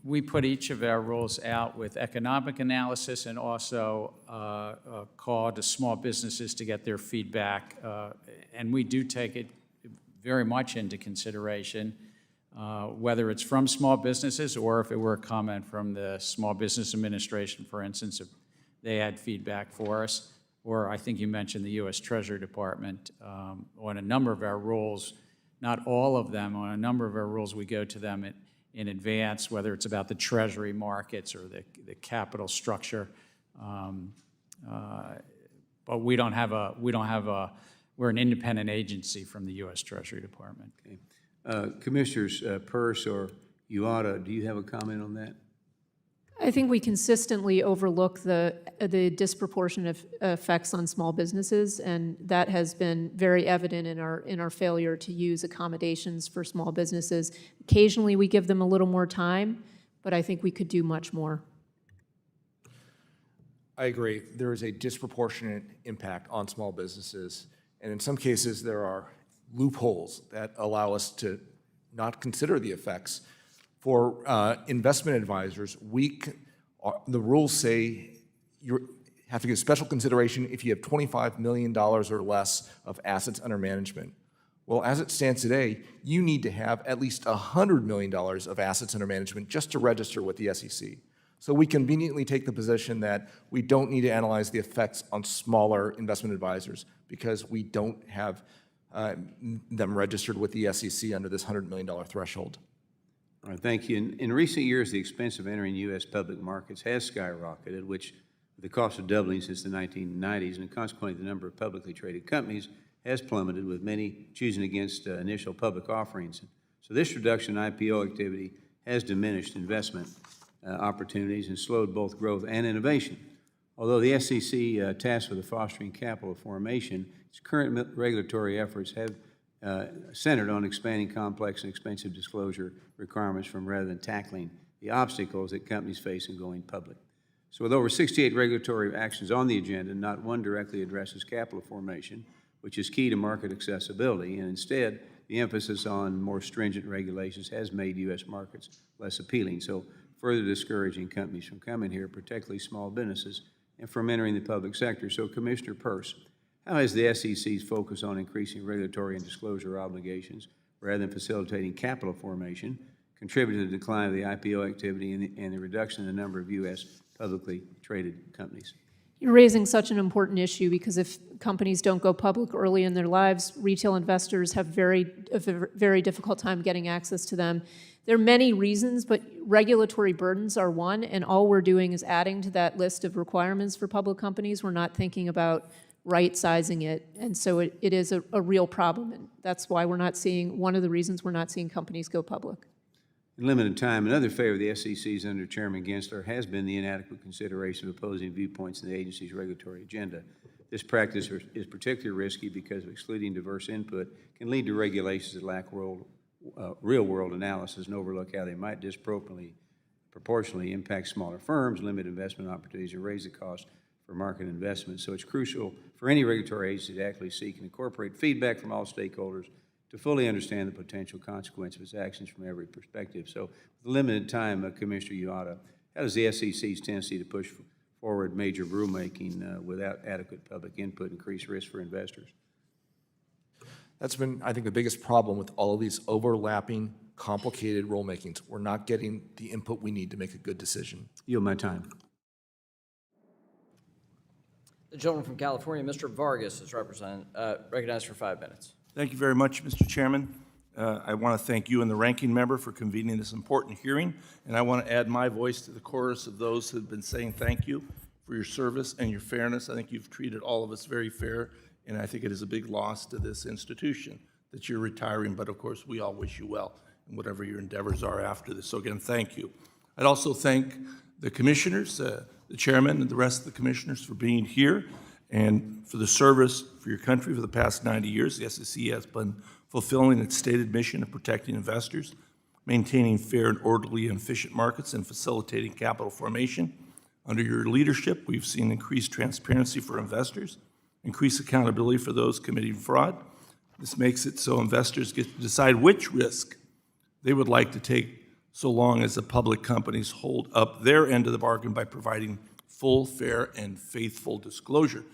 We put each of our rules out with economic analysis and also a call to small businesses to get their feedback. And we do take it very much into consideration, whether it's from small businesses or if it were a comment from the Small Business Administration, for instance, if they had feedback for us. Or I think you mentioned the U.S. Treasury Department. On a number of our rules, not all of them, on a number of our rules, we go to them in advance, whether it's about the Treasury markets or the capital structure. But we're an independent agency from the U.S. Treasury Department. Okay. Commissioners Peirce or you ought to, do you have a comment on that? I think we consistently overlook the disproportionate effects on small businesses, and that has been very evident in our failure to use accommodations for small businesses. Occasionally, we give them a little more time, but I think we could do much more. I agree. There is a disproportionate impact on small businesses, and in some cases, there are loopholes that allow us to not consider the effects. For investment advisors, the rules say you have to give special consideration if you have $25 million or less of assets under management. Well, as it stands today, you need to have at least $100 million of assets under management just to register with the SEC. So we conveniently take the position that we don't need to analyze the effects on smaller investment advisors because we don't have them registered with the SEC under this $100 million threshold. All right, thank you. In recent years, the expense of entering U.S. public markets has skyrocketed, which the cost of doubling since the 1990s, and consequently the number of publicly traded companies has plummeted, with many choosing against initial public offerings. So this reduction in IPO activity has diminished investment opportunities and slowed both growth and innovation. Although the SEC tasked with the fostering capital formation, its current regulatory efforts have centered on expanding complex and expensive disclosure requirements rather than tackling the obstacles that companies face in going public. So with over 68 regulatory actions on the agenda, not one directly addresses capital formation, which is key to market accessibility, and instead, the emphasis on more stringent regulations has made U.S. markets less appealing, so further discouraging companies from coming here, particularly small businesses, and from entering the public sector. So Commissioner Peirce, how has the SEC's focus on increasing regulatory and disclosure obligations rather than facilitating capital formation contributed to the decline of the IPO activity and the reduction in the number of U.S. publicly traded companies? You're raising such an important issue because if companies don't go public early in their lives, retail investors have a very difficult time getting access to them. There are many reasons, but regulatory burdens are one, and all we're doing is adding to that list of requirements for public companies. We're not thinking about right-sizing it, and so it is a real problem, and that's why one of the reasons we're not seeing companies go public. In limited time, another favor of the SEC's under Chairman Gensler has been the inadequate consideration of opposing viewpoints in the agency's regulatory agenda. This practice is particularly risky because of excluding diverse input can lead to regulations that lack real-world analysis and overlook how they might proportionally impact smaller firms, limit investment opportunities, and raise the cost for market investment. So it's crucial for any regulatory agency to actually seek and incorporate feedback from all stakeholders to fully understand the potential consequence of its actions from every perspective. So with limited time, Commissioner Uada, how does the SEC's tendency to push forward major rulemaking without adequate public input increase risk for investors? That's been, I think, the biggest problem with all of these overlapping, complicated rulemakings. We're not getting the input we need to make a good decision. Yield my time. The gentleman from California, Mr. Vargas, is recognized for 5 minutes. Thank you very much, Mr. Chairman. I want to thank you and the ranking member for convening this important hearing, and I want to add my voice to the chorus of those who have been saying thank you for your service and your fairness. I think you've treated all of us very fair, and I think it is a big loss to this institution that you're retiring, but of course we all wish you well in whatever your endeavors are after this. So again, thank you. I'd also thank the commissioners, the chairman and the rest of the commissioners for being here and for the service for your country for the past 90 years. The SEC has been fulfilling its stated mission of protecting investors, maintaining fair and orderly and efficient markets, and facilitating capital formation. Under your leadership, we've seen increased transparency for investors, increased accountability for those committing fraud. This makes it so investors get to decide which risk they would like to take, so long as the public companies hold up their end of the bargain by providing full, fair, and faithful disclosure.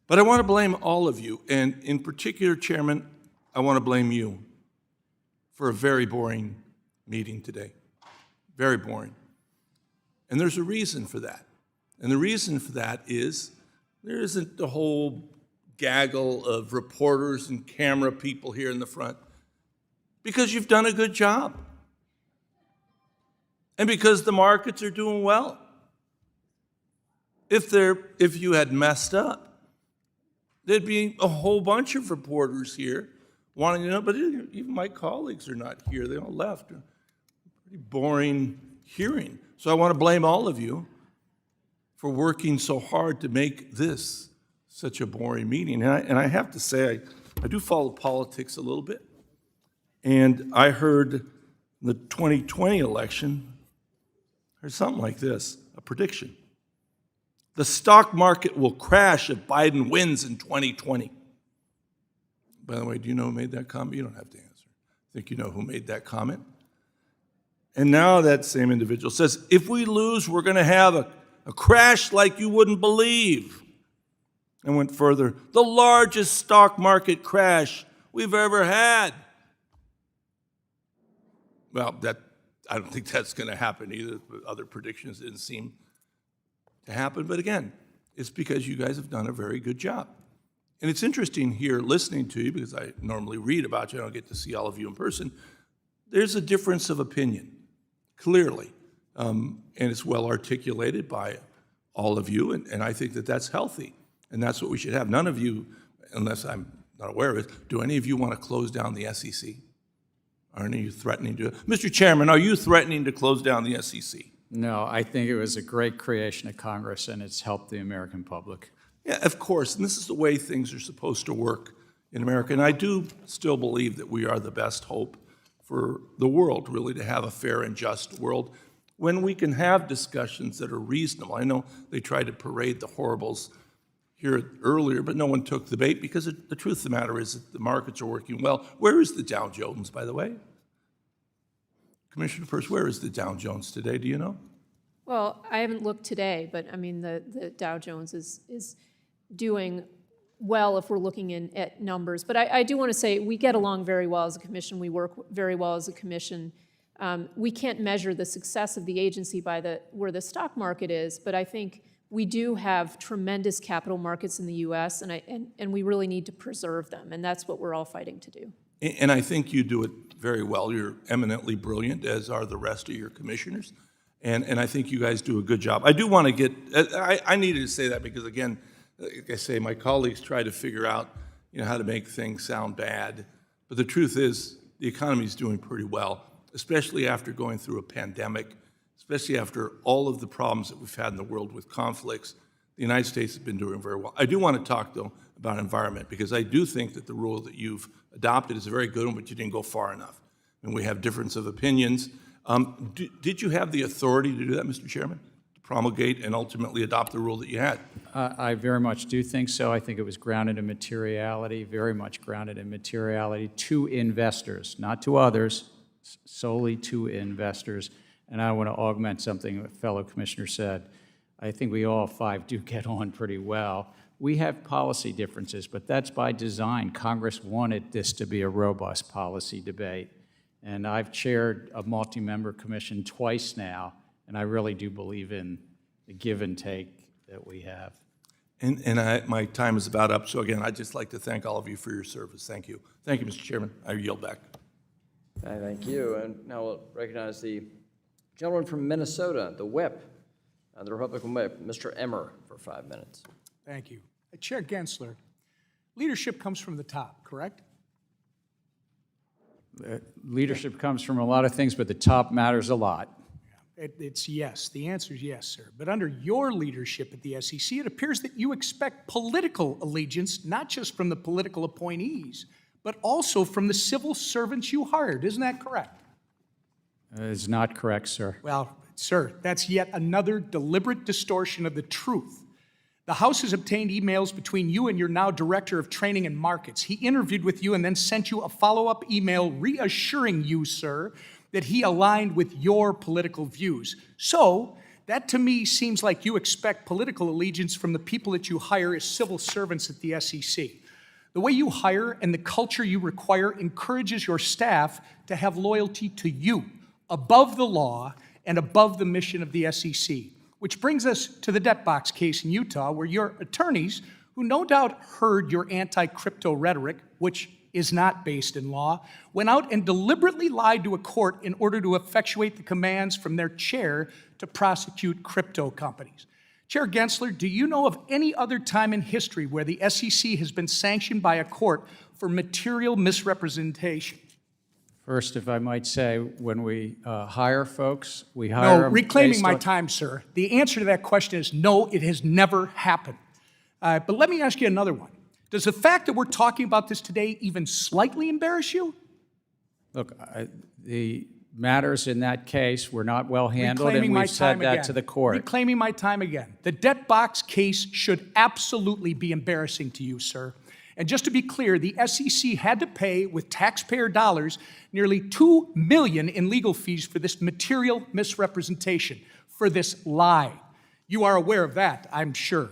But I want to blame all of you, and in particular, Chairman, I want to blame you for a very boring meeting today. Very boring. And there's a reason for that. And the reason for that is there isn't a whole gaggle of reporters and camera people here in the front, because you've done a good job. And because the markets are doing well. If you had messed up, there'd be a whole bunch of reporters here wanting to know, but even my colleagues are not here. They all left. boring hearing. So I want to blame all of you for working so hard to make this such a boring meeting. And I have to say, I do follow politics a little bit. And I heard the 2020 election, I heard something like this, a prediction. The stock market will crash if Biden wins in 2020. By the way, do you know who made that comment? You don't have to answer. I think you know who made that comment. And now that same individual says, if we lose, we're going to have a crash like you wouldn't believe. And went further, the largest stock market crash we've ever had. Well, I don't think that's going to happen either. Other predictions didn't seem to happen. But again, it's because you guys have done a very good job. And it's interesting here listening to you, because I normally read about you, I don't get to see all of you in person. There's a difference of opinion, clearly. And it's well articulated by all of you, and I think that that's healthy. And that's what we should have. None of you, unless I'm not aware of it, do any of you want to close down the SEC? Are any of you threatening to? Mr. Chairman, are you threatening to close down the SEC? No, I think it was a great creation of Congress, and it's helped the American public. Yeah, of course, and this is the way things are supposed to work in America. And I do still believe that we are the best hope for the world, really, to have a fair and just world when we can have discussions that are reasonable. I know they tried to parade the horribles here earlier, but no one took the bait because the truth of the matter is that the markets are working well. Where is the Dow Jones, by the way? Commissioner Peirce, where is the Dow Jones today? Do you know? Well, I haven't looked today, but I mean, the Dow Jones is doing well if we're looking at numbers. But I do want to say we get along very well as a commission. We work very well as a commission. We can't measure the success of the agency by where the stock market is, but I think we do have tremendous capital markets in the U.S., and we really need to preserve them, and that's what we're all fighting to do. And I think you do it very well. You're eminently brilliant, as are the rest of your commissioners, and I think you guys do a good job. I do want to get, I needed to say that because, again, like I say, my colleagues try to figure out, how to make things sound bad, but the truth is the economy is doing pretty well, especially after going through a pandemic, especially after all of the problems that we've had in the world with conflicts. The United States has been doing very well. I do want to talk, though, about environment, because I do think that the rule that you've adopted is a very good one, but you didn't go far enough. And we have difference of opinions. Did you have the authority to do that, Mr. Chairman, to promulgate and ultimately adopt the rule that you had? I very much do think so. I think it was grounded in materiality, very much grounded in materiality to investors, not to others, solely to investors. And I want to augment something a fellow commissioner said. I think we all five do get on pretty well. We have policy differences, but that's by design. Congress wanted this to be a robust policy debate. And I've chaired a multi-member commission twice now, and I really do believe in the give and take that we have. And my time is about up. So again, I'd just like to thank all of you for your service. Thank you. Thank you, Mr. Chairman. I yield back. Thank you. And now we'll recognize the gentleman from Minnesota, the whip, the Republican whip, Mr. Emmer, for 5 minutes. Thank you. Chair Gensler, leadership comes from the top, correct? Leadership comes from a lot of things, but the top matters a lot. It's yes. The answer is yes, sir. But under your leadership at the SEC, it appears that you expect political allegiance, not just from the political appointees, but also from the civil servants you hired. Isn't that correct? It's not correct, sir. Well, sir, that's yet another deliberate distortion of the truth. The House has obtained emails between you and your now Director of Training and Markets. He interviewed with you and then sent you a follow-up email reassuring you, sir, that he aligned with your political views. So, that to me seems like you expect political allegiance from the people that you hire as civil servants at the SEC. The way you hire and the culture you require encourages your staff to have loyalty to you, above the law and above the mission of the SEC. Which brings us to the debt box case in Utah, where your attorneys, who no doubt heard your anti-crypto rhetoric, which is not based in law, went out and deliberately lied to a court in order to effectuate the commands from their chair to prosecute crypto companies. Chair Gensler, do you know of any other time in history where the SEC has been sanctioned by a court for material misrepresentation? First, if I might say, when we hire folks, we hire No, them reclaiming based my on- time, sir. The answer to that question is no, it has never happened. But let me ask you another one. Does the fact that we're talking about this today even slightly embarrass you? Look, the matters in that case were not well handled, and Reclaiming my we've said time that again. to the court. Reclaiming my time again. The debt box case should absolutely be embarrassing to you, sir. And just to be clear, the SEC had to pay with taxpayer dollars nearly $2 million in legal fees for this material misrepresentation, for this lie. You are aware of that, I'm sure.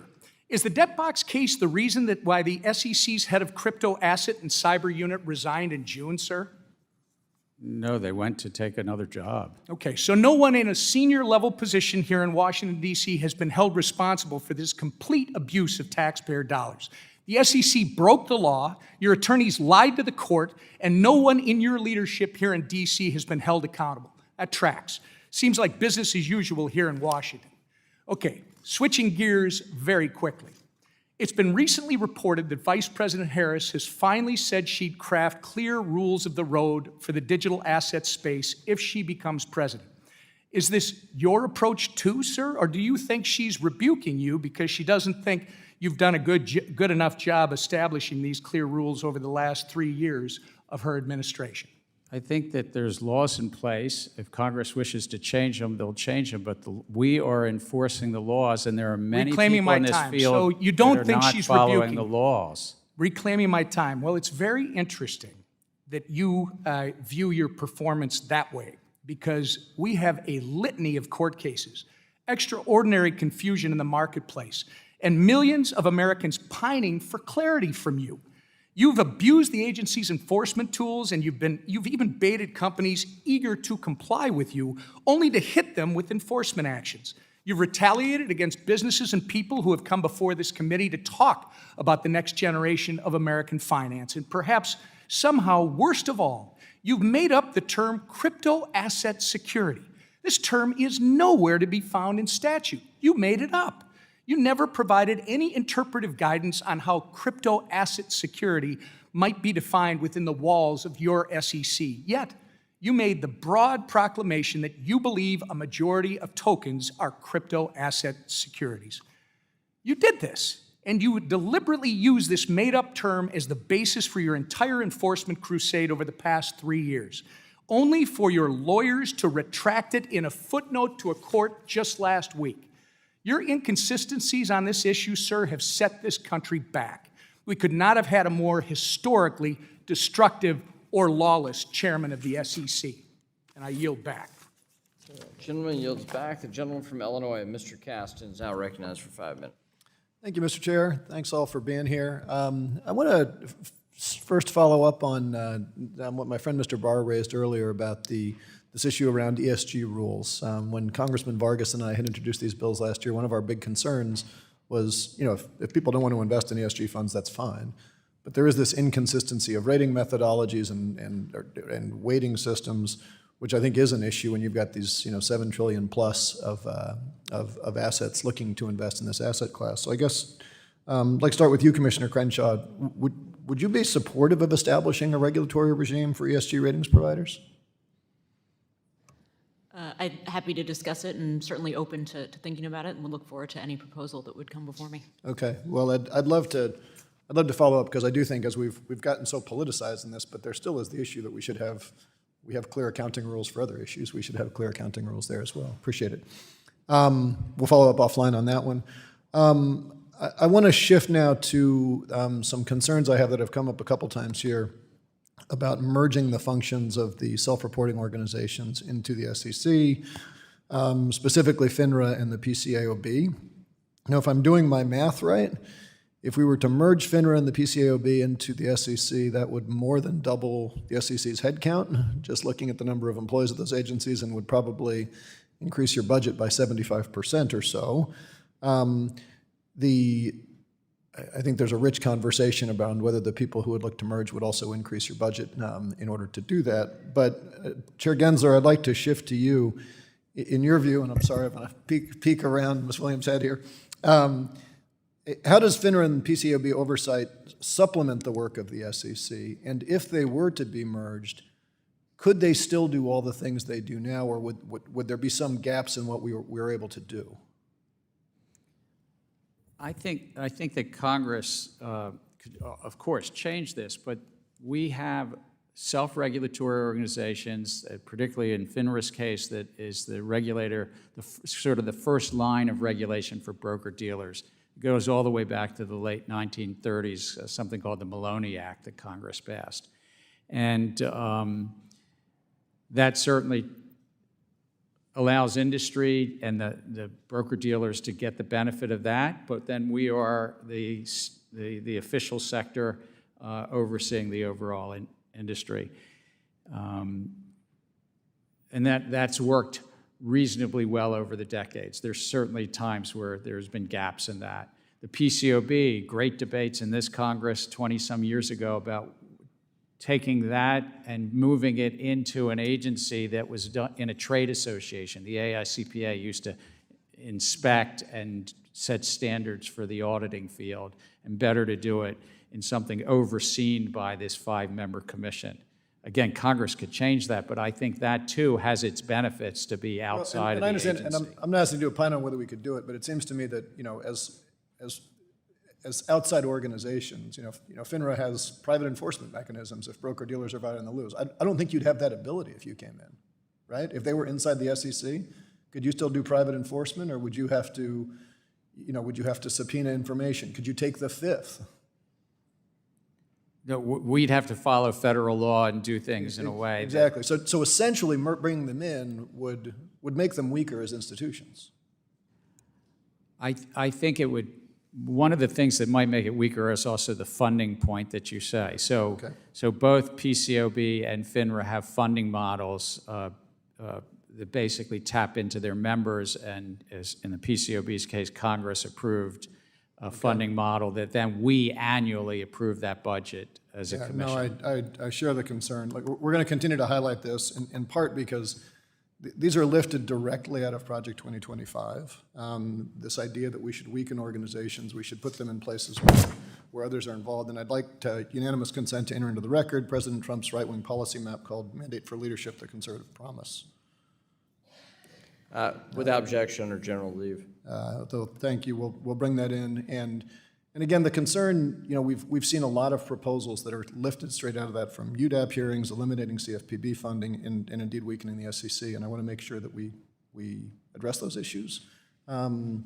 Is the debt box case the reason that why the SEC's head of crypto asset and cyber unit resigned in June, sir? No, they went to take another job. Okay, so no one in a senior level position here in Washington, D.C. has been held responsible for this complete abuse of taxpayer dollars. The SEC broke the law, your attorneys lied to the court, and no one in your leadership here in D.C. has been held accountable. That tracks. Seems like business as usual here in Washington. Okay, switching gears very quickly. It's been recently reported that Vice President Harris has finally said she'd craft clear rules of the road for the digital asset space if she becomes president. Is this your approach too, sir, or do you think she's rebuking you because she doesn't think you've done a good enough job establishing these clear rules over the last 3 years of her administration? I think that there's laws in place. If Congress wishes to change them, they'll change them, but we are enforcing the laws, and there are many Reclaiming people my in this time. field So you don't that are think not she's following rebuking the you? laws. Reclaiming my time. Well, it's very interesting that you view your performance that way, because we have a litany of court cases, extraordinary confusion in the marketplace, and millions of Americans pining for clarity from you. You've abused the agency's enforcement tools, and you've even baited companies eager to comply with you, only to hit them with enforcement actions. You've retaliated against businesses and people who have come before this committee to talk about the next generation of American finance. And perhaps, somehow, worst of all, you've made up the term crypto asset security. This term is nowhere to be found in statute. You made it up. You never provided any interpretive guidance on how crypto asset security might be defined within the walls of your SEC. Yet, you made the broad proclamation that you believe a majority of tokens are crypto asset securities. You did this, and you deliberately used this made-up term as the basis for your entire enforcement crusade over the past 3 years, only for your lawyers to retract it in a footnote to a court just last week. Your inconsistencies on this issue, sir, have set this country back. We could not have had a more historically destructive or lawless chairman of the SEC. And I yield back. Gentleman yields back. The gentleman from Illinois, Mr. Caston, is now recognized for 5 minutes. Thank you, Mr. Chair. Thanks all for being here. I want to first follow up on what my friend Mr. Barr raised earlier about this issue around ESG rules. When Congressman Vargas and I had introduced these bills last year, one of our big concerns was, if people don't want to invest in ESG funds, that's fine. But there is this inconsistency of rating methodologies and weighting systems, which I think is an issue when you've got these, $7 trillion plus of assets looking to invest in this asset class. So I guess, I'd like to start with you, Commissioner Crenshaw. Would you be supportive of establishing a regulatory regime for ESG ratings providers? I'm happy to discuss it and certainly open to thinking about it, and we'll look forward to any proposal that would come before me. Okay. Well, I'd love to follow up, because I do think as we've gotten so politicized in this, but there still is the issue that we have clear accounting rules for other issues. We should have clear accounting rules there as well. Appreciate it. We'll follow up offline on that one. I want to shift now to some concerns I have that have come up a couple times here about merging the functions of the self-reporting organizations into the SEC, specifically FINRA and the PCAOB. Now, if I'm doing my math right, if we were to merge FINRA and the PCAOB into the SEC, that would more than double the SEC's headcount, just looking at the number of employees of those agencies, and would probably increase your budget by 75% or so. I think there's a rich conversation about whether the people who would look to merge would also increase your budget in order to do that. But Chair Gensler, I'd like to shift to you. In your view, and I'm sorry, I'm going to peek around Ms. Williams' head here, how does FINRA and PCAOB oversight supplement the work of the SEC? And if they were to be merged, could they still do all the things they do now, or would there be some gaps in what we were able to do? I think that Congress could, of course, change this, but we have self-regulatory organizations, particularly in FINRA's case, that is the regulator, sort of the first line of regulation for broker-dealers. It goes all the way back to the late 1930s, something called the Maloney Act that Congress passed. And that certainly allows industry and the broker-dealers to get the benefit of that, but then we are the official sector overseeing the overall industry. And that's worked reasonably well over the decades. There's certainly times where there's been gaps in that. The PCOB, great debates in this Congress 20-some years ago about taking that and moving it into an agency that was done in a trade association. The AICPA used to inspect and set standards for the auditing field, and better to do it in something overseen by this 5-member commission. Again, Congress could change that, but I think that too has its benefits to be outside of the agency. And I'm not asking you to opine on whether we could do it, but it seems to me that, as outside organizations, FINRA has private enforcement mechanisms if broker-dealers are violating the rules. I don't think you'd have that ability if you came in, right? If they were inside the SEC, could you still do private enforcement, or would you have to, subpoena information? Could you take the fifth? No, we'd have to follow federal law and do things in a way. Exactly. So essentially, bringing them in would make them weaker as institutions. I think it would. One of the things that might make it weaker is also the funding point that you say. So, so both PCOB and FINRA have funding models that basically tap into their members, and as in the PCOB's case, Congress approved a funding model that then we annually approve that budget as a commission. No, I share the concern. Like, we're going to continue to highlight this in part because these are lifted directly out of Project 2025. This idea that we should weaken organizations, we should put them in places where others are involved. And I'd like to unanimous consent to enter into the record President Trump's right-wing policy map called Mandate for Leadership, the Conservative Promise. Without objection or general leave. So thank you. We'll bring that in. And again, the concern, we've seen a lot of proposals that are lifted straight out of that, from UDAP hearings, eliminating CFPB funding, and indeed weakening the SEC. And I want to make sure that we address those issues and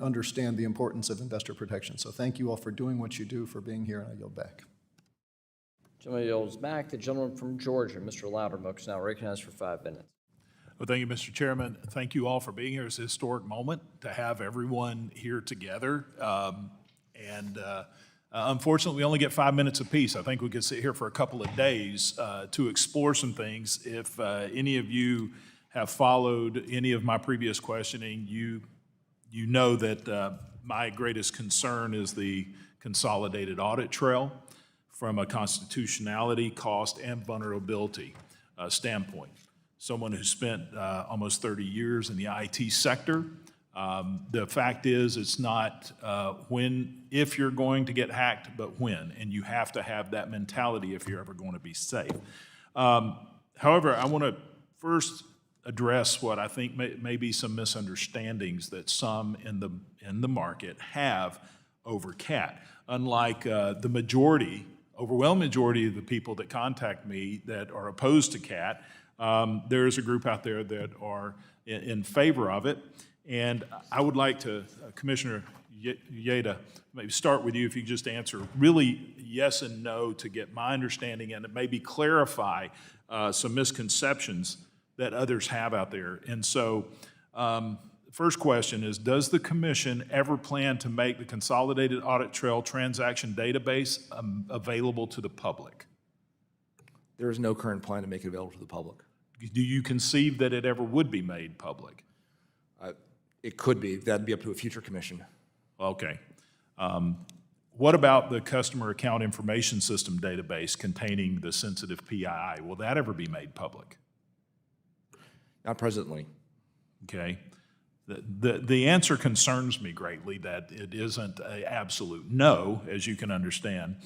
understand the importance of investor protection. So thank you all for doing what you do, for being here, and I yield back. Gentleman yields back. The gentleman from Georgia, Mr. Loudermilk, is now recognized for 5 minutes. Well, thank you, Mr. Chairman. Thank you all for being here. It's a historic moment to have everyone here together. Unfortunately, we only get 5 minutes apiece. I think we could sit here for a couple of days to explore some things. If any of you have followed any of my previous questioning, you know that my greatest concern is the consolidated audit trail from a constitutionality, cost, and vulnerability standpoint. Someone who spent almost 30 years in the IT sector. The fact is, it's not if you're going to get hacked, but when, and you have to have that mentality if you're ever going to be safe. However, I want to first address what I think may be some misunderstandings that some in the market have over CAT. Unlike the overwhelming majority of the people that contact me that are opposed to CAT, there is a group out there that are in favor of it. And I would like to, Commissioner Yeda, maybe start with you if you just answer really yes and no to get my understanding and maybe clarify some misconceptions that others have out there. And so first question is, does the Commission ever plan to make the Consolidated Audit Trail Transaction Database available to the public? There is no current plan to make it available to the public. Do you conceive that it ever would be made public? It could be. That'd be up to a future commission. Okay. What about the Customer Account Information System database containing the sensitive PII? Will that ever be made public? Not presently. Okay. The answer concerns me greatly, that it isn't an absolute no, as you can understand.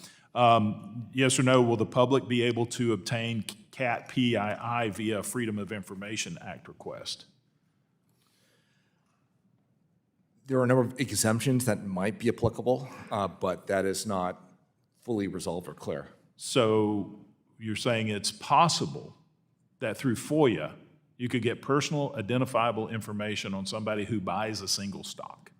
Yes or no, will the public be able to obtain CAT PII via Freedom of Information Act request? There are a number of exemptions that might be applicable, but that is not fully resolved or clear. So you're saying it's possible that through FOIA, you could get personal identifiable information on somebody who buys a single stock?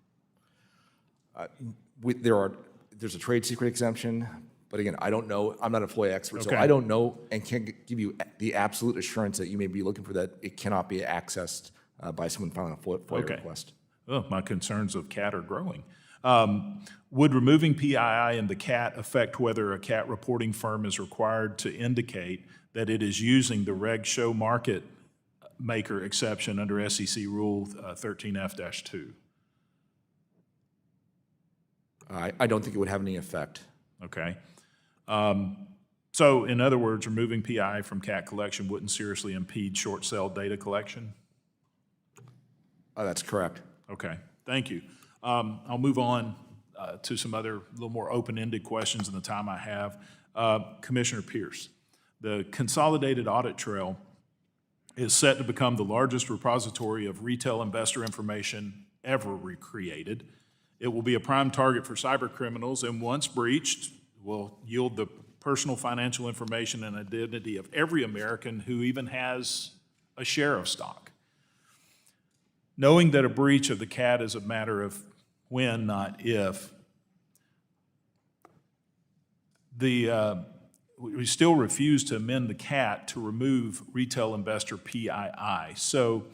There's a trade secret exemption, but again, I don't know. I'm not a FOIA expert, so Okay. I don't know and can't give you the absolute assurance that you may be looking for, that it cannot be accessed by someone filing a FOIA request. Oh, my concerns of CAT are growing. Would removing PII in the CAT affect whether a CAT reporting firm is required to indicate that it is using the reg show market maker exception under SEC Rule 13F-2? I don't think it would have any effect. Okay. So in other words, removing PII from CAT collection wouldn't seriously impede short sale data collection? That's correct. Okay, thank you. I'll move on to some other little more open-ended questions in the time I have. Commissioner Pierce, the Consolidated Audit Trail is set to become the largest repository of retail investor information ever recreated. It will be a prime target for cyber criminals, and once breached, will yield the personal financial information and identity of every American who even has a share of stock. Knowing that a breach of the CAT is a matter of when, not if, we still refuse to amend the CAT to remove retail investor PII. So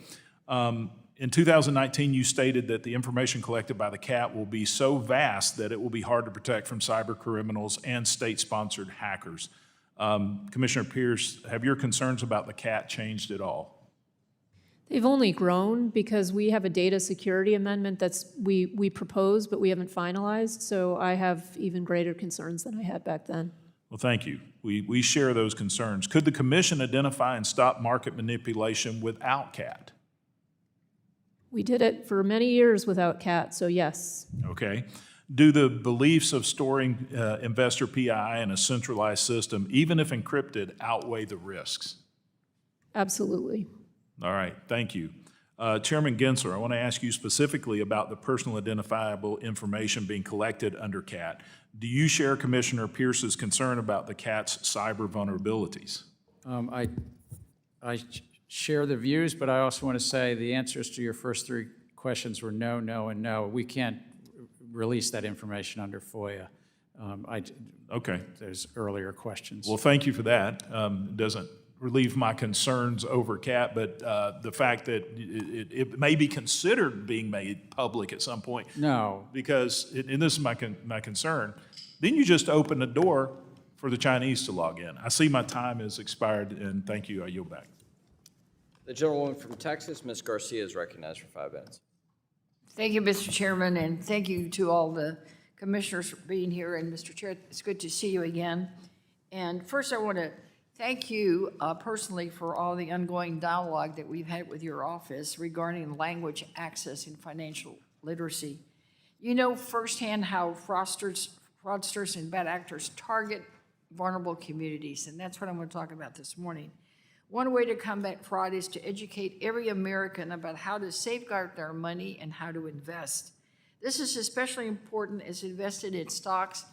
in 2019, you stated that the information collected by the CAT will be so vast that it will be hard to protect from cyber criminals and state-sponsored hackers. Commissioner Pierce, have your concerns about the CAT changed at all? They've only grown because we have a data security amendment we proposed, but we haven't finalized, so I have even greater concerns than I had back then. Well, thank you. We share those concerns. Could the commission identify and stop market manipulation without CAT? We did it for many years without CAT, so yes. Okay. Do the beliefs of storing investor PII in a centralized system, even if encrypted, outweigh the risks? Absolutely. All right, thank you. Chairman Gensler, I want to ask you specifically about the personal identifiable information being collected under CAT. Do you share Commissioner Pierce's concern about the CAT's cyber vulnerabilities? I share the views, but I also want to say the answers to your first three questions were no, no, and no. We can't release that information under FOIA. Okay. There's earlier questions. Well, thank you for that. It doesn't relieve my concerns over CAT, but the fact that it may be considered being made public at some point. No. Because, and this is my concern, then you just open the door for the Chinese to log in. I see my time has expired, and thank you. I yield back. The gentlewoman from Texas, Ms. Garcia, is recognized for 5 minutes. Thank you, Mr. Chairman, and thank you to all the commissioners for being here. And Mr. Chair, it's good to see you again. And first, I want to thank you personally for all the ongoing dialogue that we've had with your office regarding language access and financial literacy. You know firsthand how fraudsters and bad actors target vulnerable communities, and that's what I'm going to talk about this morning. One way to combat fraud is to educate every American about how to safeguard their money and how to invest. This is especially important as invested in stocks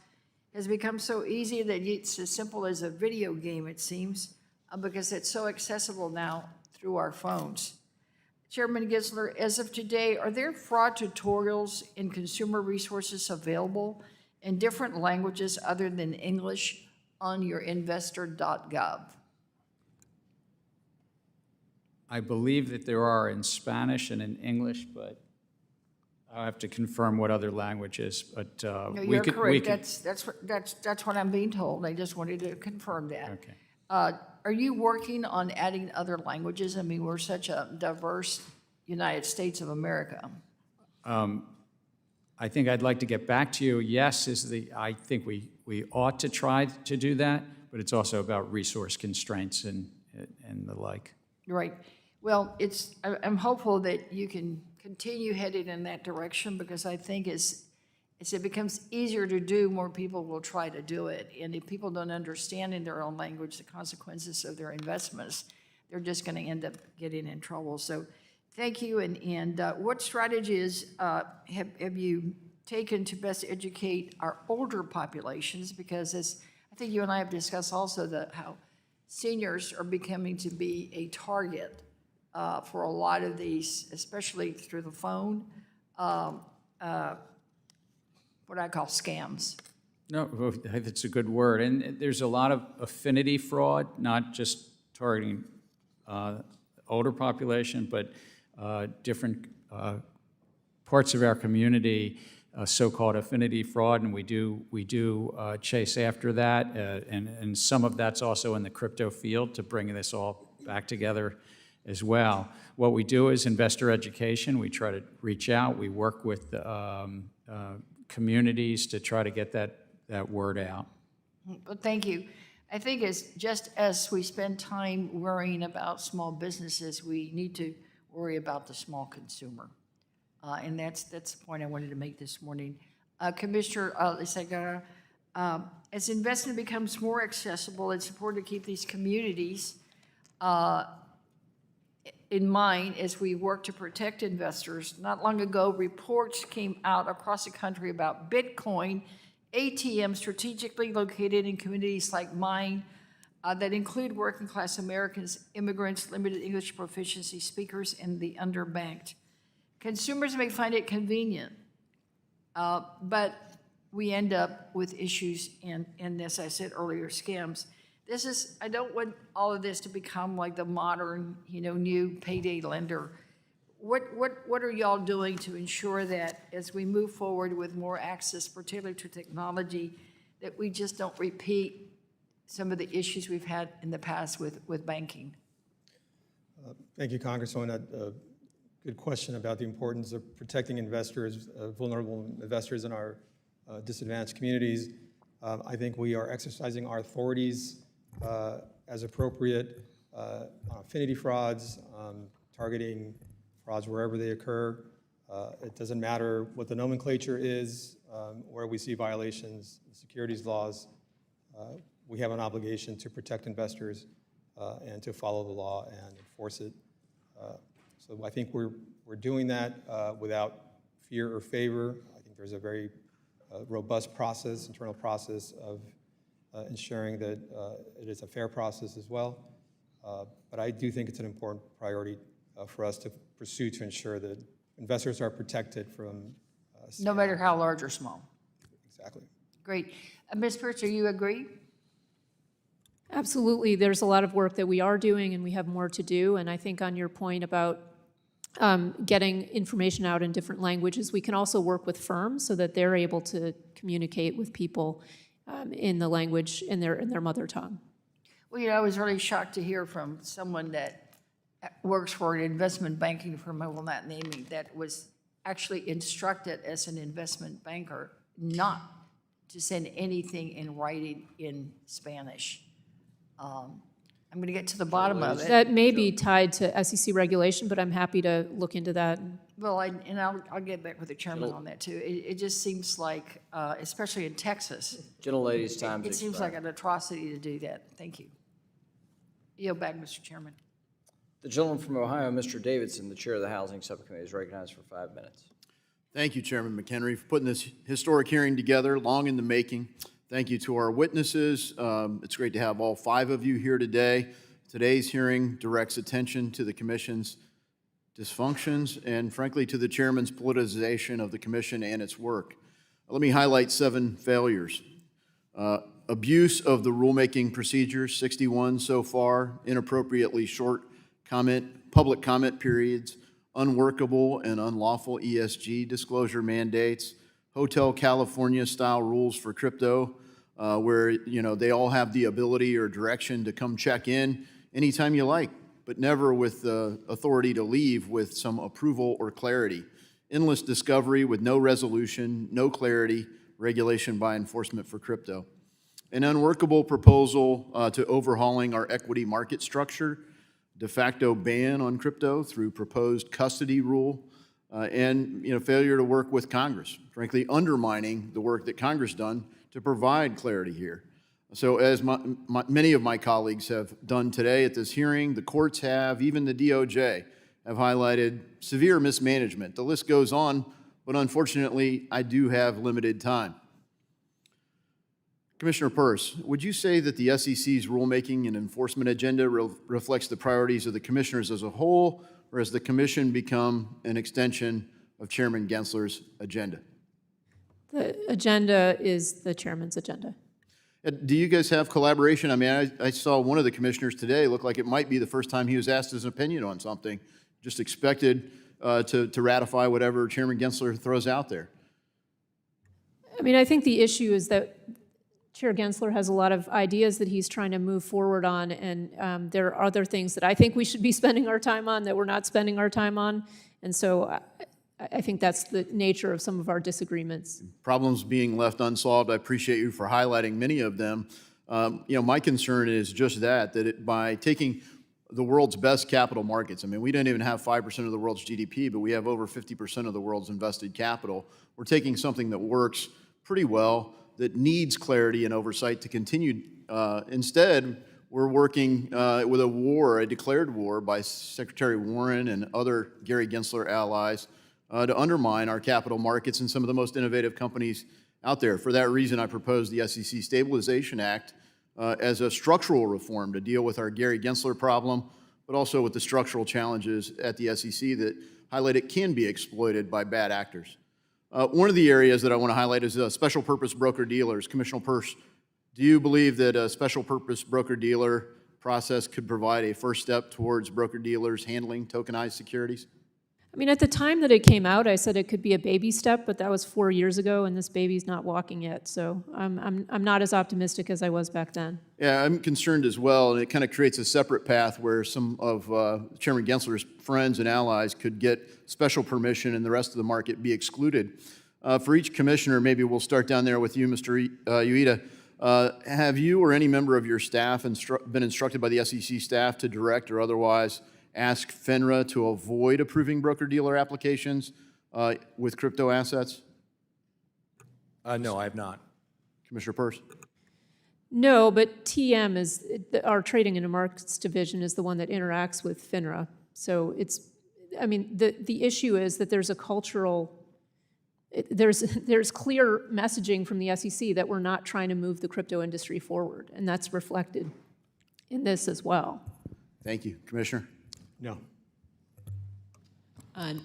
has become so easy that it's as simple as a video game, it seems, because it's so accessible now through our phones. Chairman Gensler, as of today, are there fraud tutorials in consumer resources available in different languages other than English on your investor.gov? I believe that there are in Spanish and in English, but I have to confirm what other languages. But No, you're correct. That's what I'm being told. I just wanted to confirm that. Okay. Are you working on adding other languages? I mean, we're such a diverse United States of America. I think I'd like to get back to you. Yes, I think we ought to try to do that, but it's also about resource constraints and the like. Right. Well, I'm hopeful that you can continue headed in that direction, because I think as as it becomes easier to do, more people will try to do it. And if people don't understand in their own language the consequences of their investments, they're just going to end up getting in trouble. So thank you. And what strategies have you taken to best educate our older populations? Because as I think you and I have discussed also how seniors are becoming to be a target for a lot of these, especially through the phone, what I call scams. No, I think that's a good word. And there's a lot of affinity fraud, not just targeting older population, but different parts of our community, so-called affinity fraud, and we do chase after that. And some of that's also in the crypto field to bring this all back together as well. What we do is investor education. We try to reach out. We work with communities to try to get that word out. Well, thank you. I think it's just as we spend time worrying about small businesses, we need to worry about the small consumer. And that's the point I wanted to make this morning. Commissioner Lisagara, as investment becomes more accessible, it's important to keep these communities in mind as we work to protect investors. Not long ago, reports came out across the country about Bitcoin ATMs strategically located in communities like mine that include working class Americans, immigrants, limited English proficiency speakers, and the underbanked. Consumers may find it convenient, but we end up with issues and as I said earlier, scams. I don't want all of this to become like the modern, new payday lender. What are y'all doing to ensure that as we move forward with more access, particularly to technology, that we just don't repeat some of the issues we've had in the past with banking? Thank you, Congresswoman. A good question about the importance of protecting investors, vulnerable investors in our disadvantaged communities. I think we are exercising our authorities as appropriate on affinity frauds, targeting frauds wherever they occur. It doesn't matter what the nomenclature is, where we see violations, securities laws. We have an obligation to protect investors and to follow the law and enforce it. So I think we're doing that without fear or favor. I think there's a very robust process, internal process of ensuring that it is a fair process as well. But I do think it's an important priority for us to pursue to ensure that investors are protected from no matter how large or small. Exactly. Great. Ms. Pritchard, you agree? Absolutely. There's a lot of work that we are doing and we have more to do. And I think on your point about getting information out in different languages, we can also work with firms so that they're able to communicate with people in the language, in their mother tongue. Well, I was really shocked to hear from someone that works for an investment banking firm, I will not name it, that was actually instructed as an investment banker not to send anything in writing in Spanish. I'm going to get to the bottom of it. That may be tied to SEC regulation, but I'm happy to look into that. Well, I'll get back with the chairman on that too. It just seems like, especially in Texas, Gentlelady's time's it seems like an atrocity to do that. Thank you. Yield back, Mr. Chairman. The gentleman from Ohio, Mr. Davidson, the chair of the Housing Subcommittee, is recognized for 5 minutes. Thank you, Chairman McHenry, for putting this historic hearing together, long in the making. Thank you to our witnesses. It's great to have all 5 of you here today. Today's hearing directs attention to the Commission's dysfunctions and, frankly, to the Chairman's politicization of the Commission and its work. Let me highlight 7 failures. Abuse of the rulemaking procedures, 61 so far, inappropriately short public comment periods, unworkable and unlawful ESG disclosure mandates, Hotel California-style rules for crypto, where they all have the ability or direction to come check in anytime you like, but never with the authority to leave with some approval or clarity. Endless discovery with no resolution, no clarity, regulation by enforcement for crypto. An unworkable proposal to overhauling our equity market structure, de facto ban on crypto through proposed custody rule, and failure to work with Congress, frankly undermining the work that Congress done to provide clarity here. So as many of my colleagues have done today at this hearing, the courts have, even the DOJ, have highlighted severe mismanagement. The list goes on, but unfortunately, I do have limited time. Commissioner Peirce, would you say that the SEC's rulemaking and enforcement agenda reflects the priorities of the commissioners as a whole, or has the commission become an extension of Chairman Gensler's agenda? The agenda is the chairman's agenda. Do you guys have collaboration? I mean, I saw one of the commissioners today look like it might be the first time he was asked his opinion on something, just expected to ratify whatever Chairman Gensler throws out there. I mean, I think the issue is that Chair Gensler has a lot of ideas that he's trying to move forward on, and there are other things that I think we should be spending our time on that we're not spending our time on. And so I think that's the nature of some of our disagreements. Problems being left unsolved. I appreciate you for highlighting many of them. My concern is just that by taking the world's best capital markets, I mean, we don't even have 5% of the world's GDP, but we have over 50% of the world's invested capital. We're taking something that works pretty well, that needs clarity and oversight to continue. Instead, we're working with a declared war by Secretary Warren and other Gary Gensler allies to undermine our capital markets and some of the most innovative companies out there. For that reason, I propose the SEC Stabilization Act as a structural reform to deal with our Gary Gensler problem, but also with the structural challenges at the SEC that highlight it can be exploited by bad actors. One of the areas that I want to highlight is special purpose broker-dealers. Commissioner Peirce, do you believe that a special purpose broker-dealer process could provide a first step towards broker-dealers handling tokenized securities? I mean, at the time that it came out, I said it could be a baby step, but that was 4 years ago, and this baby's not walking yet. So I'm not as optimistic as I was back then. Yeah, I'm concerned as well, and it kind of creates a separate path where some of Chairman Gensler's friends and allies could get special permission and the rest of the market be excluded. For each commissioner, maybe we'll start down there with you, Mr. Ueda. Have you or any member of your staff been instructed by the SEC staff to direct or otherwise ask FINRA to avoid approving broker-dealer applications with crypto assets? No, I have not. Commissioner Peirce? No, but TM is, our Trading and Markets Division is the one that interacts with FINRA. So it's, I mean, the issue is that there's a cultural, there's clear messaging from the SEC that we're not trying to move the crypto industry forward, and that's reflected in this as well. Thank you. Commissioner? No.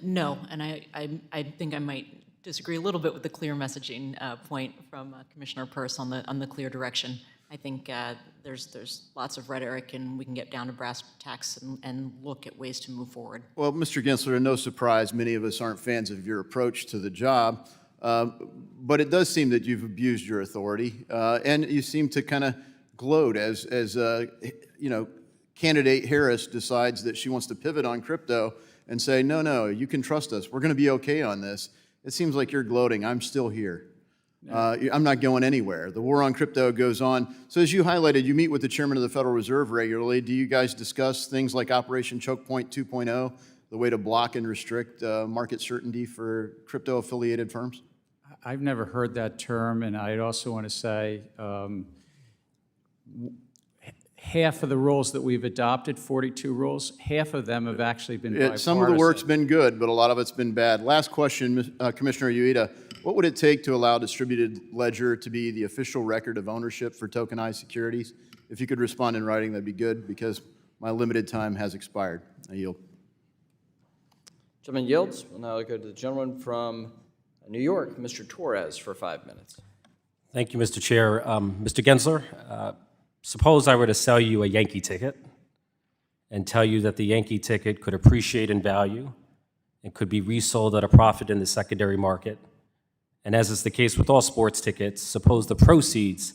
No, and I think I might disagree a little bit with the clear messaging point from Commissioner Peirce on the clear direction. I think there's lots of rhetoric, and we can get down to brass tacks and look at ways to move forward. Well, Mr. Gensler, no surprise, many of us aren't fans of your approach to the job, but it does seem that you've abused your authority, and you seem to kind of gloat as candidate Harris decides that she wants to pivot on crypto and say, no, you can trust us. We're going to be okay on this. It seems like you're gloating. I'm still here. I'm not going anywhere. The war on crypto goes on. So as you highlighted, you meet with the chairman of the Federal Reserve regularly. Do you guys discuss things like Operation Choke Point 2.0, the way to block and restrict market certainty for crypto-affiliated firms? I've never heard that term, and I'd also want to say half of the rules that we've adopted, 42 rules, half of them have actually been bipartisan. Some of the work's been good, but a lot of it's been bad. Last question, Commissioner Ueda. What would it take to allow distributed ledger to be the official record of ownership for tokenized securities? If you could respond in writing, that'd be good, because my limited time has expired. I yield. Gentleman yields. We'll now go to the gentleman from New York, Mr. Torres, for 5 minutes. Thank you, Mr. Chair. Mr. Gensler, suppose I were to sell you a Yankee ticket and tell you that the Yankee ticket could appreciate in value and could be resold at a profit in the secondary market. And as is the case with all sports tickets, suppose the proceeds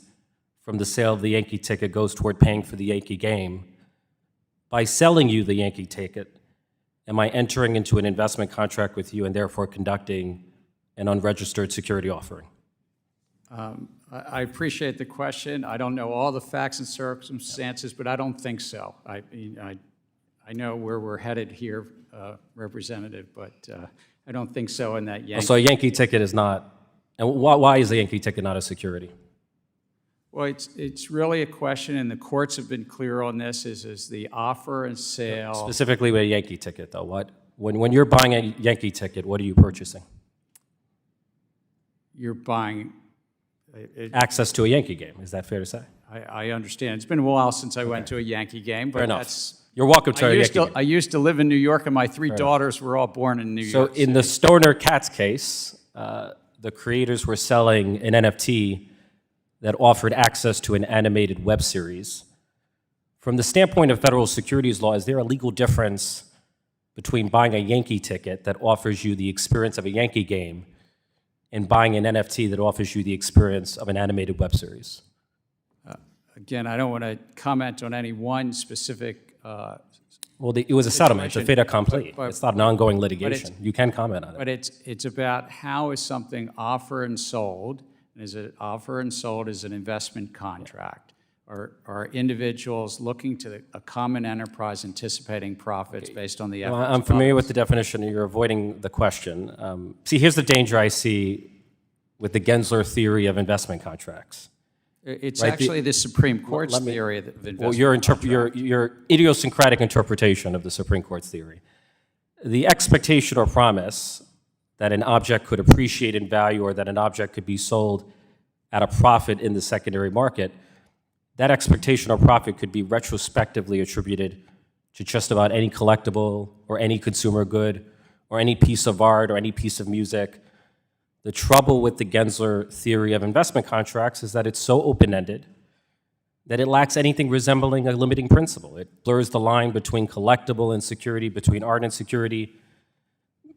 from the sale of the Yankee ticket goes toward paying for the Yankee game. By selling you the Yankee ticket, am I entering into an investment contract with you and therefore conducting an unregistered security offering? I appreciate the question. I don't know all the facts and circumstances, but I don't think so. I know where we're headed here Representative, but I don't think so in that Yankee. So a Yankee ticket is not, and why is a Yankee ticket not a security? Well, it's really a question, and the courts have been clear on this, is the offer and sale. Specifically with a Yankee ticket, though, when you're buying a Yankee ticket, what are you purchasing? You're buying. Access to a Yankee game, is that fair to say? I understand. It's been a while since I went to a Yankee game, but Fair enough. that's. You're welcome to a Yankee game. I used to live in New York, and my three daughters were all born in New York. So in the Stoner Cats case, the creators were selling an NFT that offered access to an animated web series. From the standpoint of federal securities law, is there a legal difference between buying a Yankee ticket that offers you the experience of a Yankee game and buying an NFT that offers you the experience of an animated web series? Again, I don't want to comment on any one specific. Well, it was a settlement, it's a fait accompli. but- It's not an ongoing but litigation. You can comment on it. But it's about how is something offered and sold, and is it offered and sold as an investment contract? Are individuals looking to a common enterprise anticipating profits based on the efforts? Well, I'm familiar with the definition, and you're avoiding the question. See, here's the danger I see with the Gensler theory of investment contracts. It's Right, actually the Supreme Court's theory of investment. Well, your idiosyncratic interpretation of the Supreme Court's theory. The expectation or promise that an object could appreciate in value or that an object could be sold at a profit in the secondary market, that expectation or profit could be retrospectively attributed to just about any collectible or any consumer good or any piece of art or any piece of music. The trouble with the Gensler theory of investment contracts is that it's so open-ended that it lacks anything resembling a limiting principle. It blurs the line between collectible and security, between art and security.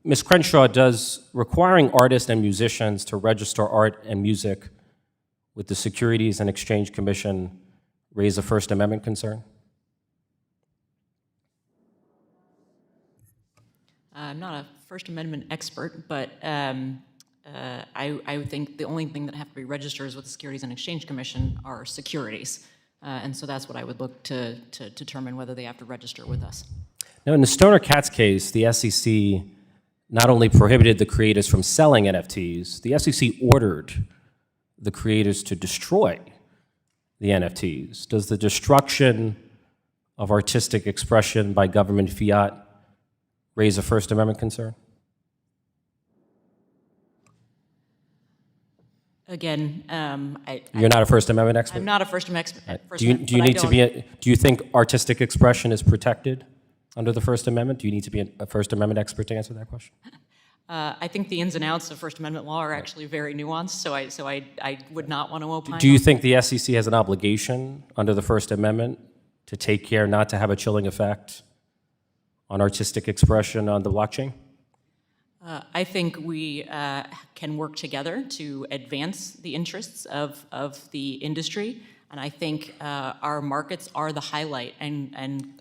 Ms. Crenshaw, does requiring artists and musicians to register art and music with the Securities and Exchange Commission raise a First Amendment concern? I'm not a First Amendment expert, but I would think the only thing that have to be registered with the Securities and Exchange Commission are securities. And so that's what I would look to determine whether they have to register with us. Now, in the Stoner Cats case, the SEC not only prohibited the creators from selling NFTs, the SEC ordered the creators to destroy the NFTs. Does the destruction of artistic expression by government fiat raise a First Amendment concern? Again, You're not a First Amendment expert? I'm not a First Amendment expert. Do you need to be? Do you think artistic expression is protected under the First Amendment? Do you need to be a First Amendment expert to answer that question? I think the ins and outs of First Amendment law are actually very nuanced, so I would not want to opine. Do you on think the SEC has an obligation under the First Amendment to take care not to have a chilling effect on artistic expression on the blockchain? I think we can work together to advance the interests of the industry, and I think our markets are the highlight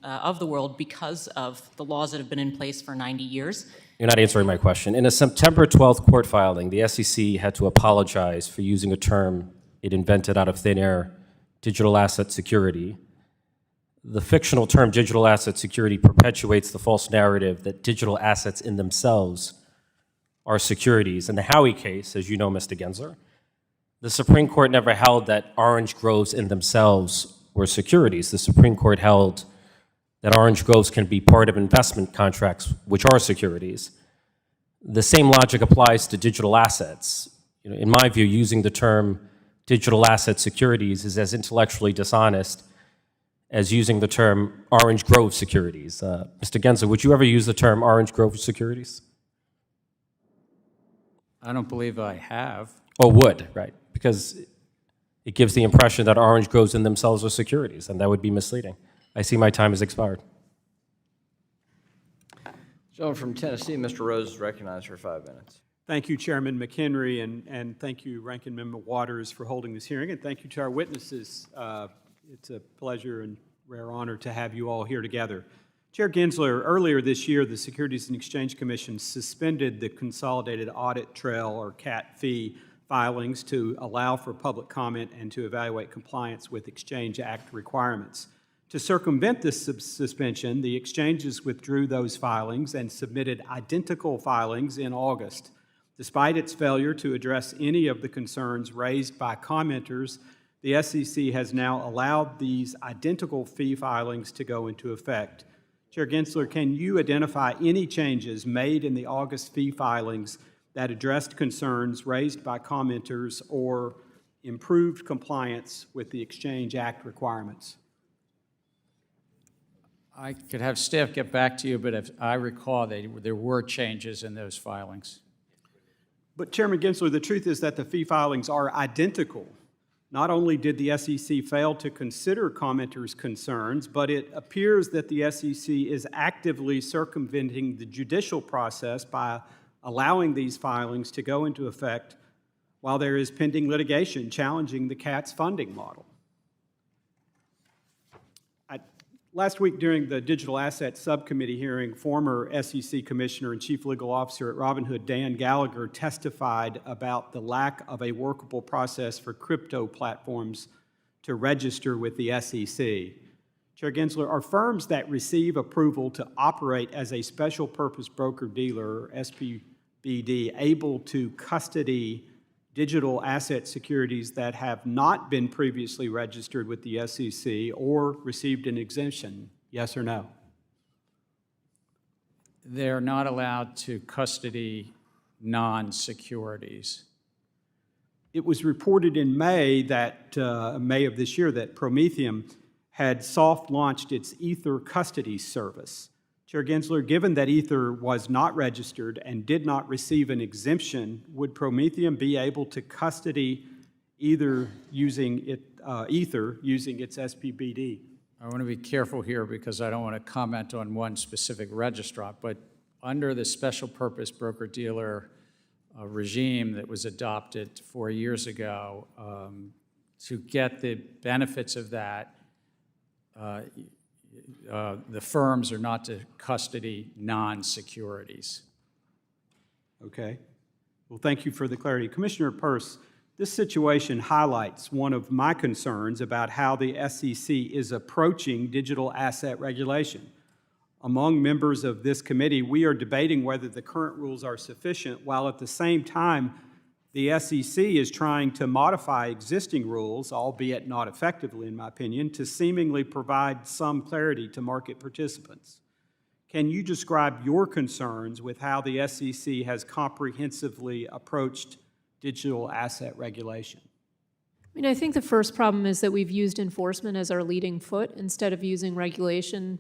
of the world because of the laws that have been in place for 90 years. You're not answering my question. In a September 12th court filing, the SEC had to apologize for using a term it invented out of thin air, digital asset security. The fictional term digital asset security perpetuates the false narrative that digital assets in themselves are securities. In the Howey case, as you know, Mr. Gensler, the Supreme Court never held that orange groves in themselves were securities. The Supreme Court held that orange groves can be part of investment contracts, which are securities. The same logic applies to digital assets. In my view, using the term digital asset securities is as intellectually dishonest as using the term orange grove securities. Mr. Gensler, would you ever use the term orange grove securities? I don't believe I have. Or would, right? Because it gives the impression that orange groves in themselves are securities, and that would be misleading. I see my time has expired. Gentleman from Tennessee, Mr. Rose, is recognized for 5 minutes. Thank you, Chairman McHenry, and thank you, Ranking Member Waters, for holding this hearing, and thank you to our witnesses. It's a pleasure and rare honor to have you all here together. Chair Gensler, earlier this year, the Securities and Exchange Commission suspended the Consolidated Audit Trail, or CAT fee, filings to allow for public comment and to evaluate compliance with Exchange Act requirements. To circumvent this suspension, the exchanges withdrew those filings and submitted identical filings in August. Despite its failure to address any of the concerns raised by commenters, the SEC has now allowed these identical fee filings to go into effect. Chair Gensler, can you identify any changes made in the August fee filings that addressed concerns raised by commenters or improved compliance with the Exchange Act requirements? I could have staff get back to you, but if I recall, there were changes in those filings. But Chairman Gensler, the truth is that the fee filings are identical. Not only did the SEC fail to consider commenters' concerns, but it appears that the SEC is actively circumventing the judicial process by allowing these filings to go into effect while there is pending litigation challenging the CAT's funding model. Last week during the Digital Assets Subcommittee hearing, former SEC Commissioner and Chief Legal Officer at Robinhood, Dan Gallagher, testified about the lack of a workable process for crypto platforms to register with the SEC. Chair Gensler, are firms that receive approval to operate as a special purpose broker-dealer, SPBD, able to custody digital asset securities that have not been previously registered with the SEC or received an exemption? Yes or no? They're not allowed to custody non-securities. It was reported in May of this year that Prometheum had soft launched its Ether custody service. Chair Gensler, given that Ether was not registered and did not receive an exemption, would Prometheum be able to custody Ether using its SPBD? I want to be careful here because I don't want to comment on one specific registrant, but under the special purpose broker-dealer regime that was adopted 4 years ago, to get the benefits of that, the firms are not to custody non-securities. Okay. Well, thank you for the clarity. Commissioner Peirce, this situation highlights one of my concerns about how the SEC is approaching digital asset regulation. Among members of this committee, we are debating whether the current rules are sufficient, while at the same time, the SEC is trying to modify existing rules, albeit not effectively, in my opinion, to seemingly provide some clarity to market participants. Can you describe your concerns with how the SEC has comprehensively approached digital asset regulation? I mean, I think the first problem is that we've used enforcement as our leading foot instead of using regulation.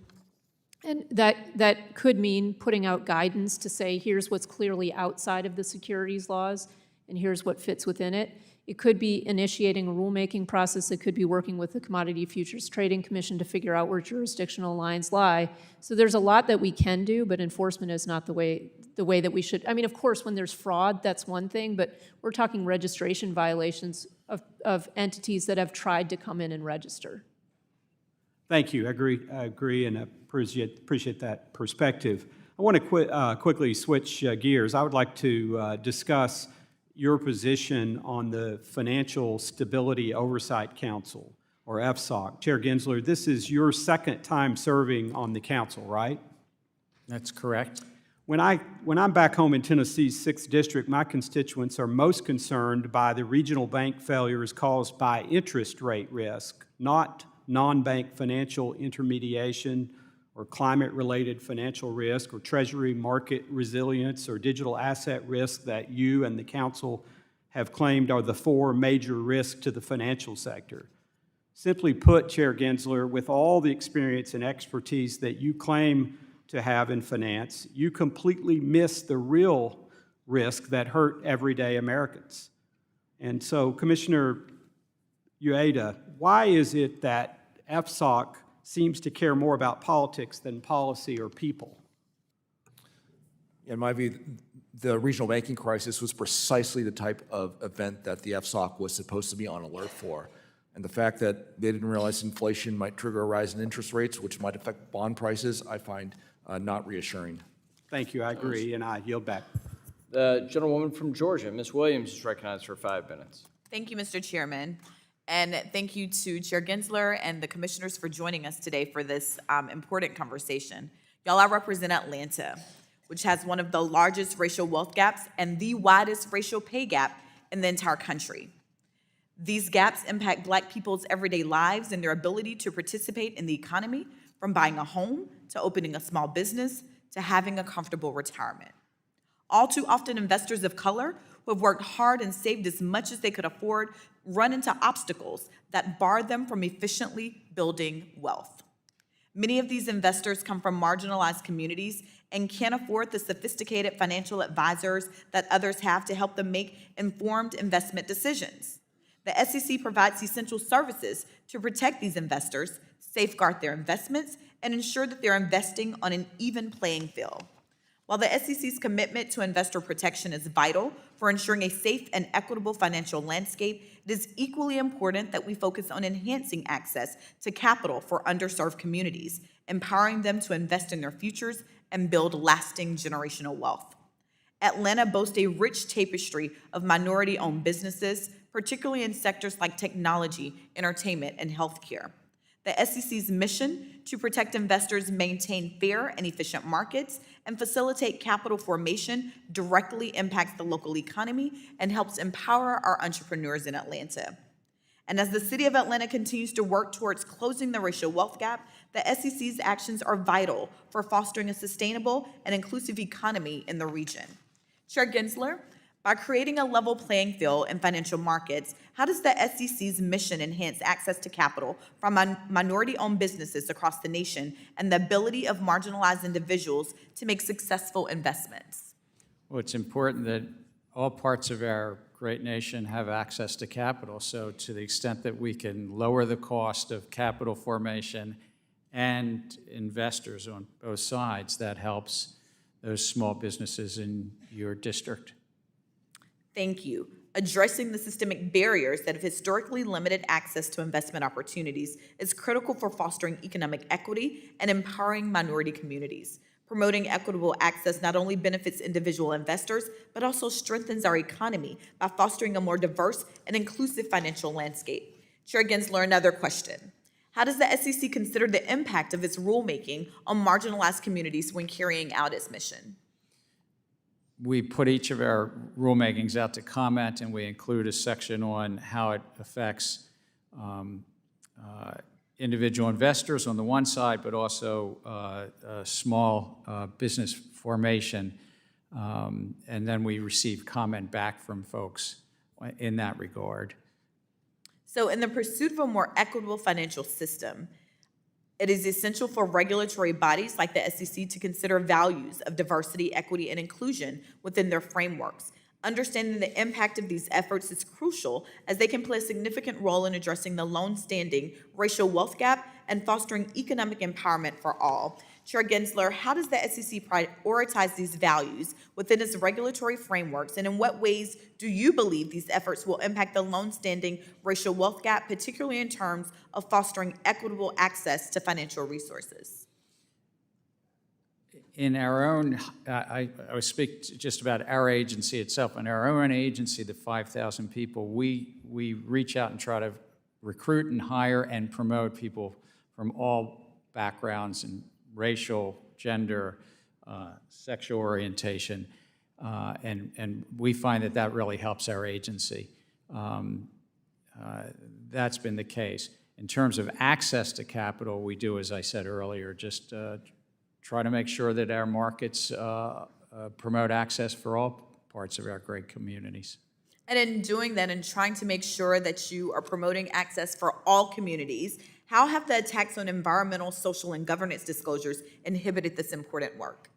And that could mean putting out guidance to say, here's what's clearly outside of the securities laws, and here's what fits within it. It could be initiating a rulemaking process. It could be working with the Commodity Futures Trading Commission to figure out where jurisdictional lines lie. So there's a lot that we can do, but enforcement is not the way that we should. I mean, of course, when there's fraud, that's one thing, but we're talking registration violations of entities that have tried to come in and register. Thank you. I agree and appreciate that perspective. I want to quickly switch gears. I would like to discuss your position on the Financial Stability Oversight Council, or FSOC. Chair Gensler, this is your second time serving on the council, right? That's correct. When I'm back home in Tennessee's 6th District, my constituents are most concerned by the regional bank failures caused by interest rate risk, not non-bank financial intermediation or climate-related financial risk or treasury market resilience or digital asset risk that you and the council have claimed are the 4 major risks to the financial sector. Simply put, Chair Gensler, with all the experience and expertise that you claim to have in finance, you completely miss the real risk that hurt everyday Americans. And so, Commissioner Ueda, why is it that FSOC seems to care more about politics than policy or people? In my view, the regional banking crisis was precisely the type of event that the FSOC was supposed to be on alert for. And the fact that they didn't realize inflation might trigger a rise in interest rates, which might affect bond prices, I find not reassuring. Thank you. I agree, and I yield back. The gentlewoman from Georgia, Ms. Williams, is recognized for 5 minutes. Thank you, Mr. Chairman. And thank you to Chair Gensler and the commissioners for joining us today for this important conversation. Y'all, I represent Atlanta, which has one of the largest racial wealth gaps and the widest racial pay gap in the entire country. These gaps impact Black people's everyday lives and their ability to participate in the economy, from buying a home to opening a small business to having a comfortable retirement. All too often, investors of color who have worked hard and saved as much as they could afford run into obstacles that bar them from efficiently building wealth. Many of these investors come from marginalized communities and can't afford the sophisticated financial advisors that others have to help them make informed investment decisions. The SEC provides essential services to protect these investors, safeguard their investments, and ensure that they're investing on an even playing field. While the SEC's commitment to investor protection is vital for ensuring a safe and equitable financial landscape, it is equally important that we focus on enhancing access to capital for underserved communities, empowering them to invest in their futures and build lasting generational wealth. Atlanta boasts a rich tapestry of minority-owned businesses, particularly in sectors like technology, entertainment, and healthcare. The SEC's mission to protect investors, maintain fair and efficient markets, and facilitate capital formation directly impacts the local economy and helps empower our entrepreneurs in Atlanta. And as the city of Atlanta continues to work towards closing the racial wealth gap, the SEC's actions are vital for fostering a sustainable and inclusive economy in the region. Chair Gensler, by creating a level playing field in financial markets, how does the SEC's mission enhance access to capital from minority-owned businesses across the nation and the ability of marginalized individuals to make successful investments? Well, it's important that all parts of our great nation have access to capital. So to the extent that we can lower the cost of capital formation and investors on both sides, that helps those small businesses in your district. Thank you. Addressing the systemic barriers that have historically limited access to investment opportunities is critical for fostering economic equity and empowering minority communities. Promoting equitable access not only benefits individual investors, but also strengthens our economy by fostering a more diverse and inclusive financial landscape. Chair Gensler, another question. How does the SEC consider the impact of its rulemaking on marginalized communities when carrying out its mission? We put each of our rulemakings out to comment, and we include a section on how it affects individual investors on the one side, but also small business formation. And then we receive comment back from folks in that regard. So in the pursuit of a more equitable financial system, it is essential for regulatory bodies like the SEC to consider values of diversity, equity, and inclusion within their frameworks. Understanding the impact of these efforts is crucial as they can play a significant role in addressing the long-standing racial wealth gap and fostering economic empowerment for all. Chair Gensler, how does the SEC prioritize these values within its regulatory frameworks, and in what ways do you believe these efforts will impact the long-standing racial wealth gap, particularly in terms of fostering equitable access to financial resources? In our own, I speak just about our agency itself. In our own agency, the 5,000 people, we reach out and try to recruit and hire and promote people from all backgrounds and racial, gender, sexual orientation, and we find that that really helps our agency. That's been the case. In terms of access to capital, we do, as I said earlier, just try to make sure that our markets promote access for all parts of our great communities. And in doing that and trying to make sure that you are promoting access for all communities, how have the attacks on environmental, social, and governance disclosures inhibited this important work?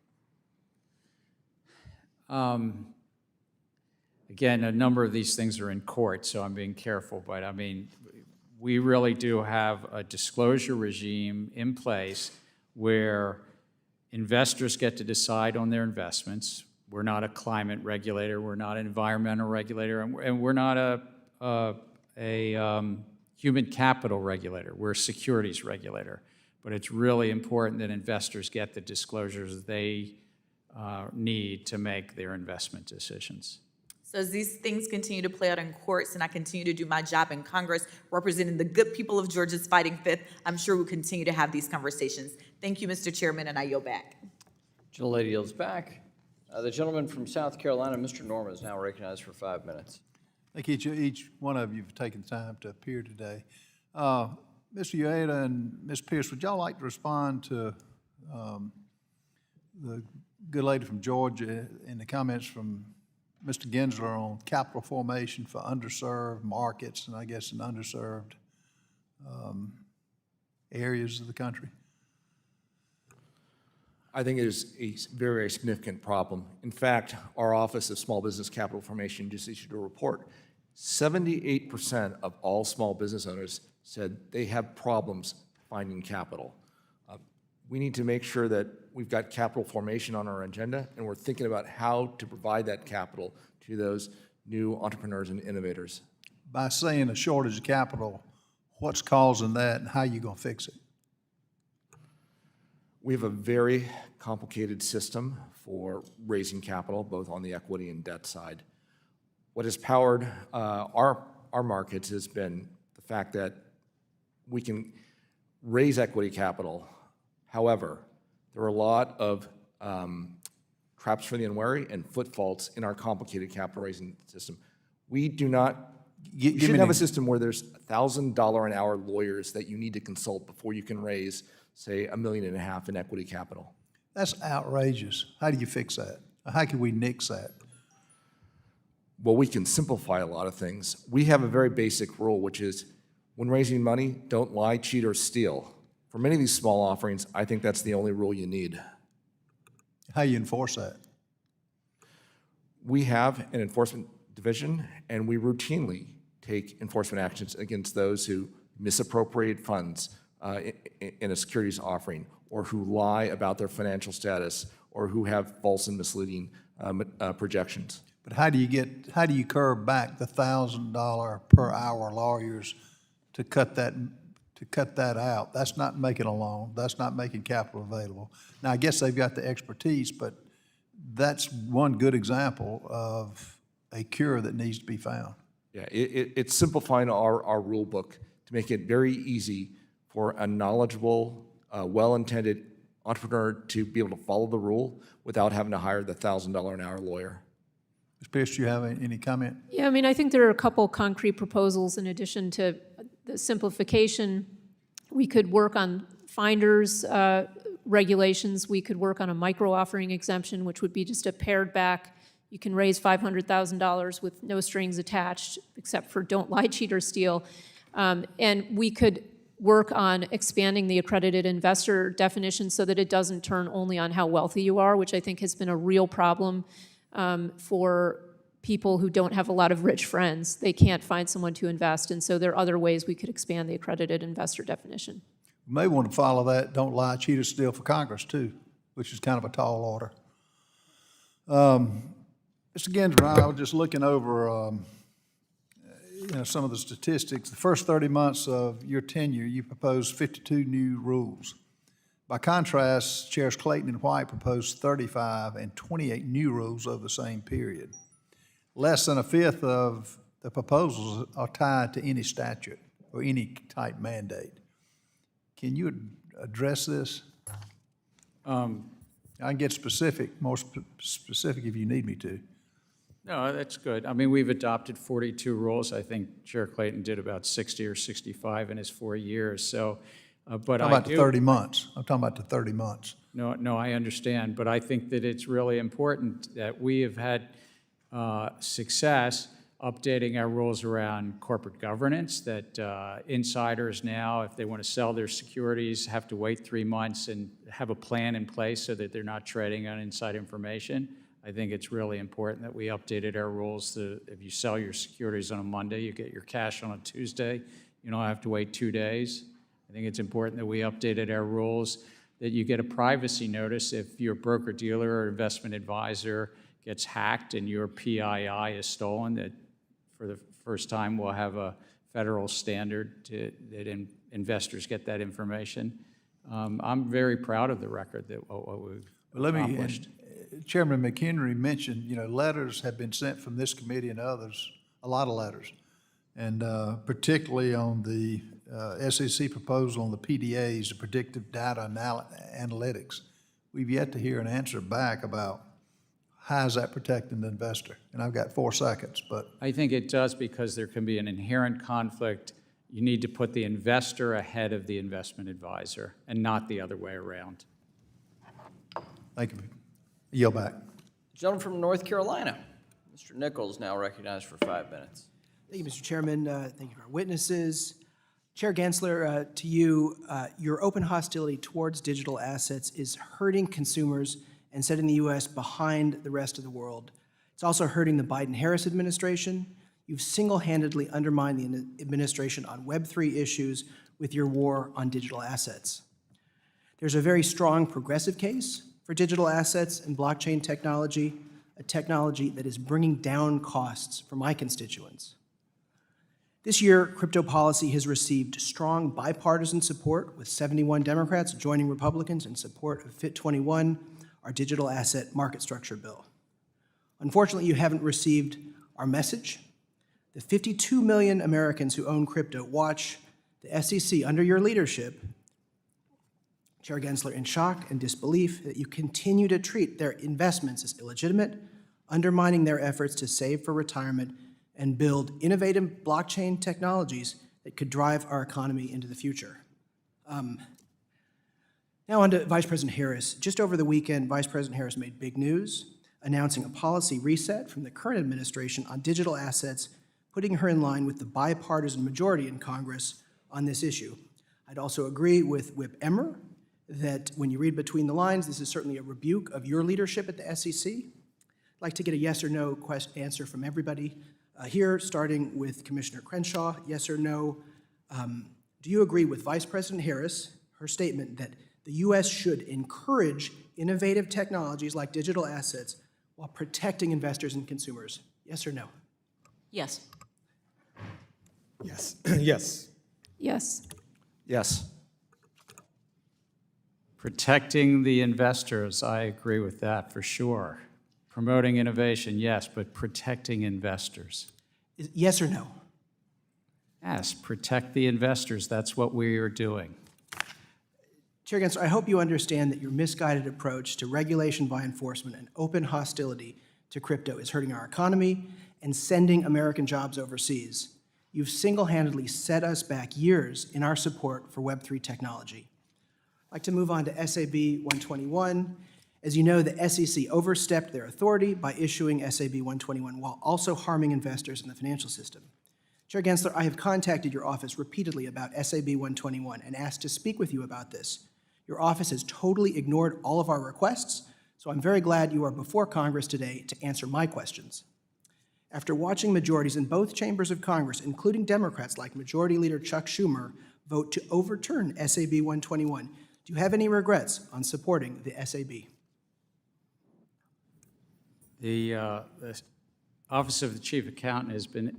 Again, a number of these things are in court, so I'm being careful, but I mean, we really do have a disclosure regime in place where investors get to decide on their investments. We're not a climate regulator, we're not an environmental regulator, and we're not a human capital regulator. We're a securities regulator. But it's really important that investors get the disclosures they need to make their investment decisions. So as these things continue to play out in courts and I continue to do my job in Congress representing the good people of Georgia's fighting fifth, I'm sure we'll continue to have these conversations. Thank you, Mr. Chairman, and I yield back. Gentlelady yields back. The gentleman from South Carolina, Mr. Norman, is now recognized for 5 minutes. Thank each one of you for taking the time to appear today. Mr. Ueda and Ms. Pierce, would y'all like to respond to the good lady from Georgia and the comments from Mr. Gensler on capital formation for underserved markets and I guess in underserved areas of the country? I think it is a very significant problem. In fact, our Office of Small Business Capital Formation just issued a report. 78% of all small business owners said they have problems finding capital. We need to make sure that we've got capital formation on our agenda, and we're thinking about how to provide that capital to those new entrepreneurs and innovators. By saying a shortage of capital, what's causing that and how are you going to fix it? We have a very complicated system for raising capital, both on the equity and debt side. What has powered our markets has been the fact that we can raise equity capital. However, there are a lot of traps for the unwary and foot faults in our complicated capital raising system. We do not, you shouldn't have a system where there's $1,000 an hour lawyers that you need to consult before you can raise, say, $1.5 million in equity capital. That's outrageous. How do you fix that? How can we nix that? Well, we can simplify a lot of things. We have a very basic rule, which is when raising money, don't lie, cheat, or steal. For many of these small offerings, I think that's the only rule you need. How do you enforce that? We have an enforcement division, and we routinely take enforcement actions against those who misappropriate funds in a securities offering, or who lie about their financial status, or who have false and misleading projections. But how do you curb back the $1,000 per hour lawyers to cut that out? That's not making a loan. That's not making capital available. Now, I guess they've got the expertise, but that's one good example of a cure that needs to be found. Yeah, it's simplifying our rule book to make it very easy for a knowledgeable, well-intended entrepreneur to be able to follow the rule without having to hire the $1,000 an hour lawyer. Ms. Pierce, do you have any comment? Yeah, I mean, I think there are a couple concrete proposals in addition to the simplification. We could work on finders regulations. We could work on a micro offering exemption, which would be just a pared back. You can raise $500,000 with no strings attached, except for don't lie, cheat, or steal. And we could work on expanding the accredited investor definition so that it doesn't turn only on how wealthy you are, which I think has been a real problem for people who don't have a lot of rich friends. They can't find someone to invest, and so there are other ways we could expand the accredited investor definition. You may want to follow that, don't lie, cheat, or steal for Congress too, which is kind of a tall order. Mr. Gensler, I was just looking over some of the statistics. The first 30 months of your tenure, you proposed 52 new rules. By contrast, Chairs Clayton and White proposed 35 and 28 new rules over the same period. Less than a fifth of the proposals are tied to any statute or any type mandate. Can you address this? I can get specific, more specific if you need me to. No, that's good. I mean, we've adopted 42 rules. I think Chair Clayton did about 60 or 65 in his 4 years. So, but I'm talking about the 30 months. I'm talking about the 30 months. No, I understand. But I think that it's really important that we have had success updating our rules around corporate governance, that insiders now, if they want to sell their securities, have to wait 3 months and have a plan in place so that they're not trading on inside information. I think it's really important that we updated our rules to, if you sell your securities on a Monday, you get your cash on a Tuesday. You don't have to wait 2 days. I think it's important that we updated our rules, that you get a privacy notice if your broker-dealer or investment advisor gets hacked and your PII is stolen, that for the first time we'll have a federal standard that investors get that information. I'm very proud of the record that what we've accomplished. Chairman McHenry mentioned, letters have been sent from this committee and others, a lot of letters. And particularly on the SEC proposal on the PDAs, the predictive data analytics. We've yet to hear an answer back about how is that protecting the investor? And I've got 4 seconds, but. I think it does because there can be an inherent conflict. You need to put the investor ahead of the investment advisor and not the other way around. Thank you. Yield back. Gentleman from North Carolina, Mr. Nichols, now recognized for 5 minutes. Thank you, Mr. Chairman. Thank you to our witnesses. Chair Gensler, to you, your open hostility towards digital assets is hurting consumers and setting the U.S. behind the rest of the world. It's also hurting the Biden-Harris administration. You've single-handedly undermined the administration on Web3 issues with your war on digital assets. There's a very strong progressive case for digital assets and blockchain technology, a technology that is bringing down costs for my constituents. This year, crypto policy has received strong bipartisan support, with 71 Democrats joining Republicans in support of FIT 21, our digital asset market structure bill. Unfortunately, you haven't received our message. The 52 million Americans who own crypto watch the SEC under your leadership, Chair Gensler, in shock and disbelief that you continue to treat their investments as illegitimate, undermining their efforts to save for retirement and build innovative blockchain technologies that could drive our economy into the future. Now on to Vice President Harris. Just over the weekend, Vice President Harris made big news, announcing a policy reset from the current administration on digital assets, putting her in line with the bipartisan majority in Congress on this issue. I'd also agree with Whip Emmer that when you read between the lines, this is certainly a rebuke of your leadership at the SEC. I'd like to get a yes or no answer from everybody here, starting with Commissioner Crenshaw. Yes or no? Do you agree with Vice President Harris, her statement that the U.S. should encourage innovative technologies like digital assets while protecting investors and consumers? Yes or no? Yes. Yes. Yes. Yes. Yes. Protecting the investors, I agree with that for sure. Promoting innovation, yes, but protecting investors. Yes or no? Yes, protect the investors. That's what we are doing. Chair Gensler, I hope you understand that your misguided approach to regulation by enforcement and open hostility to crypto is hurting our economy and sending American jobs overseas. You've single-handedly set us back years in our support for Web3 technology. I'd like to move on to SAB 121. As you know, the SEC overstepped their authority by issuing SAB 121 while also harming investors in the financial system. Chair Gensler, I have contacted your office repeatedly about SAB 121 and asked to speak with you about this. Your office has totally ignored all of our requests, so I'm very glad you are before Congress today to answer my questions. After watching majorities in both chambers of Congress, including Democrats like Majority Leader Chuck Schumer, vote to overturn SAB 121, do you have any regrets on supporting the SAB? The Office of the Chief Accountant has been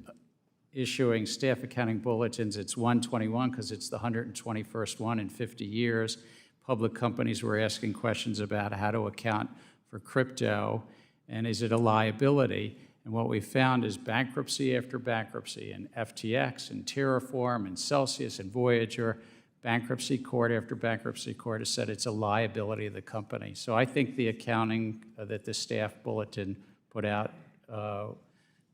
issuing staff accounting bulletins. It's 121 because it's the 121st one in 50 years. Public companies were asking questions about how to account for crypto and is it a liability? And what we found is bankruptcy after bankruptcy, and FTX and Terraform and Celsius and Voyager, bankruptcy court after bankruptcy court has said it's a liability of the company. So I think the accounting that the staff bulletin put out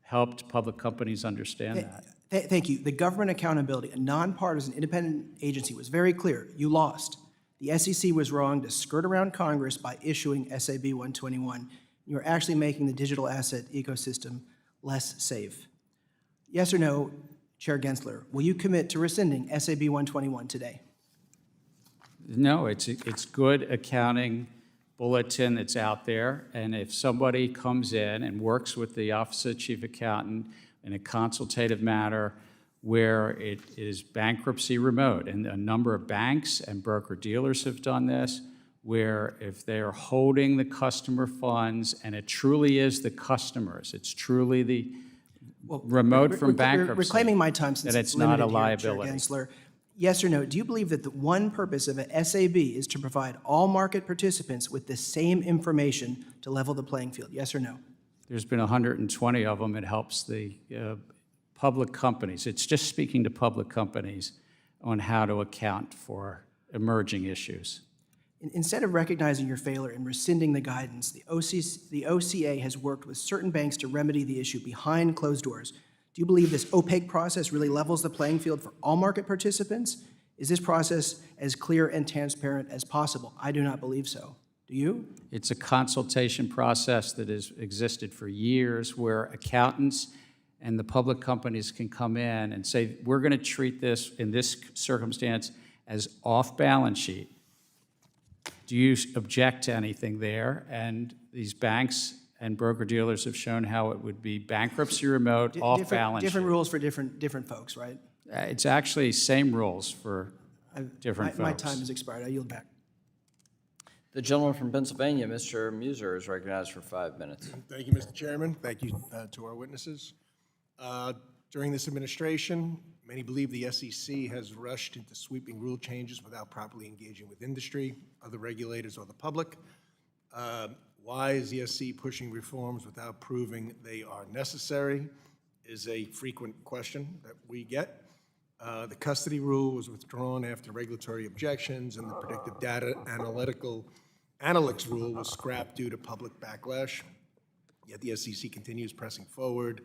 helped public companies understand that. Thank you. The Government Accountability, a nonpartisan independent agency, was very clear. You lost. The SEC was wrong to skirt around Congress by issuing SAB 121. You're actually making the digital asset ecosystem less safe. Yes or no, Chair Gensler, will you commit to rescinding SAB 121 today? No, it's good accounting bulletin that's out there, and if somebody comes in and works with the Office of the Chief Accountant in a consultative matter where it is bankruptcy remote, and a number of banks and broker-dealers have done this, where if they're holding the customer funds, and it truly is the customers, it's truly the remote from bankruptcy, reclaiming my time since that it's not a liability. Chair Gensler, yes or no, do you believe that the one purpose of a SAB is to provide all market participants with the same information to level the playing field? Yes or no? There's been 120 of them. It helps the public companies. It's just speaking to public companies on how to account for emerging issues. Instead of recognizing your failure and rescinding the guidance, the OCA has worked with certain banks to remedy the issue behind closed doors. Do you believe this opaque process really levels the playing field for all market participants? Is this process as clear and transparent as possible? I do not believe so. Do you? It's a consultation process that has existed for years where accountants and the public companies can come in and say, we're going to treat this in this circumstance as off-balance sheet. Do you object to anything there? And these banks and broker-dealers have shown how it would be bankruptcy remote, off-balance sheet. Different rules for different folks, right? It's actually same rules for different folks. My time has expired. I yield back. The gentleman from Pennsylvania, Mr. Muser, is recognized for 5 minutes. Thank you, Mr. Chairman. Thank you to our witnesses. During this administration, many believe the SEC has rushed into sweeping rule changes without properly engaging with industry, other regulators, or the public. Why is the SEC pushing reforms without proving they are necessary is a frequent question that we get. The custody rule was withdrawn after regulatory objections, and the predictive data analytics rule was scrapped due to public backlash. Yet the SEC continues pressing forward,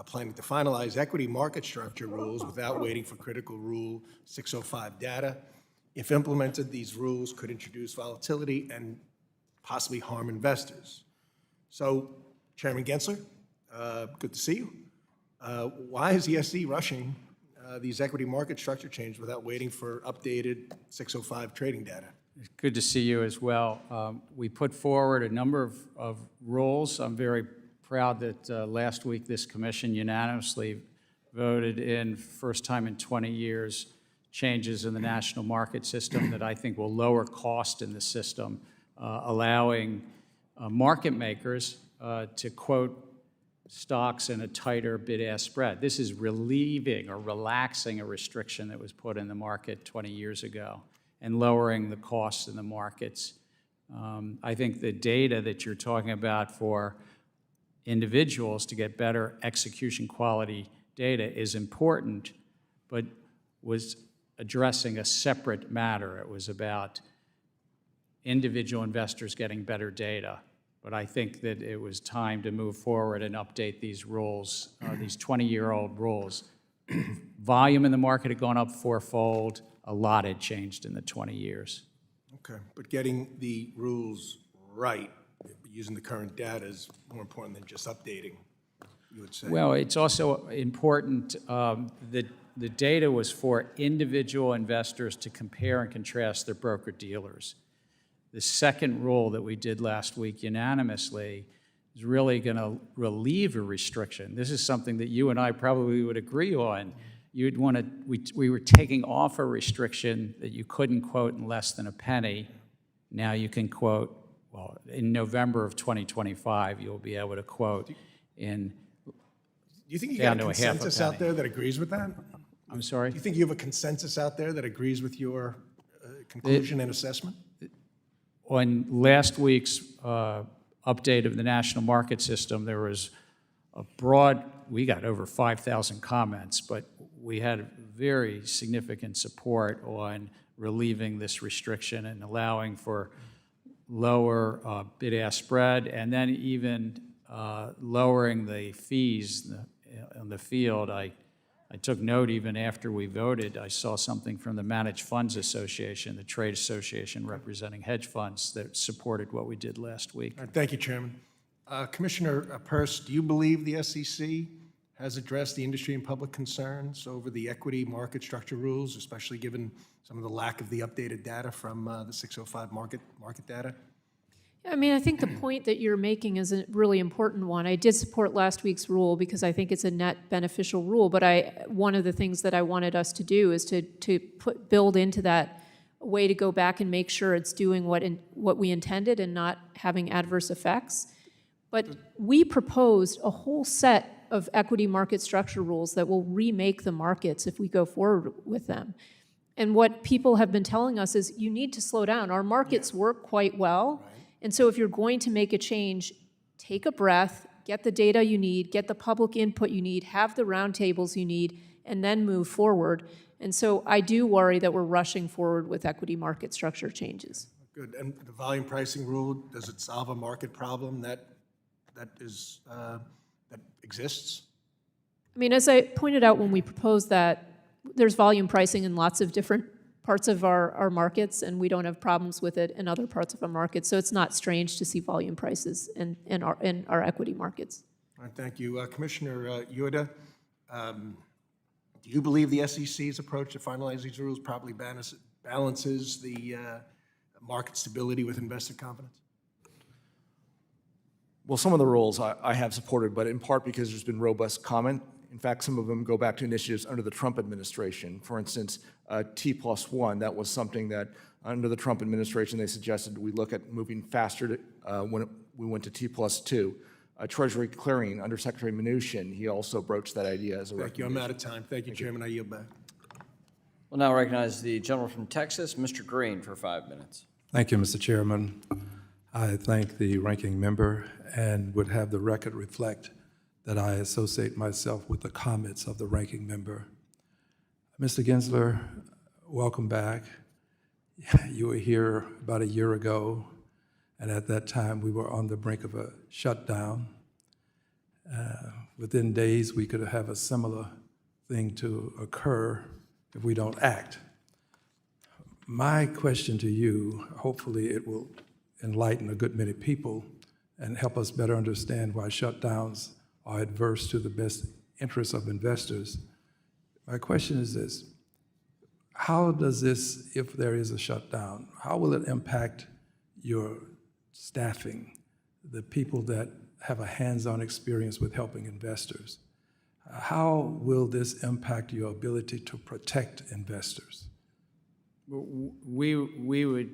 planning to finalize equity market structure rules without waiting for critical Rule 605 data. If implemented, these rules could introduce volatility and possibly harm investors. So, Chairman Gensler, good to see you. Why is the SEC rushing these equity market structure changes without waiting for updated 605 trading data? Good to see you as well. We put forward a number of rules. I'm very proud that last week this commission unanimously voted in, first time in 20 years, changes in the national market system that I think will lower cost in the system, allowing market makers to quote stocks in a tighter bid-ask spread. This is relieving or relaxing a restriction that was put in the market 20 years ago and lowering the costs in the markets. I think the data that you're talking about for individuals to get better execution quality data is important, but was addressing a separate matter. It was about individual investors getting better data. But I think that it was time to move forward and update these rules, these 20-year-old rules. Volume in the market had gone up fourfold. A lot had changed in the 20 years. Okay, but getting the rules right, using the current data is more important than just updating, you would say? Well, it's also important that the data was for individual investors to compare and contrast their broker-dealers. The second rule that we did last week unanimously is really going to relieve a restriction. This is something that you and I probably would agree on. You'd want to, we were taking off a restriction that you couldn't quote in less than a penny. Now you can quote, well, in November of 2025, you'll be able to quote in Do you think you down got a to a half a consensus out penny. there that agrees with that? I'm sorry? Do you think you have a consensus out there that agrees with your conclusion and assessment? On last week's update of the national market system, there was a broad, we got over 5,000 comments, but we had very significant support on relieving this restriction and allowing for lower bid-ask spread, and then even lowering the fees on the field. I took note even after we voted. I saw something from the Managed Funds Association, the trade association representing hedge funds, that supported what we did last week. Thank you, Chairman. Commissioner Peirce, do you believe the SEC has addressed the industry and public concerns over the equity market structure rules, especially given some of the lack of the updated data from the 605 market data? I mean, I think the point that you're making is a really important one. I did support last week's rule because I think it's a net beneficial rule, but one of the things that I wanted us to do is to build into that a way to go back and make sure it's doing what we intended and not having adverse effects. But we proposed a whole set of equity market structure rules that will remake the markets if we go forward with them. And what people have been telling us is you need to slow down. Our markets work quite well. And so if you're going to make a change, take a breath, get the data you need, get the public input you need, have the roundtables you need, and then move forward. And so I do worry that we're rushing forward with equity market structure changes. Good. And the volume pricing rule, does it solve a market problem that exists? I mean, as I pointed out when we proposed that, there's volume pricing in lots of different parts of our markets, and we don't have problems with it in other parts of our markets. So it's not strange to see volume prices in our equity markets. All right, thank you. Commissioner Ueda, do you believe the SEC's approach to finalize these rules properly balances the market stability with investor confidence? Well, some of the rules I have supported, but in part because there's been robust comment. In fact, some of them go back to initiatives under the Trump administration. For instance, T+1, that was something that under the Trump administration they suggested we look at moving faster when we went to T+2. Treasury clearing under Secretary Mnuchin, he also broached that idea as a recommendation. Thank you. I'm out of time. Thank you, Chairman. I yield back. We'll now recognize the gentleman from Texas, Mr. Green, for 5 minutes. Thank you, Mr. Chairman. I thank the ranking member and would have the record reflect that I associate myself with the comments of the ranking member. Mr. Gensler, welcome back. You were here about a year ago, and at that time we were on the brink of a shutdown. Within days, we could have a similar thing to occur if we don't act. My question to you, hopefully it will enlighten a good many people and help us better understand why shutdowns are adverse to the best interests of investors. My question is this: how does this, if there is a shutdown, how will it impact your staffing, the people that have a hands-on experience with helping investors? How will this impact your ability to protect investors? We would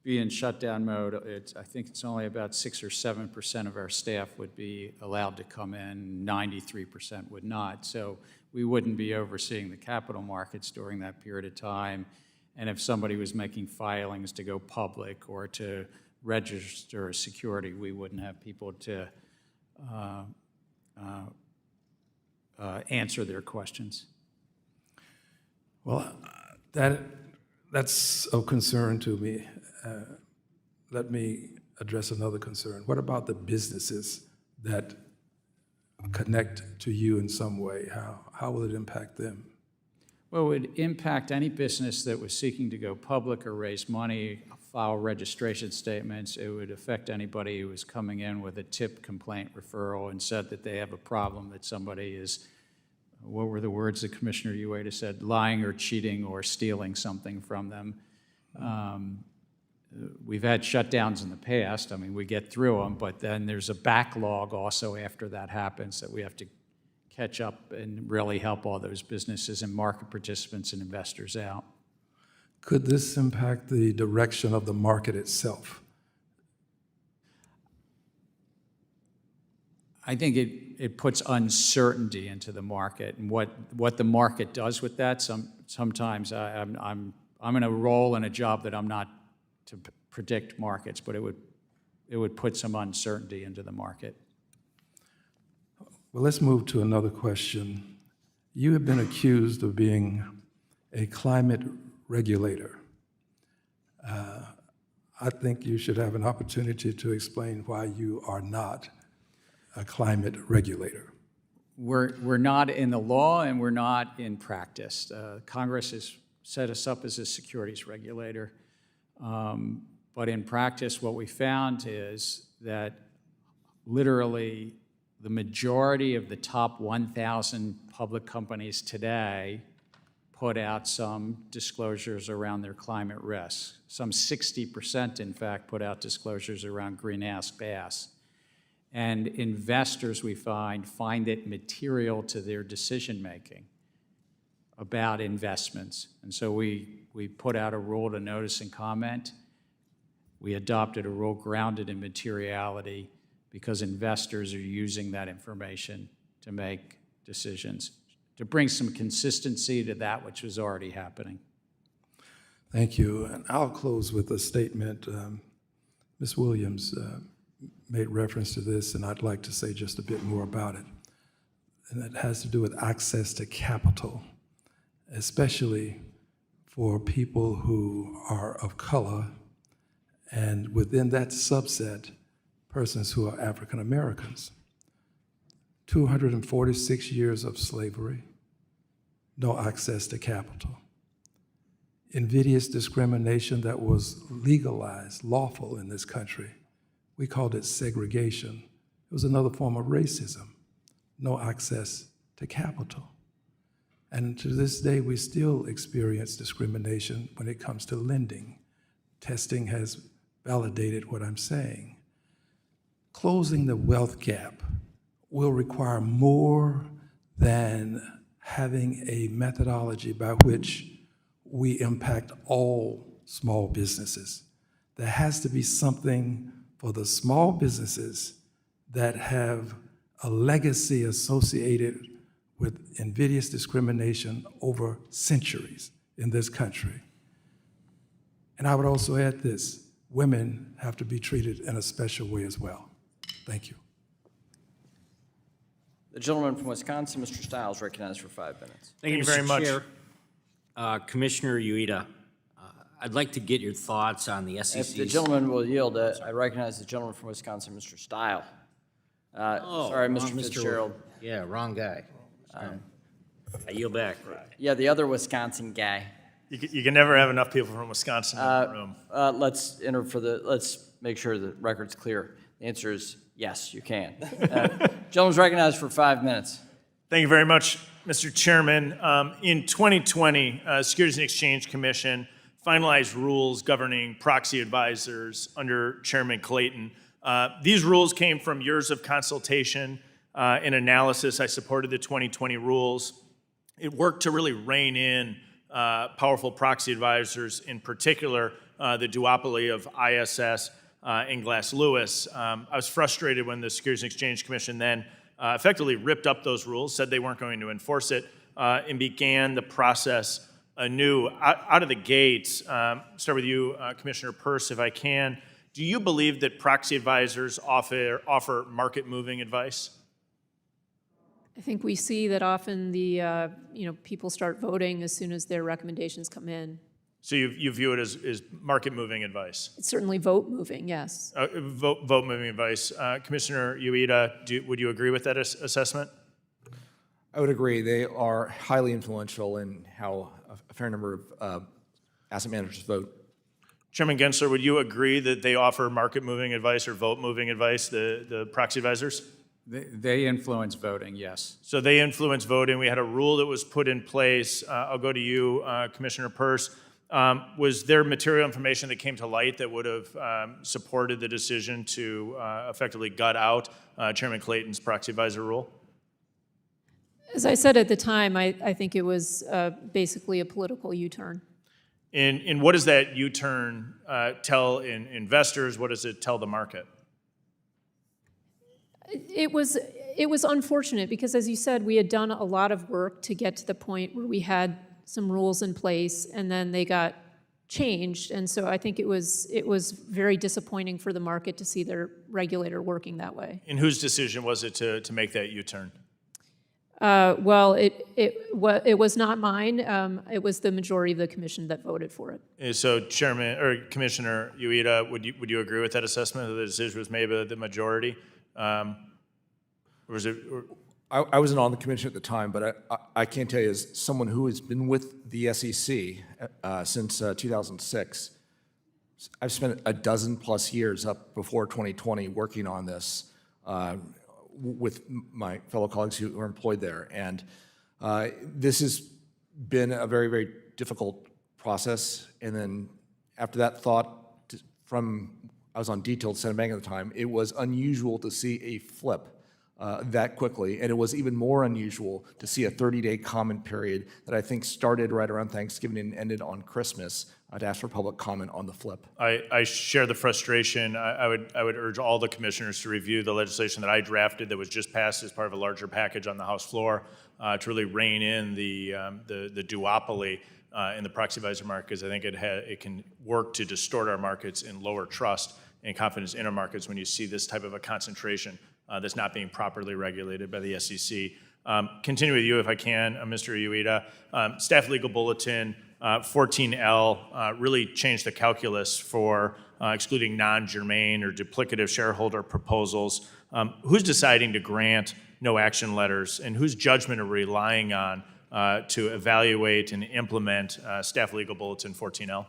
be in shutdown mode. I think it's only about 6 or 7% of our staff would be allowed to come in, 93% would not. So we wouldn't be overseeing the capital markets during that period of time. And if somebody was making filings to go public or to register a security, we wouldn't have people to answer their questions. Well, that's of concern to me. Let me address another concern. What about the businesses that connect to you in some way? How will it impact them? Well, it would impact any business that was seeking to go public or raise money, file registration statements. It would affect anybody who was coming in with a tip complaint referral and said that they have a problem, that somebody is, what were the words that Commissioner Ueda said, lying or cheating or stealing something from them. We've had shutdowns in the past. I mean, we get through them, but then there's a backlog also after that happens that we have to catch up and really help all those businesses and market participants and investors out. Could this impact the direction of the market itself? I think it puts uncertainty into the market, and what the market does with that. Sometimes I'm in a role in a job that I'm not to predict markets, but it would put some uncertainty into the market. Well, let's move to another question. You have been accused of being a climate regulator. I think you should have an opportunity to explain why you are not a climate regulator. We're not in the law and we're not in practice. Congress has set us up as a securities regulator. But in practice, what we found is that literally the majority of the top 1,000 public companies today put out some disclosures around their climate risks. Some 60%, in fact, put out disclosures around greenhouse gas. And investors, we find it material to their decision-making about investments. And so we put out a rule to notice and comment. We adopted a rule grounded in materiality because investors are using that information to make decisions, to bring some consistency to that which was already happening. Thank you. And I'll close with a statement. Ms. Williams made reference to this, and I'd like to say just a bit more about it. And it has to do with access to capital, especially for people who are of color, and within that subset, persons who are African Americans. 246 years of slavery, no access to capital. Invidious discrimination that was legalized, lawful in this country. We called it segregation. It was another form of racism. No access to capital. And to this day, we still experience discrimination when it comes to lending. Testing has validated what I'm saying. Closing the wealth gap will require more than having a methodology by which we impact all small businesses. There has to be something for the small businesses that have a legacy associated with invidious discrimination over centuries in this country. And I would also add this, women have to be treated in a special way as well. Thank you. The gentleman from Wisconsin, Mr. Stiles, recognized for 5 minutes. Thank you very much. Chair. Commissioner Ueda, I'd like to get your thoughts on the SEC's... If the gentleman will yield, I recognize the gentleman from Wisconsin, Mr. Stiles. Sorry, Mr. Fitzgerald. Yeah, wrong guy. I yield back. Yeah, the other Wisconsin guy. You can never have enough people from Wisconsin in the room. Let's make sure the record's clear. The answer is yes, you can. Gentleman's recognized for 5 minutes. Thank you very much, Mr. Chairman. In 2020, Securities and Exchange Commission finalized rules governing proxy advisors under Chairman Clayton. These rules came from years of consultation and analysis. I supported the 2020 rules. It worked to really rein in powerful proxy advisors, in particular the duopoly of ISS and Glass Lewis. I was frustrated when the Securities and Exchange Commission then effectively ripped up those rules, said they weren't going to enforce it, and began the process anew. Out of the gates, start with you, Commissioner Peirce, if I can. Do you believe that proxy advisors offer market-moving advice? I think we see that often the people start voting as soon as their recommendations come in. So you view it as market-moving advice? It's certainly vote-moving, yes. Vote-moving advice. Commissioner Ueda, would you agree with that assessment? I would agree. They are highly influential in how a fair number of asset managers vote. Chairman Gensler, would you agree that they offer market-moving advice or vote-moving advice, the proxy advisors? They influence voting, yes. So they influence voting. We had a rule that was put in place. I'll go to you, Commissioner Peirce. Was there material information that came to light that would have supported the decision to effectively gut out Chairman Clayton's proxy advisor rule? As I said at the time, I think it was basically a political U-turn. And what does that U-turn tell investors? What does it tell the market? It was unfortunate because, as you said, we had done a lot of work to get to the point where we had some rules in place, and then they got changed. And so I think it was very disappointing for the market to see their regulator working that way. And whose decision was it to make that U-turn? Well, it was not mine. It was the majority of the commission that voted for it. So, Chairman or Commissioner Ueda, would you agree with that assessment that the decision was made by the majority? Or was it? I wasn't on the commission at the time, but I can tell you, as someone who has been with the SEC since 2006, I've spent a dozen plus years up before 2020 working on this with my fellow colleagues who are employed there. And this has been a very, very difficult process. And then after that thought I was on detailed Senate Bank at the time, it was unusual to see a flip that quickly, and it was even more unusual to see a 30-day comment period that I think started right around Thanksgiving and ended on Christmas to ask for public comment on the flip. I share the frustration. I would urge all the commissioners to review the legislation that I drafted that was just passed as part of a larger package on the House floor to really rein in the duopoly in the proxy advisor market, because I think it can work to distort our markets and lower trust and confidence in our markets when you see this type of a concentration that's not being properly regulated by the SEC. Continue with you if I can, Mr. Ueda. Staff Legal Bulletin 14L really changed the calculus for excluding non-germane or duplicative shareholder proposals. Who's deciding to grant no action letters, and whose judgment are we relying on to evaluate and implement Staff Legal Bulletin 14L?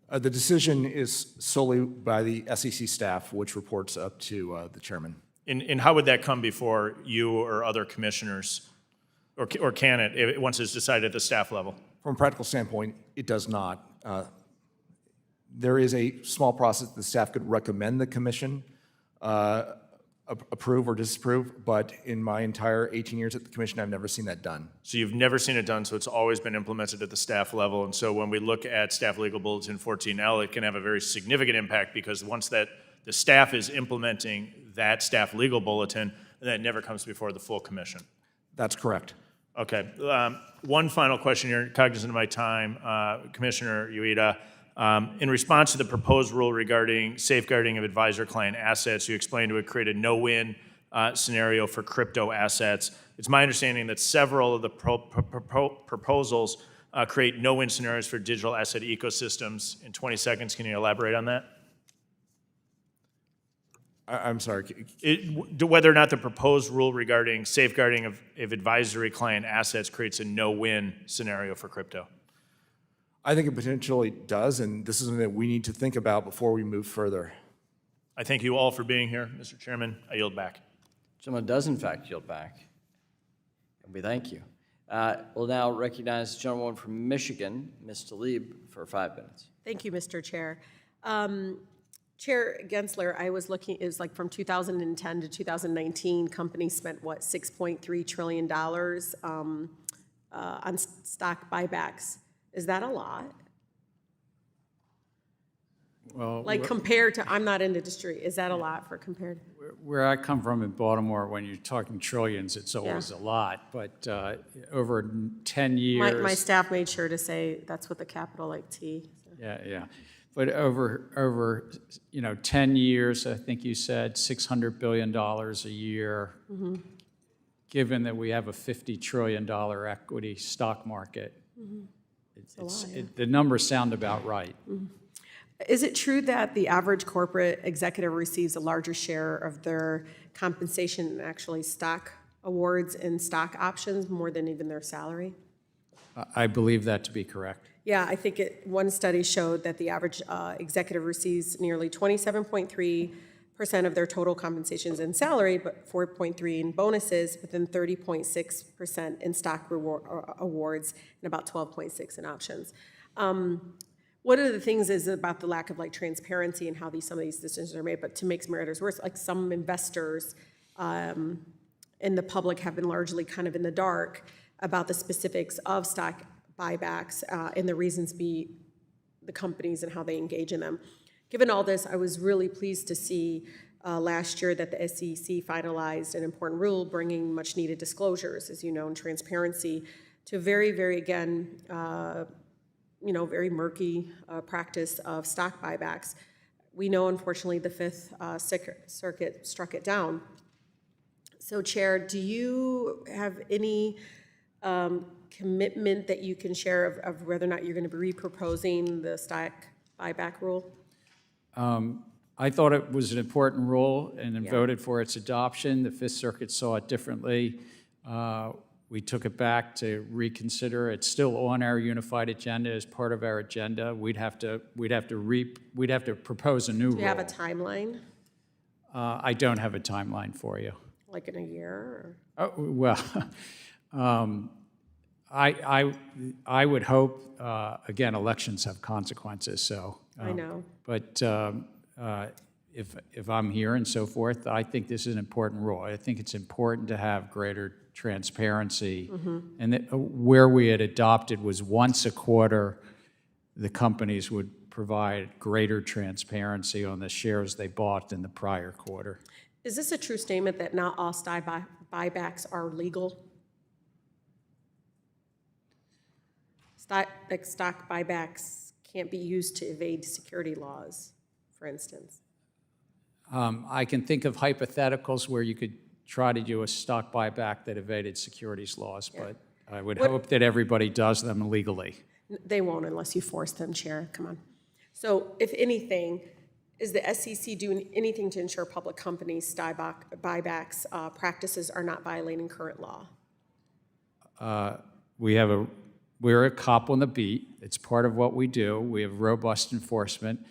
The decision is solely by the SEC staff, which reports up to the chairman. And how would that come before you or other commissioners, or can it, once it's decided at the staff level? From a practical standpoint, it does not. There is a small process the staff could recommend the commission approve or disapprove, but in my entire 18 years at the commission, I've never seen that done. So you've never seen it done, so it's always been implemented at the staff level. And so when we look at Staff Legal Bulletin 14L, it can have a very significant impact, because once that the staff is implementing that staff legal bulletin, that never comes before the full commission. That's correct. Okay. One final question here, cognizant of my time, Commissioner Ueda. In response to the proposed rule regarding safeguarding of advisor-client assets, you explained it would create a no-win scenario for crypto assets. It's my understanding that several of the proposals create no-win scenarios for digital asset ecosystems. In 20 seconds, can you elaborate on that? I'm sorry. Whether or not the proposed rule regarding safeguarding of advisory client assets creates a no-win scenario for crypto. I think it potentially does, and this is something that we need to think about before we move further. I thank you all for being here, Mr. Chairman. I yield back. Gentleman does in fact yield back, and we thank you. We'll now recognize the gentlewoman from Michigan, Ms. Tlaib, for 5 minutes. Thank you, Mr. Chair. Chair Gensler, I was looking, it was like from 2010 to 2019, companies spent, what, $6.3 trillion on stock buybacks. Is that a lot? Well, like compared to, I'm not in the industry, is that a lot for compared? Where I come from in Baltimore, when you're talking trillions, it's always a lot. But over 10 years... My staff made sure to say that's with a capital like T. So. Yeah. But over 10 years, I think you said $600 billion a year, given that we have a $50 trillion equity stock market. The numbers sound about right. Is it true that the average corporate executive receives a larger share of their compensation in actually stock awards and stock options more than even their salary? I believe that to be correct. Yeah, I think one study showed that the average executive receives nearly 27.3% of their total compensations in salary, but 4.3% in bonuses, but then 30.6% in stock awards, and about 12.6% in options. One of the things is about the lack of transparency and how some of these decisions are made, but to make matters worse, some investors and the public have been largely kind of in the dark about the specifics of stock buybacks and the reasons be the companies and how they engage in them. Given all this, I was really pleased to see last year that the SEC finalized an important rule bringing much needed disclosures, as you know, and transparency to very, very, again, very murky practice of stock buybacks. We know, unfortunately, the Fifth Circuit struck it down. So, Chair, do you have any commitment that you can share of whether or not you're going to be reproposing the stock buyback rule? I thought it was an important rule and voted for its adoption. The Fifth Circuit saw it differently. We took it back to reconsider. It's still on our unified agenda as part of our agenda. We'd have to propose a new rule. Do you have a timeline? I don't have a timeline for you. Like in a year? Or? Oh, well, I would hope. Again, elections have consequences, so. I know. But if I'm here and so forth, I think this is an important rule. I think it's important to have greater transparency. And that where we had adopted was once a quarter, the companies would provide greater transparency on the shares they bought in the prior quarter. Is this a true statement that not all stock buybacks are legal? stock buybacks can't be used to evade security laws, for instance? I can think of hypotheticals where you could try to do a stock buyback that evaded securities laws, but I would hope that everybody does them legally. They won't unless you force them, Chair, come on. So if anything, is the SEC doing anything to ensure public companies' stock buybacks practices are not violating current law? We're a cop on the beat. It's part of what we do. We have robust enforcement.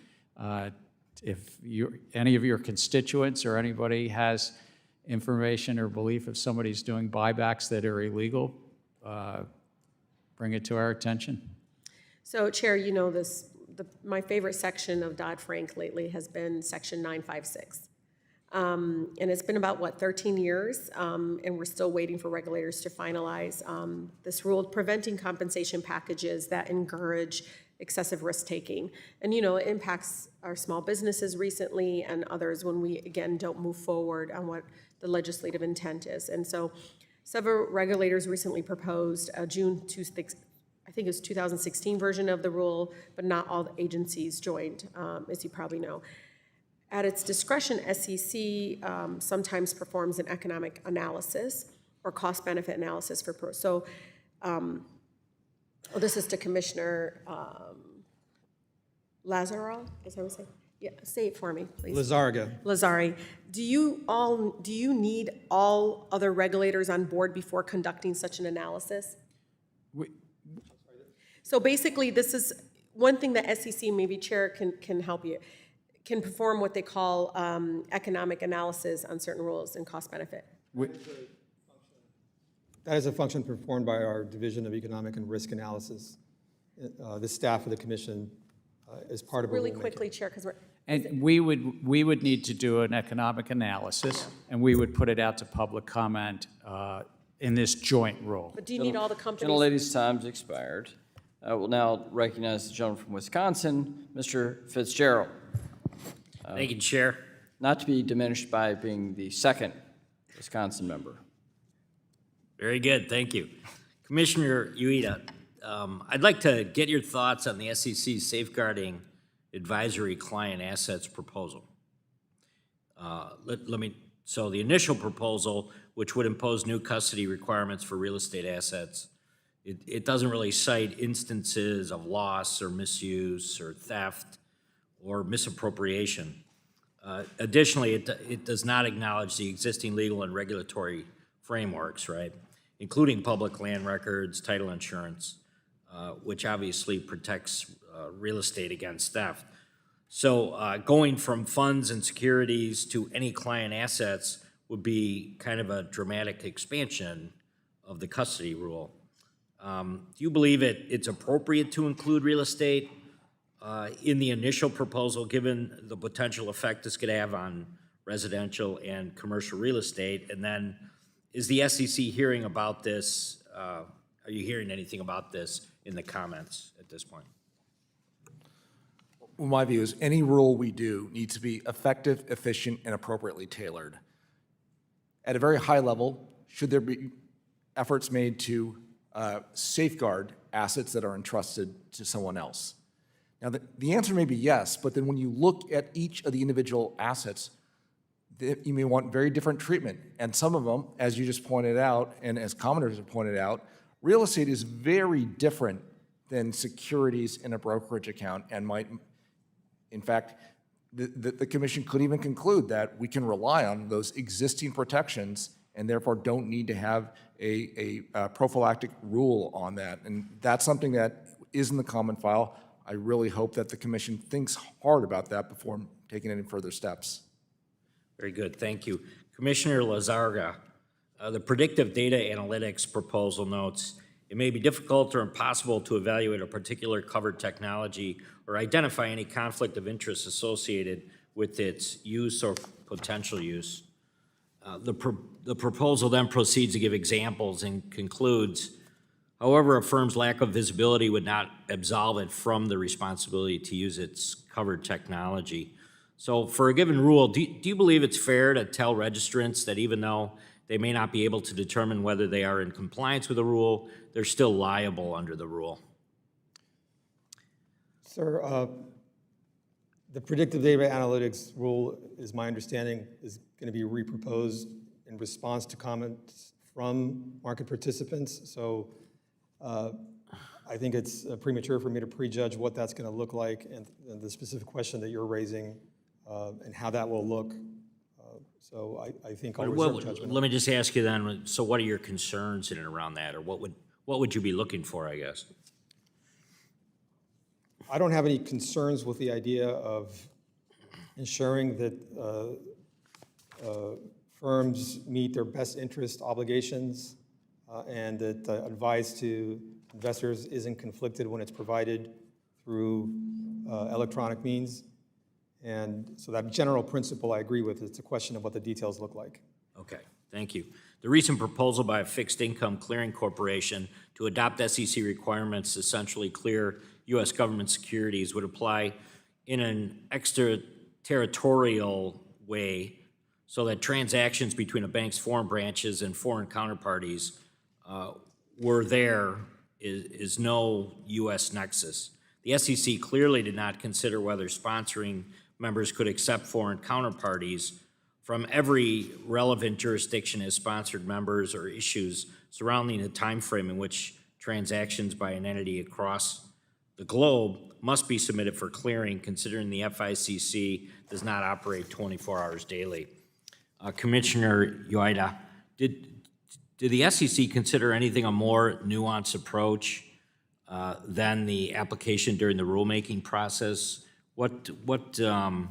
If any of your constituents or anybody has information or belief if somebody's doing buybacks that are illegal, bring it to our attention. So, Chair, you know this, my favorite section of Dodd-Frank lately has been Section 956. And it's been about, 13 years, and we're still waiting for regulators to finalize this rule preventing compensation packages that encourage excessive risk-taking. And, it impacts our small businesses recently and others when we, again, don't move forward on what the legislative intent is. And so several regulators recently proposed a I think it was 2016 version of the rule, but not all the agencies joined, as you probably know. At its discretion, SEC sometimes performs an economic analysis or cost-benefit analysis for this is to Commissioner Lazzaro, is that what I'm saying? Yeah, say it for me, please. Lazzari. Do you need all other regulators on board before conducting such an analysis? So basically, this is one thing that SEC, maybe Chair can help you, can perform what they call economic analysis on certain rules and cost benefit. That is a function performed by our Division of Economic and Risk Analysis. The staff of the commission is part of really quickly, Chair, because we're. And we would need to do an economic analysis, and we would put it out to public comment in this joint rule. But do you need all the companies? Gentlelady's time's expired. I will now recognize the gentleman from Wisconsin, Mr. Fitzgerald. Thank you, Chair. Not to be diminished by being the second Wisconsin member. Very good, thank you. Commissioner Ueda, I'd like to get your thoughts on the SEC's Safeguarding Advisory Client Assets proposal. So the initial proposal, which would impose new custody requirements for real estate assets, it doesn't really cite instances of loss or misuse or theft or misappropriation. Additionally, it does not acknowledge the existing legal and regulatory frameworks, right, including public land records, title insurance, which obviously protects real estate against theft. So going from funds and securities to any client assets would be kind of a dramatic expansion of the custody rule. Do you believe it's appropriate to include real estate in the initial proposal, given the potential effect this could have on residential and commercial real estate? And then is the SEC hearing about this? Are you hearing anything about this in the comments at this point? Well, my view is any rule we do needs to be effective, efficient, and appropriately tailored. At a very high level, should there be efforts made to safeguard assets that are entrusted to someone else? Now, the answer may be yes, but then when you look at each of the individual assets, you may want very different treatment. And some of them, as you just pointed out, and as commenters have pointed out, real estate is very different than securities in a brokerage account and might, in fact, the commission could even conclude that we can rely on those existing protections and therefore don't need to have a prophylactic rule on that. And that's something that is in the comment file. I really hope that the commission thinks hard about that before taking any further steps. Very good, thank you. Commissioner Lazarga, the predictive data analytics proposal notes, it may be difficult or impossible to evaluate a particular covered technology or identify any conflict of interest associated with its use or potential use. The proposal then proceeds to give examples and concludes, however, a firm's lack of visibility would not absolve it from the responsibility to use its covered technology. So for a given rule, do you believe it's fair to tell registrants that even though they may not be able to determine whether they are in compliance with the rule, they're still liable under the rule? Sir, the predictive data analytics rule, is my understanding, is going to be reproposed in response to comments from market participants. So I think it's premature for me to prejudge what that's going to look like and the specific question that you're raising and how that will look. So I think I'll reserve judgment. Let me just ask you then, so what are your concerns in and around that, or what would you be looking for, I guess? I don't have any concerns with the idea of ensuring that firms meet their best interest obligations and that advice to investors isn't conflicted when it's provided through electronic means. And so that general principle I agree with. It's a question of what the details look like. Okay, thank you. The recent proposal by a fixed income clearing corporation to adopt SEC requirements to essentially clear U.S. government securities would apply in an extraterritorial way so that transactions between a bank's foreign branches and foreign counterparties is no U.S. nexus. The SEC clearly did not consider whether sponsoring members could accept foreign counterparties from every relevant jurisdiction as sponsored members or issues surrounding the time frame in which transactions by an entity across the globe must be submitted for clearing, considering the FICC does not operate 24 hours daily. Commissioner Ueda, did the SEC consider anything a more nuanced approach than the application during the rulemaking process? The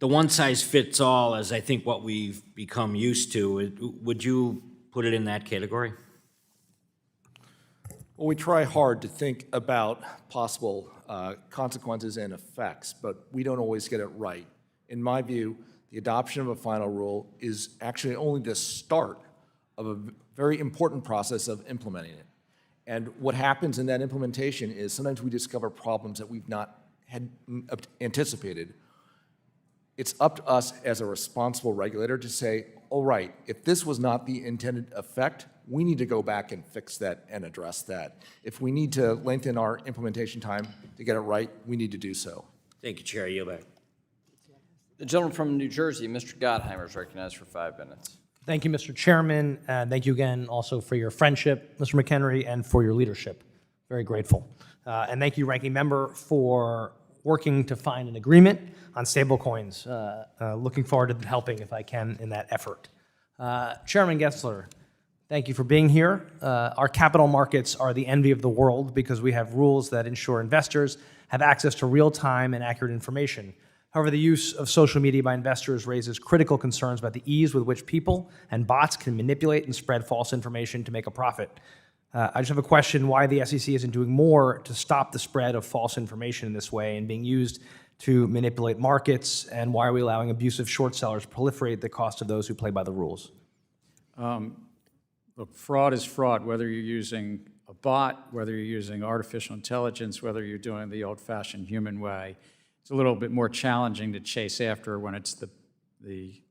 one-size-fits-all, as I think what we've become used to, would you put it in that category? Well, we try hard to think about possible consequences and effects, but we don't always get it right. In my view, the adoption of a final rule is actually only the start of a very important process of implementing it. And what happens in that implementation is sometimes we discover problems that we've not had anticipated. It's up to us as a responsible regulator to say, all right, if this was not the intended effect, we need to go back and fix that and address that. If we need to lengthen our implementation time to get it right, we need to do so. Thank you, Chair. Yield back. The gentleman from New Jersey, Mr. Gottheimer, is recognized for 5 minutes. Thank you, Mr. Chairman, and thank you again also for your friendship, Mr. McHenry, and for your leadership. Very grateful. And thank you, Ranking Member, for working to find an agreement on stablecoins. Looking forward to helping, if I can, in that effort. Chairman Gensler, thank you for being here. Our capital markets are the envy of the world because we have rules that ensure investors have access to real-time and accurate information. However, the use of social media by investors raises critical concerns about the ease with which people and bots can manipulate and spread false information to make a profit. I just have a question why the SEC isn't doing more to stop the spread of false information in this way and being used to manipulate markets, and why are we allowing abusive short sellers proliferate at the cost of those who play by the rules? Look, fraud is fraud, whether you're using a bot, whether you're using artificial intelligence, whether you're doing the old-fashioned human way. It's a little bit more challenging to chase after when it's the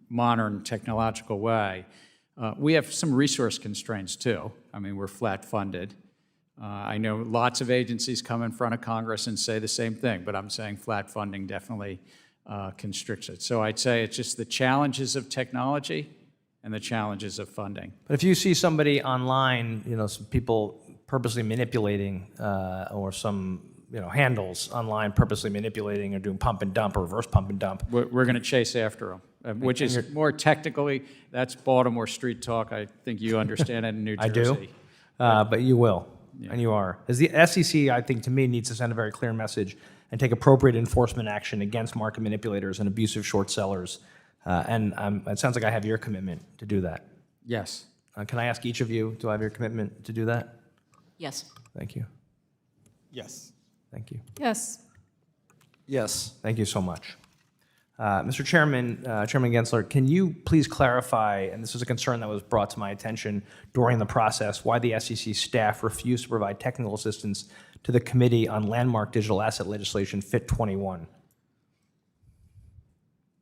modern technological way. We have some resource constraints too. I mean, we're flat funded. I know lots of agencies come in front of Congress and say the same thing, but I'm saying flat funding definitely constricts it. So I'd say it's just the challenges of technology and the challenges of funding. But if you see somebody online, some people purposely manipulating or some handles online purposely manipulating or doing pump and dump or reverse pump and dump. We're going to chase after them, which is more technically, that's Baltimore street talk. I think you understand it in New Jersey. I do, but you will, and you are. As the SEC, I think, to me, needs to send a very clear message and take appropriate enforcement action against market manipulators and abusive short sellers. And it sounds like I have your commitment to do that. Yes. Can I ask each of you, do I have your commitment to do that? Yes. Thank you. Yes. Thank you. Yes. Yes. Thank you so much. Mr. Chairman, Chairman Gensler, can you please clarify, and this is a concern that was brought to my attention during the process, why the SEC staff refused to provide technical assistance to the Committee on Landmark Digital Asset Legislation, FIT 21?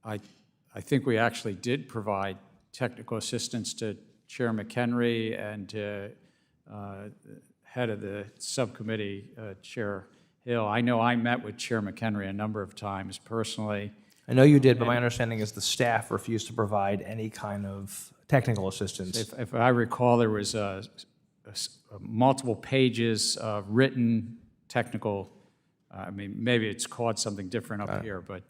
I think we actually did provide technical assistance to Chair McHenry and to head of the subcommittee, Chair Hill. I know I met with Chair McHenry a number of times personally. I know you did, but my understanding is the staff refused to provide any kind of technical assistance. If I recall, there was multiple pages of written technical, I mean, maybe it's called something different up here, but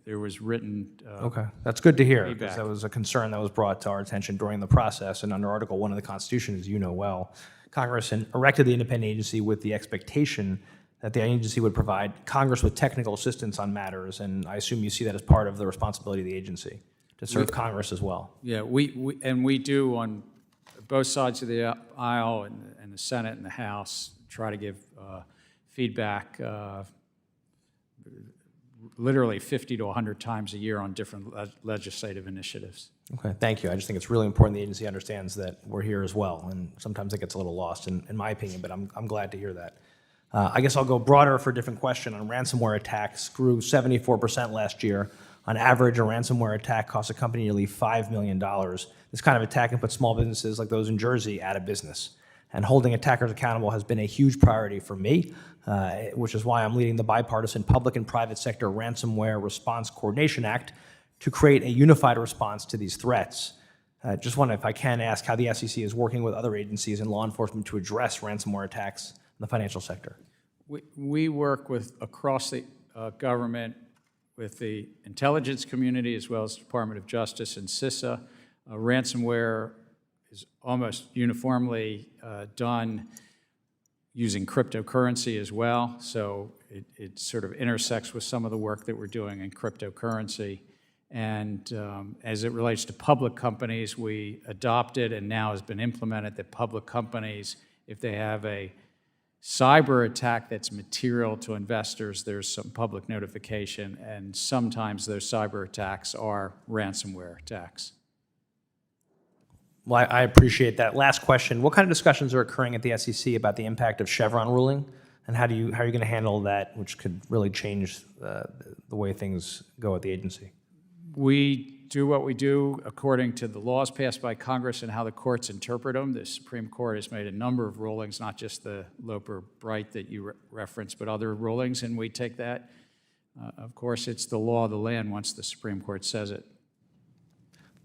there was written Okay, that's good to hear, because feedback. that was a concern that was brought to our attention during the process, and under Article 1 of the Constitution, as you know well, Congress erected the independent agency with the expectation that the agency would provide Congress with technical assistance on matters, and I assume you see that as part of the responsibility of the agency, to serve Congress as well. Yeah, we do on both sides of the aisle, and the Senate and the House, try to give feedback literally 50 to 100 times a year on different legislative initiatives. Okay, thank you. I just think it's really important the agency understands that we're here as well, and sometimes it gets a little lost, in my opinion, but I'm glad to hear that. I guess I'll go broader for a different question on ransomware attacks. Grew 74% last year. On average, a ransomware attack costs a company nearly $5 million. This kind of attack can put small businesses like those in Jersey out of business. And holding attackers accountable has been a huge priority for me, which is why I'm leading the bipartisan Public and Private Sector Ransomware Response Coordination Act to create a unified response to these threats. Just wonder if I can ask how the SEC is working with other agencies and law enforcement to address ransomware attacks in the financial sector. We work with across the government, with the intelligence community as well as the Department of Justice and CISA. Ransomware is almost uniformly done using cryptocurrency as well, so it sort of intersects with some of the work that we're doing in cryptocurrency. And as it relates to public companies, we adopted and now has been implemented that public companies, if they have a cyber attack that's material to investors, there's some public notification, and sometimes those cyber attacks are ransomware attacks. Well, I appreciate that. Last question. What kind of discussions are occurring at the SEC about the impact of Chevron ruling, and how are you going to handle that, which could really change the way things go at the agency? We do what we do according to the laws passed by Congress and how the courts interpret them. The Supreme Court has made a number of rulings, not just the Loper-Bright that you referenced, but other rulings, and we take that. Of course, it's the law of the land once the Supreme Court says it.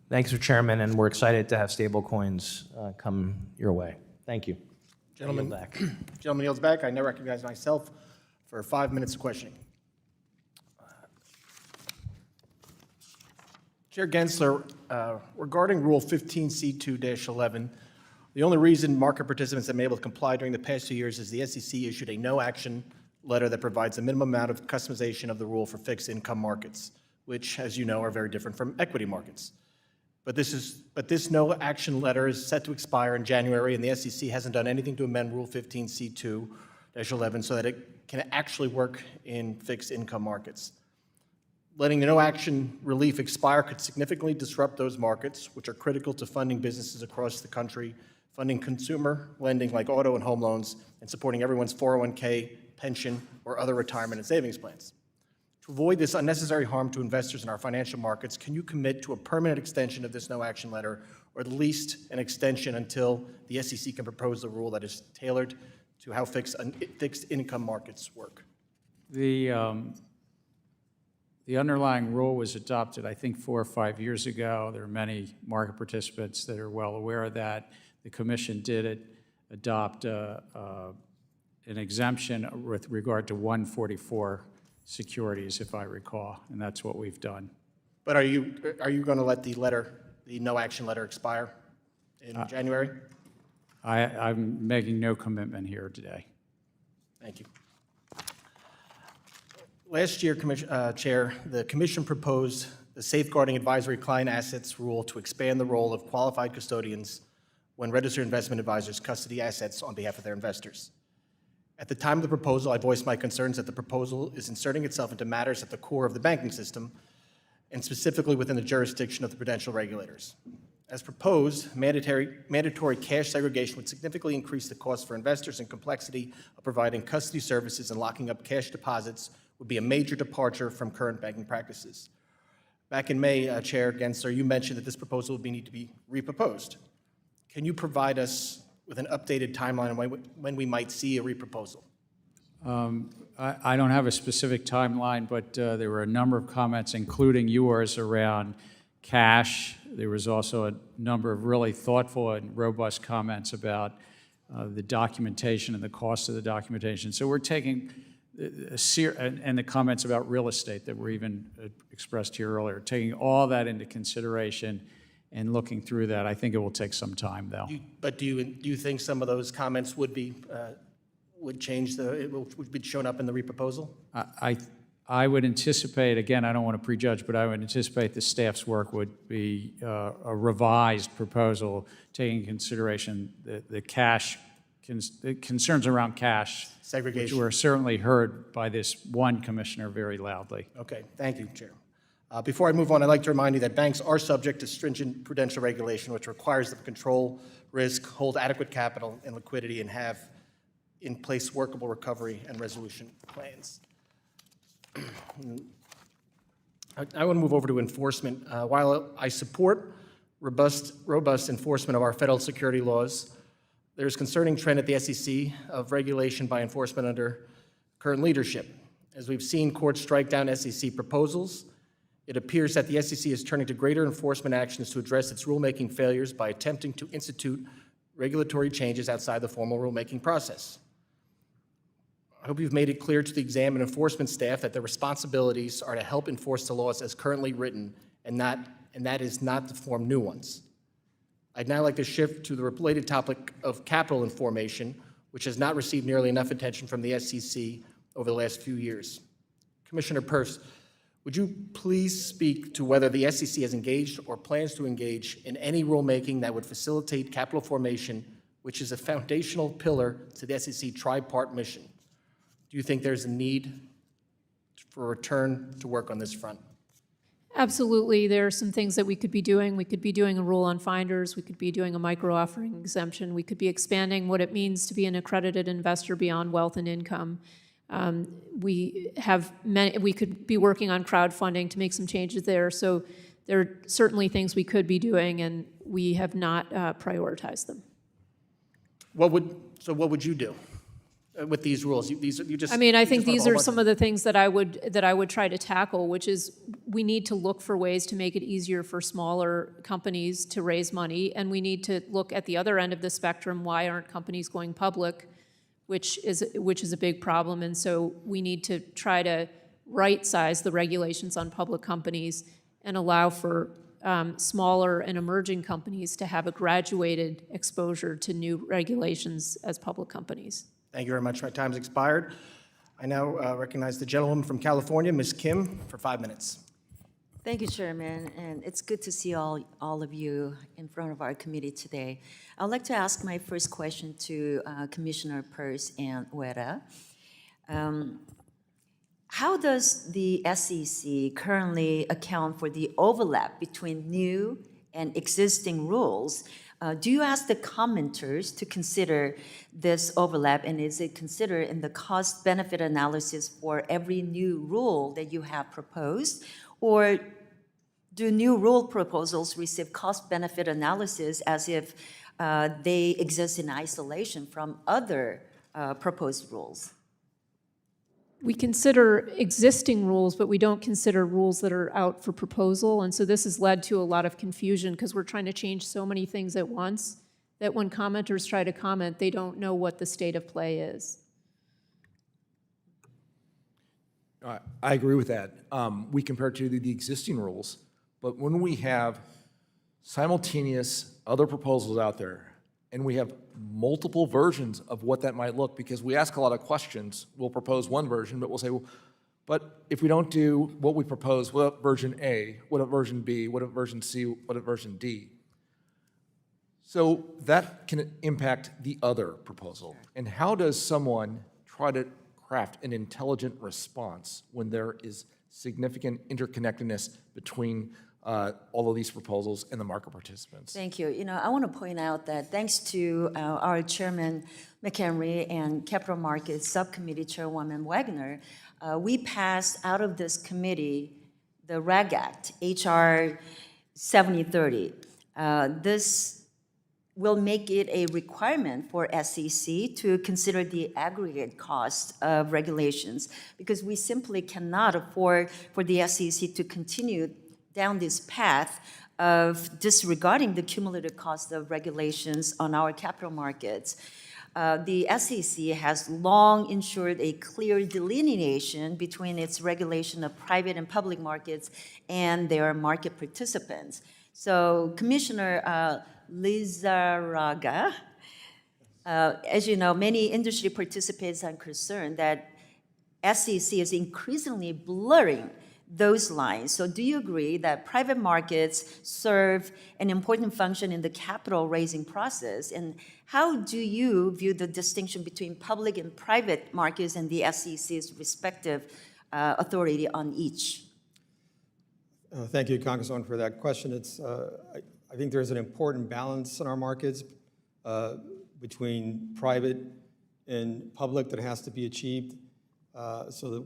Thanks, Mr. Chairman, and we're excited to have stablecoins come your way. Thank you. Gentleman, Yield back. gentleman yields back. I now recognize myself for 5 minutes of questioning. Chair Gensler, regarding Rule 15C2-11, the only reason market participants have been able to comply during the past 2 years is the SEC issued a no-action letter that provides a minimum amount of customization of the rule for fixed income markets, which, as you know, are very different from equity markets. But this no-action letter is set to expire in January, and the SEC hasn't done anything to amend Rule 15C2-11 so that it can actually work in fixed income markets. Letting the no-action relief expire could significantly disrupt those markets, which are critical to funding businesses across the country, funding consumer lending like auto and home loans, and supporting everyone's 401k, pension, or other retirement and savings plans. To avoid this unnecessary harm to investors in our financial markets, can you commit to a permanent extension of this no-action letter, or at least an extension until the SEC can propose a rule that is tailored to how fixed income markets work? The underlying rule was adopted, I think, 4 or 5 years ago. There are many market participants that are well aware of that. The Commission did adopt an exemption with regard to 144 securities, if I recall, and that's what we've done. But are you going to let the no-action letter expire in January? I'm making no commitment here today. Thank you. Last year, Chair, the Commission proposed the Safeguarding Advisory Client Assets rule to expand the role of qualified custodians when registered investment advisors custody assets on behalf of their investors. At the time of the proposal, I voiced my concerns that the proposal is inserting itself into matters at the core of the banking system, and specifically within the jurisdiction of the prudential regulators. As proposed, mandatory cash segregation would significantly increase the cost for investors and complexity of providing custody services and locking up cash deposits would be a major departure from current banking practices. Back in May, Chair Gensler, you mentioned that this proposal would need to be reproposed. Can you provide us with an updated timeline on when we might see a reproposal? I don't have a specific timeline, but there were a number of comments, including yours, around cash. There was also a number of really thoughtful and robust comments about the documentation and the cost of the documentation. So we're taking and the comments about real estate that were even expressed here earlier, taking all that into consideration and looking through that. I think it will take some time, though. But do you think some of those comments would be, would change would be shown up in the reproposal? I would anticipate, again, I don't want to prejudge, but I would anticipate the staff's work would be a revised proposal taking into consideration the cash, the concerns around cash. Segregation. Which were certainly heard by this one commissioner very loudly. Okay, thank you, Chair. Before I move on, I'd like to remind you that banks are subject to stringent prudential regulation, which requires them to control risk, hold adequate capital and liquidity, and have in place workable recovery and resolution plans. I want to move over to enforcement. While I support robust enforcement of our federal security laws, there's a concerning trend at the SEC of regulation by enforcement under current leadership. As we've seen courts strike down SEC proposals, it appears that the SEC is turning to greater enforcement actions to address its rulemaking failures by attempting to institute regulatory changes outside the formal rulemaking process. I hope you've made it clear to the exam and enforcement staff that their responsibilities are to help enforce the laws as currently written, and that is not to form new ones. I'd now like to shift to the related topic of capital information, which has not received nearly enough attention from the SEC over the last few years. Commissioner Peirce, would you please speak to whether the SEC has engaged or plans to engage in any rulemaking that would facilitate capital formation, which is a foundational pillar to the SEC tri-part mission? Do you think there's a need for a return to work on this front? Absolutely. There are some things that we could be doing. We could be doing a rule on finders. We could be doing a micro offering exemption. We could be expanding what it means to be an accredited investor beyond wealth and income. We could be working on crowdfunding to make some changes there. So there are certainly things we could be doing, and we have not prioritized them. What would you do with these rules? I think these are some of the things that I would try to tackle, which is we need to look for ways to make it easier for smaller companies to raise money, and we need to look at the other end of the spectrum. Why aren't companies going public, which is a big problem, and so we need to try to right-size the regulations on public companies and allow for smaller and emerging companies to have a graduated exposure to new regulations as public companies. Thank you very much. My time's expired. I now recognize the gentlewoman from California, Ms. Kim, for 5 minutes. Thank you, Chairman, and it's good to see all of you in front of our committee today. I'd like to ask my first question to Commissioner Peirce and Weta. How does the SEC currently account for the overlap between new and existing rules? Do you ask the commenters to consider this overlap, and is it considered in the cost-benefit analysis for every new rule that you have proposed? Or do new rule proposals receive cost-benefit analysis as if they exist in isolation from other proposed rules? We consider existing rules, but we don't consider rules that are out for proposal. And so this has led to a lot of confusion because we're trying to change so many things at once that when commenters try to comment, they don't know what the state of play is. I agree with that. We compare to the existing rules, but when we have simultaneous other proposals out there, and we have multiple versions of what that might look, because we ask a lot of questions. We'll propose one version, but we'll say, well, but if we don't do what we propose, what about version A? What about version B? What about version C? What about version D? So that can impact the other proposal. And how does someone try to craft an intelligent response when there is significant interconnectedness between all of these proposals and the market participants? Thank you. I want to point out that thanks to our Chairman McHenry and Capital Markets Subcommittee Chairwoman Wagner, we passed out of this committee the REG Act, HR 7030. This will make it a requirement for SEC to consider the aggregate cost of regulations, because we simply cannot afford for the SEC to continue down this path of disregarding the cumulative cost of regulations on our capital markets. The SEC has long ensured a clear delineation between its regulation of private and public markets and their market participants. So Commissioner Lizarraga, as you know, many industry participants are concerned that SEC is increasingly blurring those lines. So do you agree that private markets serve an important function in the capital raising process? And how do you view the distinction between public and private markets and the SEC's respective authority on each? Thank you, Congresswoman, for that question. I think there's an important balance in our markets between private and public that has to be achieved so that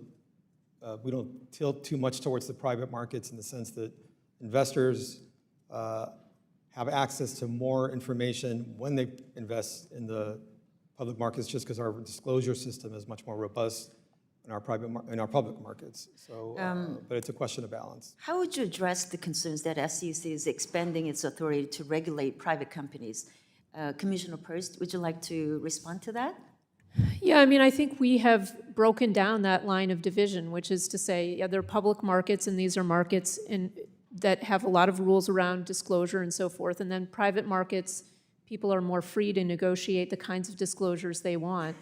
we don't tilt too much towards the private markets in the sense that investors have access to more information when they invest in the public markets, just because our disclosure system is much more robust in our public markets. So, but it's a question of balance. How would you address the concerns that SEC is expanding its authority to regulate private companies? Commissioner Peirce, would you like to respond to that? Yeah, I mean, I think we have broken down that line of division, which is to say, yeah, there are public markets, and these are markets that have a lot of rules around disclosure and so forth. And then private markets, people are more free to negotiate the kinds of disclosures they want.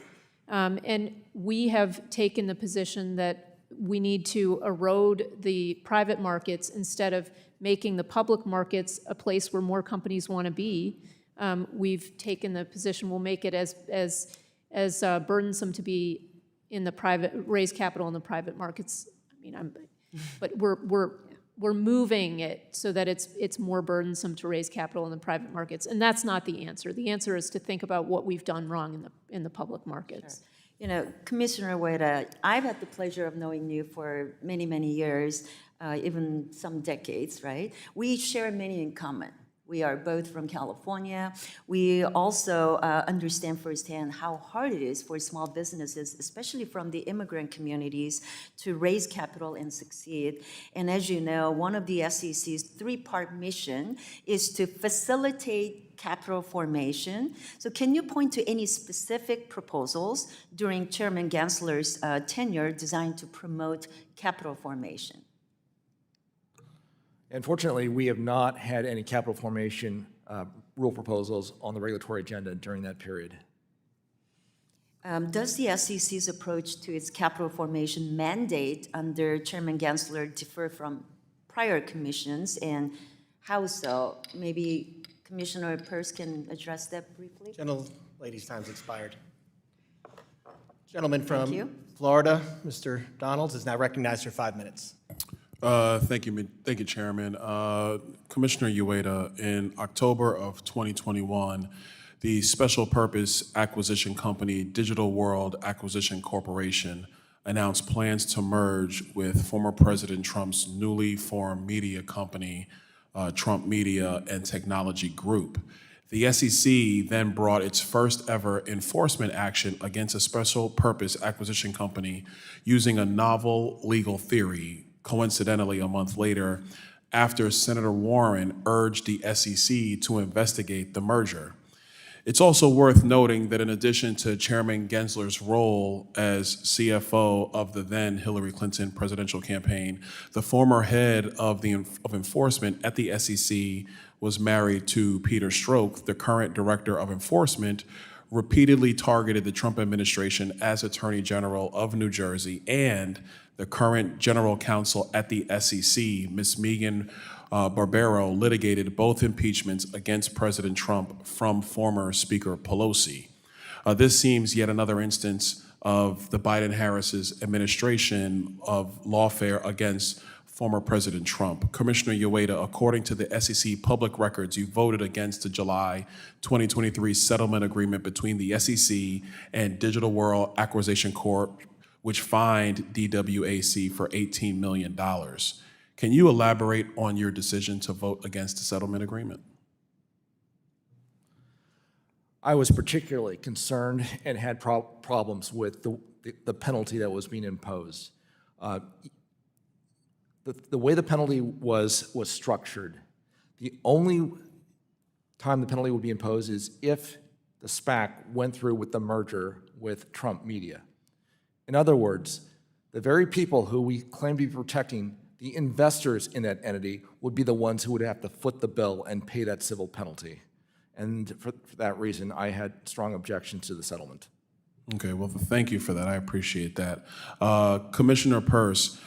And we have taken the position that we need to erode the private markets instead of making the public markets a place where more companies want to be. We've taken the position we'll make it as burdensome to be in the private, raise capital in the private markets. I mean, but we're moving it so that it's more burdensome to raise capital in the private markets, and that's not the answer. The answer is to think about what we've done wrong in the public markets. Sure. You know, Commissioner Ueda, I've had the pleasure of knowing you for many, many years, even some decades, right? We share many in common. We are both from California. We also understand firsthand how hard it is for small businesses, especially from the immigrant communities, to raise capital and succeed. And as you know, one of the SEC's three-part mission is to facilitate capital formation. So can you point to any specific proposals during Chairman Gensler's tenure designed to promote capital formation? Unfortunately, we have not had any capital formation rule proposals on the regulatory agenda during that period. Does the SEC's approach to its capital formation mandate under Chairman Gensler differ from prior commissions, and how so? Maybe Commissioner Peirce can address that briefly. Lady's time's expired. Gentleman from Florida, Mr. Donalds, is now recognized for 5 minutes. Thank you, Chairman. Commissioner Ueda, in October of 2021, the special purpose acquisition company Digital World Acquisition Corporation announced plans to merge with former President Trump's newly formed media company, Trump Media and Technology Group. The SEC then brought its first ever enforcement action against a special purpose acquisition company using a novel legal theory, coincidentally a month later, after Senator Warren urged the SEC to investigate the merger. It's also worth noting that in addition to Chairman Gensler's role as CFO of the then Hillary Clinton presidential campaign, the former head of enforcement at the SEC was married to Peter Strzok, the current director of enforcement, repeatedly targeted the Trump administration as Attorney General of New Jersey, and the current general counsel at the SEC, Ms. Megan Barbero, litigated both impeachments against President Trump from former Speaker Pelosi. This seems yet another instance of the Biden-Harris's administration of lawfare against former President Trump. Commissioner Ueda, according to the SEC public records, you voted against the July 2023 settlement agreement between the SEC and Digital World Acquisition Corp., which fined DWAC for $18 million. Can you elaborate on your decision to vote against the settlement agreement? I was particularly concerned and had problems with the penalty that was being imposed. The way the penalty was structured, the only time the penalty would be imposed is if the SPAC went through with the merger with Trump Media. In other words, the very people who we claim to be protecting, the investors in that entity, would be the ones who would have to foot the bill and pay that civil penalty. And for that reason, I had strong objections to the settlement. Okay, well, thank you for that. I appreciate that. Commissioner Peirce,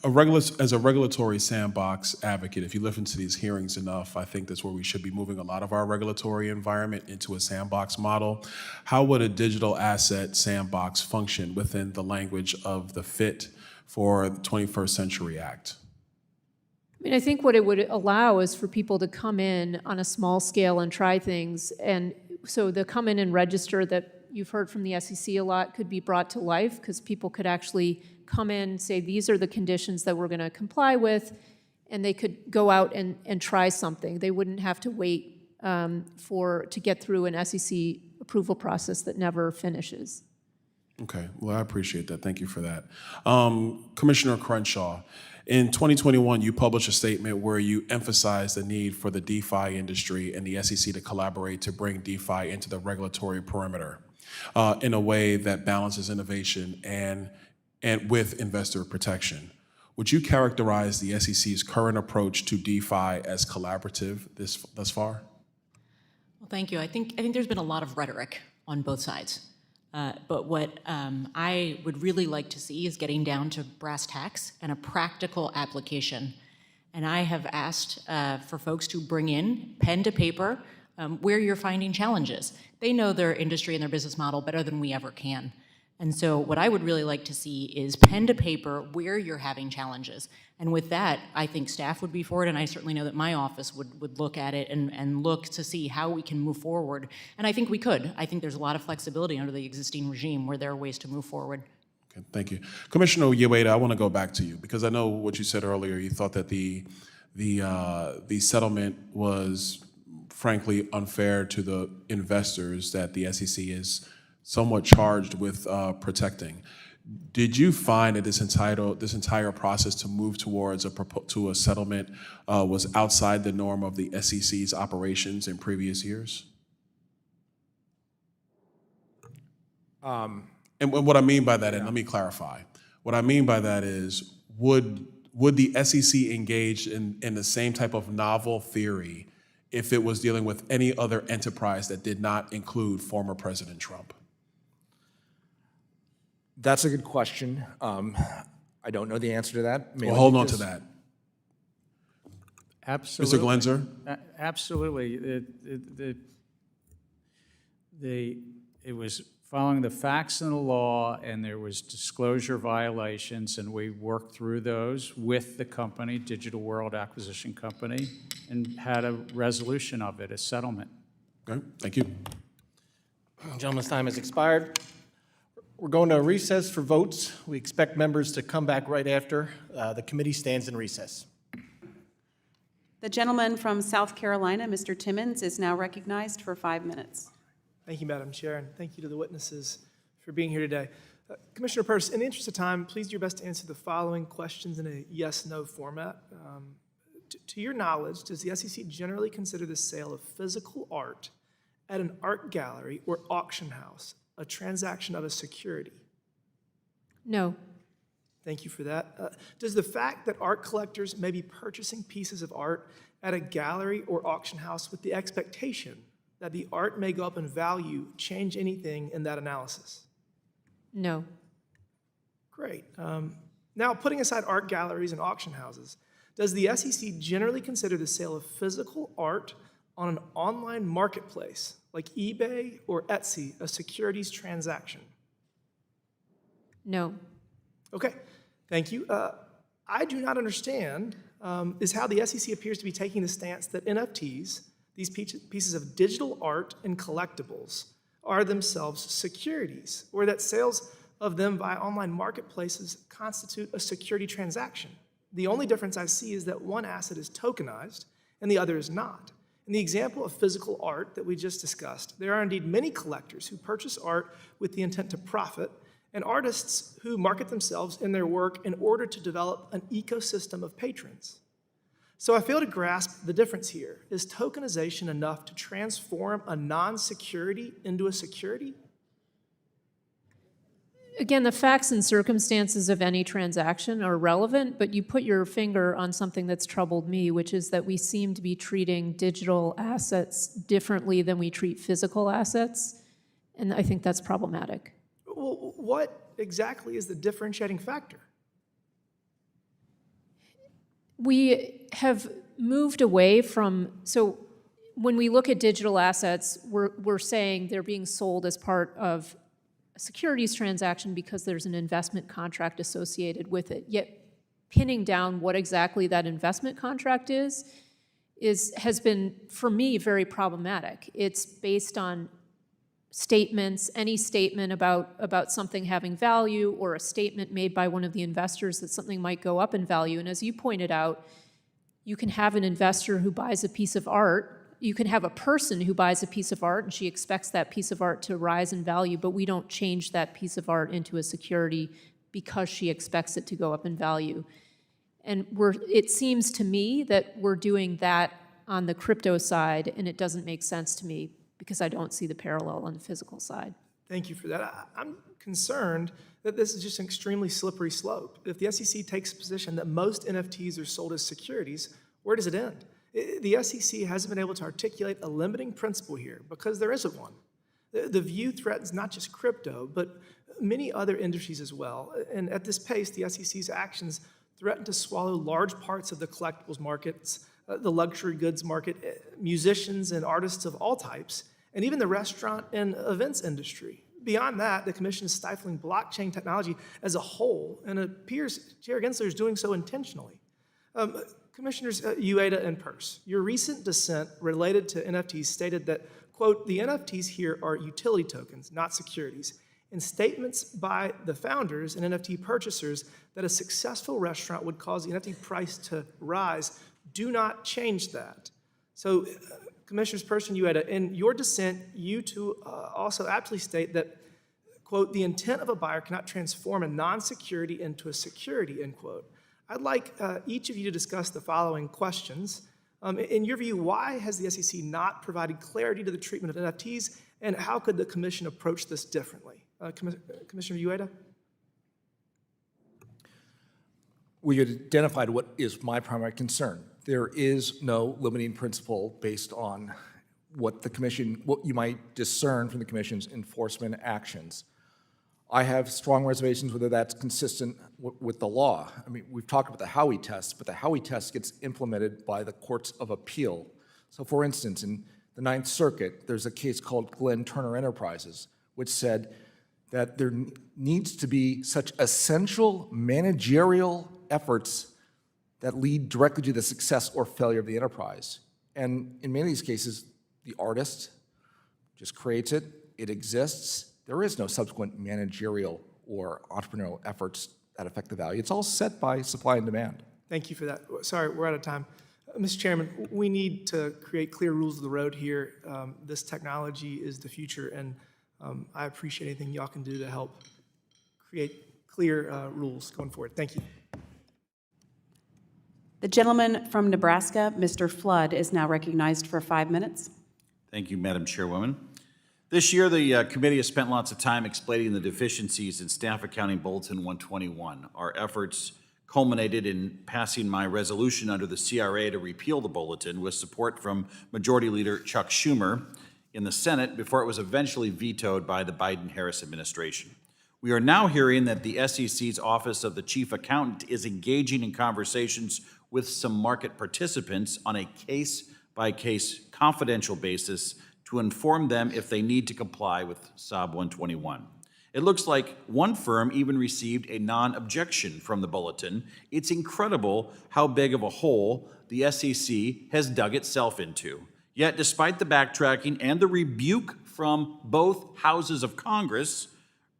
as a regulatory sandbox advocate, if you listen to these hearings enough, I think that's where we should be moving a lot of our regulatory environment into a sandbox model. How would a digital asset sandbox function within the language of the FIT for the 21st Century Act? I mean, I think what it would allow is for people to come in on a small scale and try things. And so the come in and register that you've heard from the SEC a lot could be brought to life because people could actually come in, say, these are the conditions that we're going to comply with, and they could go out and try something. They wouldn't have to wait to get through an SEC approval process that never finishes. Okay, well, I appreciate that. Thank you for that. Commissioner Crenshaw, in 2021, you published a statement where you emphasized the need for the DeFi industry and the SEC to collaborate to bring DeFi into the regulatory perimeter in a way that balances innovation and with investor protection. Would you characterize the SEC's current approach to DeFi as collaborative thus far? Well, thank you. I think there's been a lot of rhetoric on both sides. But what I would really like to see is getting down to brass tacks and a practical application. And I have asked for folks to bring in pen to paper where you're finding challenges. They know their industry and their business model better than we ever can. And so what I would really like to see is pen to paper where you're having challenges. And with that, I think staff would be for it, and I certainly know that my office would look at it and look to see how we can move forward. And I think we could. I think there's a lot of flexibility under the existing regime where there are ways to move forward. Okay, thank you. Commissioner Ueda, I want to go back to you because I know what you said earlier. You thought that the settlement was frankly unfair to the investors that the SEC is somewhat charged with protecting. Did you find that this entire process to move towards a settlement was outside the norm of the SEC's operations in previous years? And what I mean by that, and let me clarify, what I mean by that is, would the SEC engage in the same type of novel theory if it was dealing with any other enterprise that did not include former President Trump? That's a good question. I don't know the answer to that. Well, hold on to that. Absolutely. Mr. Gensler? Absolutely. It was following the facts and the law, and there was disclosure violations, and we worked through those with the company, Digital World Acquisition Company, and had a resolution of it, a settlement. Okay, thank you. Gentleman's time has expired. We're going to recess for votes. We expect members to come back right after. The committee stands in recess. The gentleman from South Carolina, Mr. Timmons, is now recognized for 5 minutes. Thank you, Madam Chair, and thank you to the witnesses for being here today. Commissioner Peirce, in the interest of time, please do your best to answer the following questions in a yes-no format. To your knowledge, does the SEC generally consider the sale of physical art at an art gallery or auction house a transaction of a security? No. Thank you for that. Does the fact that art collectors may be purchasing pieces of art at a gallery or auction house with the expectation that the art may go up in value change anything in that analysis? No. Great. Now, putting aside art galleries and auction houses, does the SEC generally consider the sale of physical art on an online marketplace like eBay or Etsy a securities transaction? No. Okay, thank you. I do not understand is how the SEC appears to be taking the stance that NFTs, these pieces of digital art and collectibles, are themselves securities, or that sales of them via online marketplaces constitute a security transaction. The only difference I see is that one asset is tokenized and the other is not. In the example of physical art that we just discussed, there are indeed many collectors who purchase art with the intent to profit, and artists who market themselves and their work in order to develop an ecosystem of patrons. So I fail to grasp the difference here. Is tokenization enough to transform a non-security into a security? Again, the facts and circumstances of any transaction are relevant, but you put your finger on something that's troubled me, which is that we seem to be treating digital assets differently than we treat physical assets, and I think that's problematic. Well, what exactly is the differentiating factor? We have moved away from, so when we look at digital assets, we're saying they're being sold as part of a securities transaction because there's an investment contract associated with it. Yet pinning down what exactly that investment contract has been, for me, very problematic. It's based on statements, any statement about something having value, or a statement made by one of the investors that something might go up in value. And as you pointed out, you can have an investor who buys a piece of art. You can have a person who buys a piece of art and she expects that piece of art to rise in value, but we don't change that piece of art into a security because she expects it to go up in value. And it seems to me that we're doing that on the crypto side, and it doesn't make sense to me because I don't see the parallel on the physical side. Thank you for that. I'm concerned that this is just an extremely slippery slope. If the SEC takes a position that most NFTs are sold as securities, where does it end? The SEC hasn't been able to articulate a limiting principle here because there isn't one. The view threatens not just crypto, but many other industries as well. And at this pace, the SEC's actions threaten to swallow large parts of the collectibles markets, the luxury goods market, musicians and artists of all types, and even the restaurant and events industry. Beyond that, the Commission is stifling blockchain technology as a whole, and it appears Chair Gensler is doing so intentionally. Commissioners Ueda and Peirce, your recent dissent related to NFTs stated that, quote, the NFTs here are utility tokens, not securities, and statements by the founders and NFT purchasers that a successful restaurant would cause the NFT price to rise do not change that. So, Commissioners Peirce and Ueda, in your dissent, you two also aptly state that, quote, the intent of a buyer cannot transform a non-security into a security, end quote. I'd like each of you to discuss the following questions. In your view, why has the SEC not provided clarity to the treatment of NFTs, and how could the Commission approach this differently? Commissioner Ueda? We identified what is my primary concern. There is no limiting principle based on what you might discern from the Commission's enforcement actions. I have strong reservations whether that's consistent with the law. I mean, we've talked about the Howey test, but the Howey test gets implemented by the courts of appeal. So for instance, in the Ninth Circuit, there's a case called Glenn Turner Enterprises, which said that there needs to be such essential managerial efforts that lead directly to the success or failure of the enterprise. And in many of these cases, the artist just creates it, it exists. There is no subsequent managerial or entrepreneurial efforts that affect the value. It's all set by supply and demand. Thank you for that. Sorry, we're out of time. Mr. Chairman, we need to create clear rules of the road here. This technology is the future, and I appreciate anything y'all can do to help create clear rules going forward. Thank you. The gentleman from Nebraska, Mr. Flood, is now recognized for 5 minutes. Thank you, Madam Chairwoman. This year, the committee has spent lots of time explaining the deficiencies in Staff Accounting Bulletin 121. Our efforts culminated in passing my resolution under the CRA to repeal the bulletin with support from Majority Leader Chuck Schumer in the Senate before it was eventually vetoed by the Biden-Harris administration. We are now hearing that the SEC's Office of the Chief Accountant is engaging in conversations with some market participants on a case-by-case confidential basis to inform them if they need to comply with SOB 121. It looks like one firm even received a non-objection from the bulletin. It's incredible how big of a hole the SEC has dug itself into. Yet, despite the backtracking and the rebuke from both houses of Congress,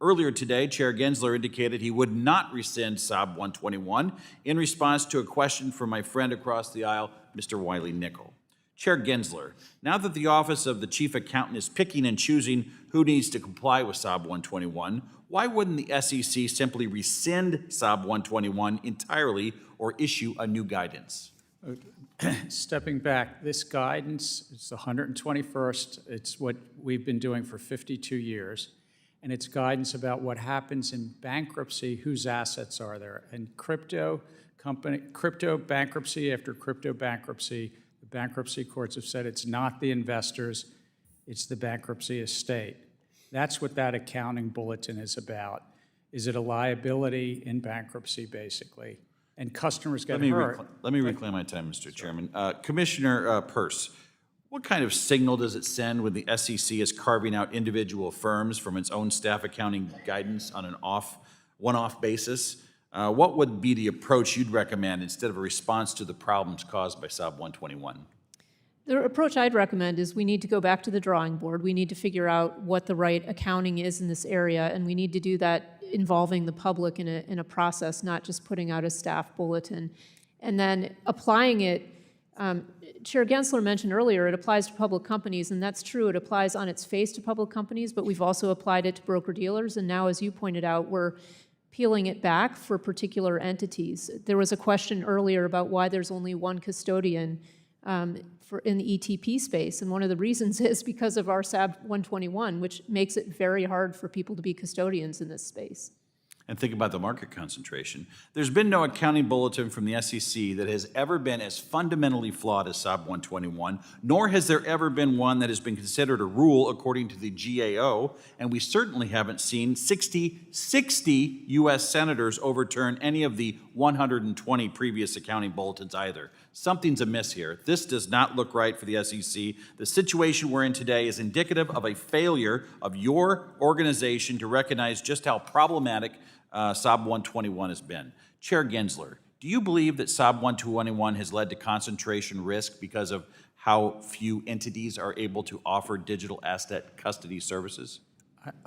earlier today, Chair Gensler indicated he would not rescind SOB 121 in response to a question from my friend across the aisle, Mr. Wiley Nickel. Chair Gensler, now that the Office of the Chief Accountant is picking and choosing who needs to comply with SOB 121, why wouldn't the SEC simply rescind SOB 121 entirely or issue a new guidance? Stepping back, this guidance, it's the 121st, it's what we've been doing for 52 years, and it's guidance about what happens in bankruptcy, whose assets are there. And crypto bankruptcy after crypto bankruptcy, the bankruptcy courts have said it's not the investors, it's the bankruptcy estate. That's what that accounting bulletin is about. Is it a liability in bankruptcy, basically? And customers get hurt. Let me reclaim my time, Mr. Chairman. Commissioner Peirce, what kind of signal does it send when the SEC is carving out individual firms from its own staff accounting guidance on an one-off basis? What would be the approach you'd recommend instead of a response to the problems caused by SOB 121? The approach I'd recommend is we need to go back to the drawing board. We need to figure out what the right accounting is in this area, and we need to do that involving the public in a process, not just putting out a staff bulletin. And then applying it, Chair Gensler mentioned earlier, it applies to public companies, and that's true. It applies on its face to public companies, but we've also applied it to broker-dealers, and now, as you pointed out, we're peeling it back for particular entities. There was a question earlier about why there's only one custodian in the ETP space, and one of the reasons is because of our SAB 121, which makes it very hard for people to be custodians in this space. And think about the market concentration. There's been no accounting bulletin from the SEC that has ever been as fundamentally flawed as SOB 121, nor has there ever been one that has been considered a rule according to the GAO, and we certainly haven't seen 60 U.S. senators overturn any of the 120 previous accounting bulletins either. Something's amiss here. This does not look right for the SEC. The situation we're in today is indicative of a failure of your organization to recognize just how problematic SOB 121 has been. Chair Gensler, do you believe that SOB 121 has led to concentration risk because of how few entities are able to offer digital asset custody services?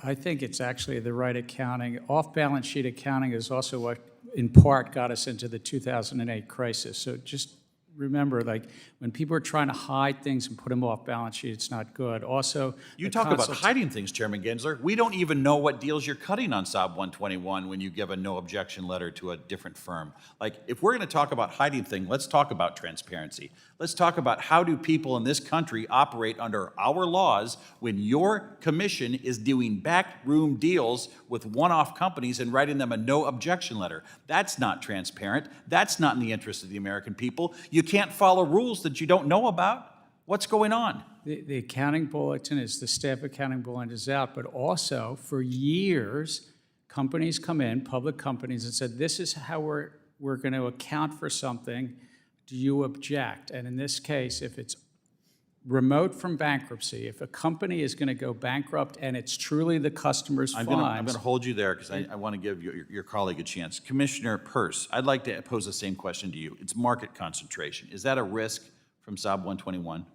I think it's actually the right accounting. Off-balance sheet accounting is also what, in part, got us into the 2008 crisis. So just remember, like, when people are trying to hide things and put them off balance sheet, it's not good. Also, you talk about hiding things, Chairman Gensler. We don't even know what deals you're cutting on SOB 121 when you give a no objection letter to a different firm. Like, if we're going to talk about hiding things, let's talk about transparency. Let's talk about how do people in this country operate under our laws when your commission is doing backroom deals with one-off companies and writing them a no objection letter. That's not transparent. That's not in the interest of the American people. You can't follow rules that you don't know about. What's going on? The accounting bulletin is, the staff accounting bulletin is out, but also for years, companies come in, public companies, and said, this is how we're going to account for something. Do you object? And in this case, if it's remote from bankruptcy, if a company is going to go bankrupt and it's truly the customer's I'm funds. going to hold you there because I want to give your colleague a chance. Commissioner Peirce, I'd like to pose the same question to you. It's market concentration. Is that a risk from SOB 121?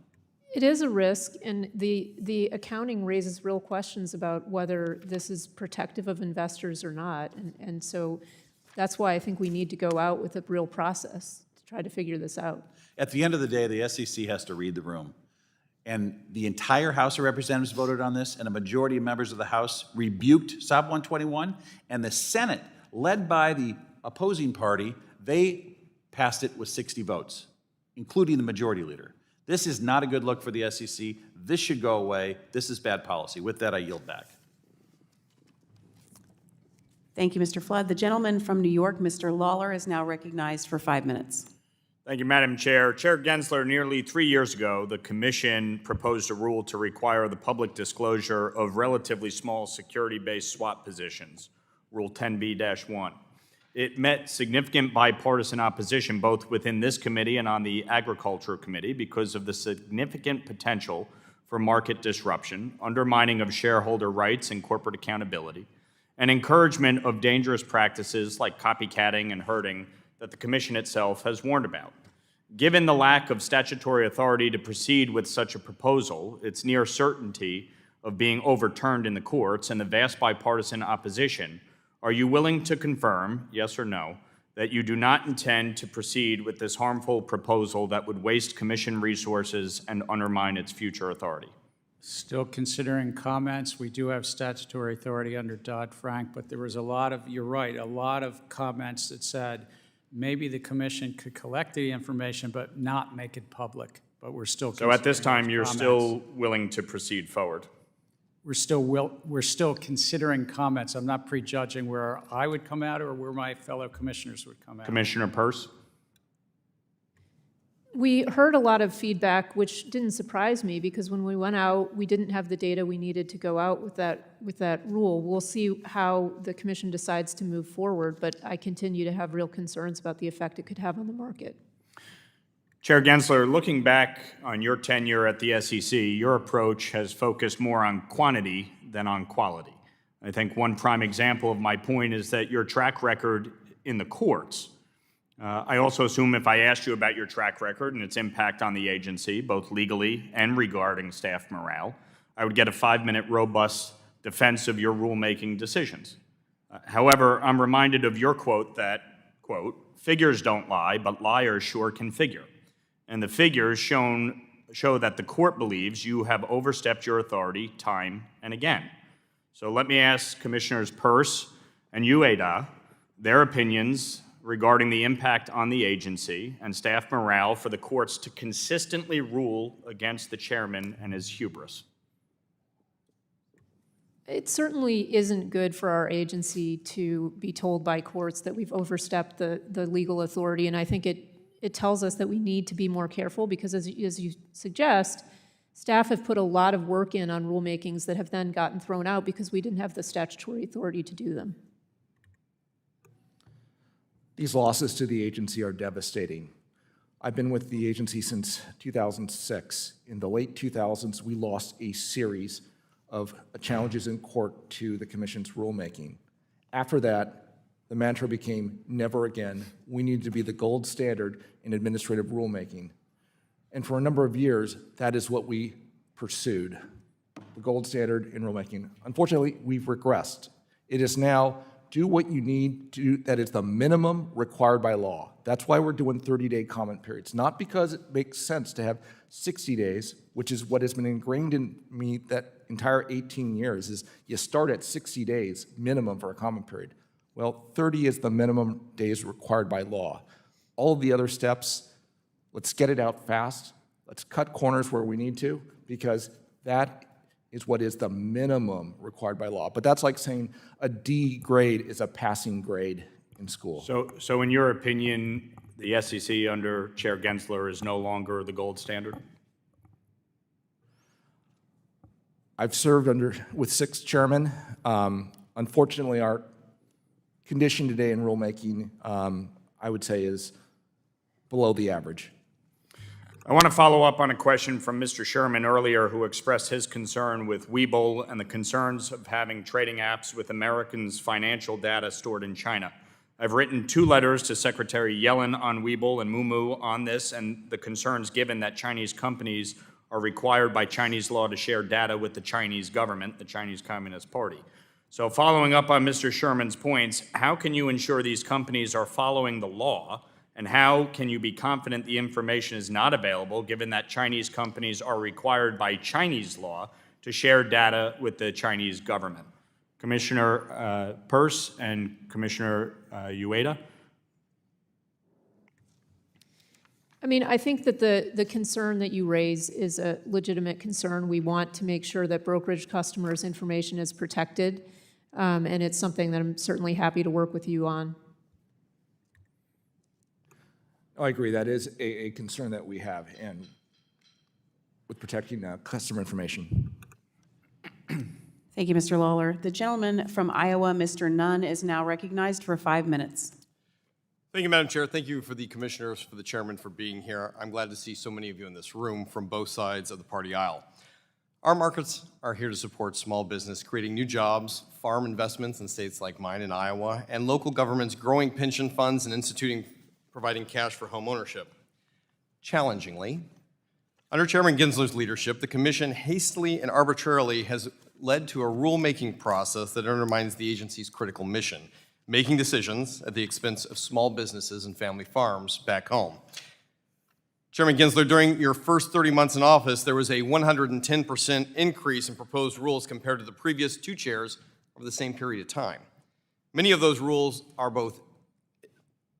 It is a risk, and the accounting raises real questions about whether this is protective of investors or not. And so that's why I think we need to go out with a real process to try to figure this out. At the end of the day, the SEC has to read the room. And the entire House of Representatives voted on this, and a majority of members of the House rebuked SOB 121, and the Senate, led by the opposing party, they passed it with 60 votes, including the majority leader. This is not a good look for the SEC. This should go away. This is bad policy. With that, I yield back. Thank you, Mr. Flood. The gentleman from New York, Mr. Lawler, is now recognized for 5 minutes. Thank you, Madam Chair. Chair Gensler, nearly 3 years ago, the Commission proposed a rule to require the public disclosure of relatively small security-based swap positions, Rule 10b-1. It met significant bipartisan opposition both within this committee and on the Agriculture Committee because of the significant potential for market disruption, undermining of shareholder rights and corporate accountability, and encouragement of dangerous practices like copycatting and herding that the Commission itself has warned about. Given the lack of statutory authority to proceed with such a proposal, its near certainty of being overturned in the courts, and the vast bipartisan opposition, are you willing to confirm, yes or no, that you do not intend to proceed with this harmful proposal that would waste Commission resources and undermine its future authority? Still considering comments. We do have statutory authority under Dodd-Frank, but there was a lot of, you're right, a lot of comments that said maybe the commission could collect the information but not make it public. But we're still So at this considering time, those you're comments. still willing to proceed forward? We're still considering comments. I'm not prejudging where I would come out or where my fellow commissioners would come out. Commissioner Peirce? We heard a lot of feedback, which didn't surprise me, because when we went out, we didn't have the data we needed to go out with that rule. We'll see how the commission decides to move forward, but I continue to have real concerns about the effect it could have on the market. Chair Gensler, looking back on your tenure at the SEC, your approach has focused more on quantity than on quality. I think one prime example of my point is that your track record in the courts. I also assume if I asked you about your track record and its impact on the agency, both legally and regarding staff morale, I would get a 5-minute robust defense of your rulemaking decisions. However, I'm reminded of your quote that, quote, "Figures don't lie, but liars sure can figure." And the figures show that the court believes you have overstepped your authority time and again. So let me ask Commissioners Peirce and Ueda their opinions regarding the impact on the agency and staff morale for the courts to consistently rule against the chairman and his hubris. It certainly isn't good for our agency to be told by courts that we've overstepped the legal authority, and I think it tells us that we need to be more careful because, as you suggest, staff have put a lot of work in on rulemakings that have then gotten thrown out because we didn't have the statutory authority to do them. These losses to the agency are devastating. I've been with the agency since 2006. In the late 2000s, we lost a series of challenges in court to the Commission's rulemaking. After that, the mantra became never again. We need to be the gold standard in administrative rulemaking. And for a number of years, that is what we pursued, the gold standard in rulemaking. Unfortunately, we've regressed. It is now do what you need to do, that is the minimum required by law. That's why we're doing 30-day comment periods, not because it makes sense to have 60 days, which is what has been ingrained in me that entire 18 years, is you start at 60 days minimum for a comment period. Well, 30 is the minimum days required by law. All of the other steps, let's get it out fast. Let's cut corners where we need to, because that is what is the minimum required by law. But that's like saying a D grade is a passing grade in school. So in your opinion, the SEC under Chair Gensler is no longer the gold standard? I've served with 6 chairmen. Unfortunately, our condition today in rulemaking, I would say, is below the average. I want to follow up on a question from Mr. Sherman earlier, who expressed his concern with Webull and the concerns of having trading apps with Americans' financial data stored in China. I've written 2 letters to Secretary Yellen on Webull and Mumu on this, and the concerns given that Chinese companies are required by Chinese law to share data with the Chinese government, the Chinese Communist Party. So following up on Mr. Sherman's points, how can you ensure these companies are following the law? And how can you be confident the information is not available, given that Chinese companies are required by Chinese law to share data with the Chinese government? Commissioner Peirce and Commissioner Ueda? I mean, I think that the concern that you raise is a legitimate concern. We want to make sure that brokerage customers' information is protected, and it's something that I'm certainly happy to work with you on. I agree. That is a concern that we have, and with protecting customer information. Thank you, Mr. Lawler. The gentleman from Iowa, Mr. Nunn, is now recognized for 5 minutes. Thank you, Madam Chair. Thank you for the commissioners, for the chairman for being here. I'm glad to see so many of you in this room from both sides of the party aisle. Our markets are here to support small business, creating new jobs, farm investments in states like mine in Iowa, and local governments growing pension funds and providing cash for home ownership. Challengingly, under Chairman Gensler's leadership, the Commission hastily and arbitrarily has led to a rulemaking process that undermines the agency's critical mission, making decisions at the expense of small businesses and family farms back home. Chairman Gensler, during your first 30 months in office, there was a 110% increase in proposed rules compared to the previous 2 chairs over the same period of time. Many of those rules are both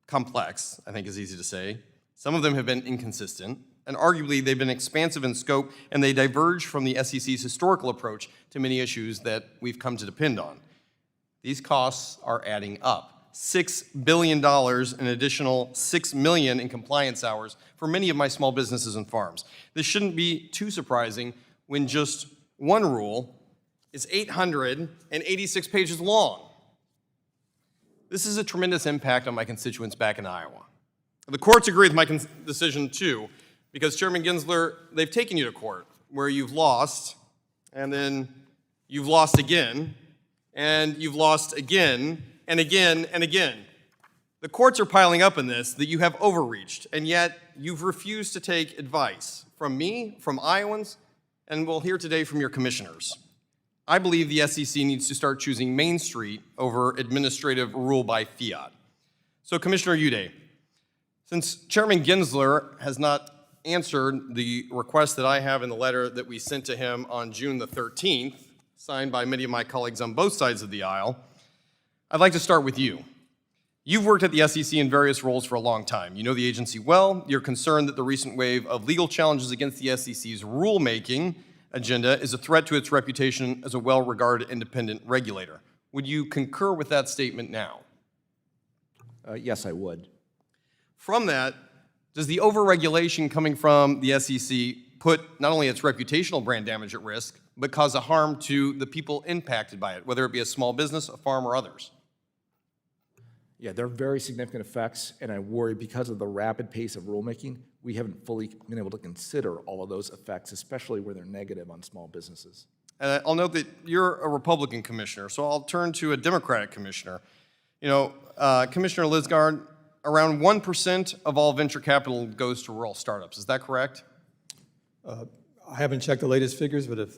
complex, I think is easy to say. Some of them have been inconsistent, and arguably they've been expansive in scope, and they diverge from the SEC's historical approach to many issues that we've come to depend on. These costs are adding up. $6 billion, an additional $6 million in compliance hours for many of my small businesses and farms. This shouldn't be too surprising when just one rule is 886 pages long. This is a tremendous impact on my constituents back in Iowa. The courts agree with my decision too, because Chairman Gensler, they've taken you to court where you've lost, and then you've lost again, and you've lost again, and again, and again. The courts are piling up in this that you have overreached, and yet you've refused to take advice from me, from Iowans, and we'll hear today from your commissioners. I believe the SEC needs to start choosing Main Street over administrative rule by fiat. So, Commissioner Uday, since Chairman Gensler has not answered the request that I have in the letter that we sent to him on June the 13th, signed by many of my colleagues on both sides of the aisle, I'd like to start with you. You've worked at the SEC in various roles for a long time. You know the agency well. You're concerned that the recent wave of legal challenges against the SEC's rulemaking agenda is a threat to its reputation as a well-regarded independent regulator. Would you concur with that statement now? Yes, I would. From that, does the overregulation coming from the SEC put not only its reputational brand damage at risk, but cause a harm to the people impacted by it, whether it be a small business, a farm, or others? Yeah, there are very significant effects, and I worry because of the rapid pace of rulemaking, we haven't fully been able to consider all of those effects, especially where they're negative on small businesses. And I'll note that you're a Republican commissioner, so I'll turn to a Democratic commissioner. You know, Commissioner Lisgard, around 1% of all venture capital goes to rural startups. Is that correct? I haven't checked the latest figures, but if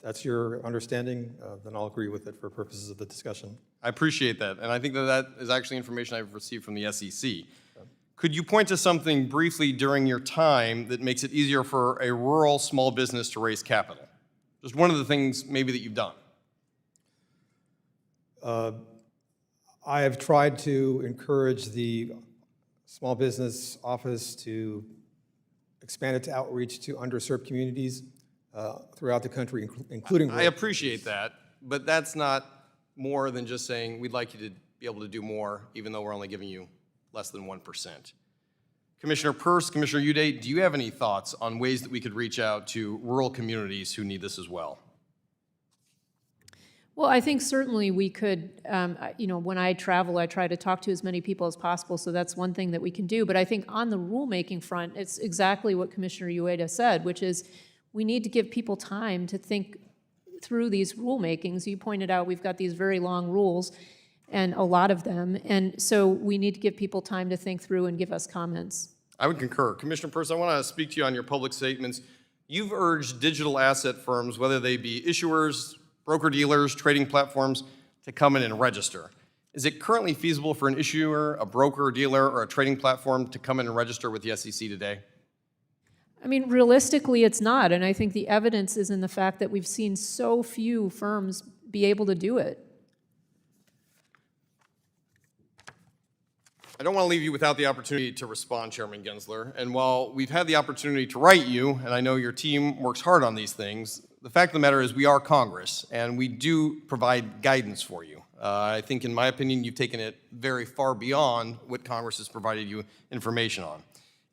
that's your understanding, then I'll agree with it for purposes of the discussion. I appreciate that, and I think that that is actually information I've received from the SEC. Could you point to something briefly during your time that makes it easier for a rural small business to raise capital? Just one of the things maybe that you've done. I have tried to encourage the small business office to expand its outreach to underserved communities throughout the country, including rural. I appreciate that, but that's not more than just saying we'd like you to be able to do more, even though we're only giving you less than 1%. Commissioner Peirce, Commissioner Uday, do you have any thoughts on ways that we could reach out to rural communities who need this as well? Well, I think certainly we could, you know, when I travel, I try to talk to as many people as possible, so that's one thing that we can do. But I think on the rulemaking front, it's exactly what Commissioner Ueda said, which is we need to give people time to think through these rulemakings. You pointed out we've got these very long rules, and a lot of them, and so we need to give people time to think through and give us comments. I would concur. Commissioner Peirce, I want to speak to you on your public statements. You've urged digital asset firms, whether they be issuers, broker-dealers, trading platforms, to come in and register. Is it currently feasible for an issuer, a broker-dealer, or a trading platform to come in and register with the SEC today? I mean, realistically, it's not, and I think the evidence is in the fact that we've seen so few firms be able to do it. I don't want to leave you without the opportunity to respond, Chairman Gensler. And while we've had the opportunity to write you, and I know your team works hard on these things, the fact of the matter is we are Congress, and we do provide guidance for you. I think, in my opinion, you've taken it very far beyond what Congress has provided you information on.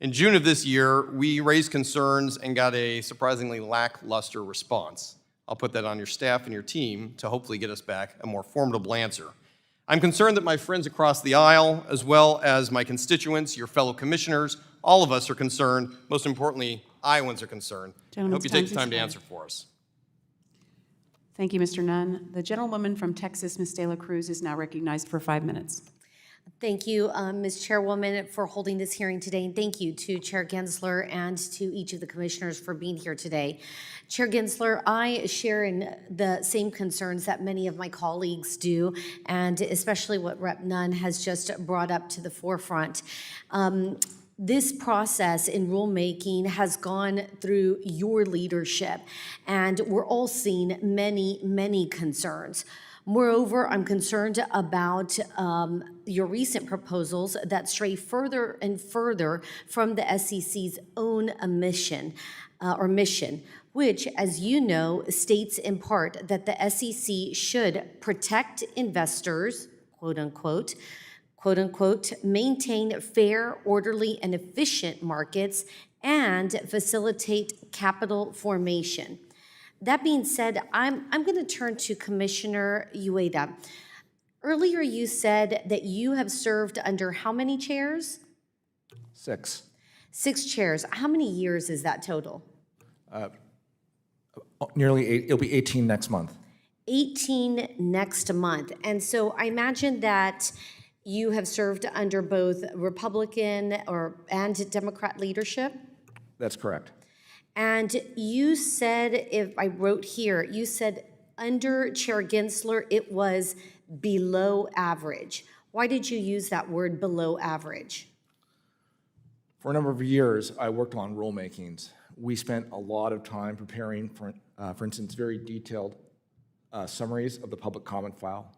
In June of this year, we raised concerns and got a surprisingly lackluster response. I'll put that on your staff and your team to hopefully get us back a more formidable answer. I'm concerned that my friends across the aisle, as well as my constituents, your fellow commissioners, all of us are concerned. Most importantly, Iowans are concerned. I hope you take the time to answer for us. Thank you, Mr. Nunn. The gentlewoman from Texas, Ms. De La Cruz, is now recognized for 5 minutes. Thank you, Ms. Chairwoman, for holding this hearing today, and thank you to Chair Gensler and to each of the commissioners for being here today. Chair Gensler, I share in the same concerns that many of my colleagues do, and especially what Rep. Nunn has just brought up to the forefront. This process in rulemaking has gone through your leadership, and we're all seeing many, many concerns. Moreover, I'm concerned about your recent proposals that stray further and further from the SEC's own mission, which, as you know, states in part that the SEC should protect investors, quote unquote, maintain fair, orderly, and efficient markets, and facilitate capital formation. That being said, I'm going to turn to Commissioner Ueda. Earlier you said that you have served under how many chairs? 6. 6 chairs. How many years is that total? Nearly 8. It'll be 18 next month. 18 next month. And so I imagine that you have served under both Republican and Democrat leadership? That's correct. And you said, if I wrote here, you said under Chair Gensler, it was below average. Why did you use that word below average? For a number of years, I worked on rulemakings. We spent a lot of time preparing, for instance, very detailed summaries of the public comment file.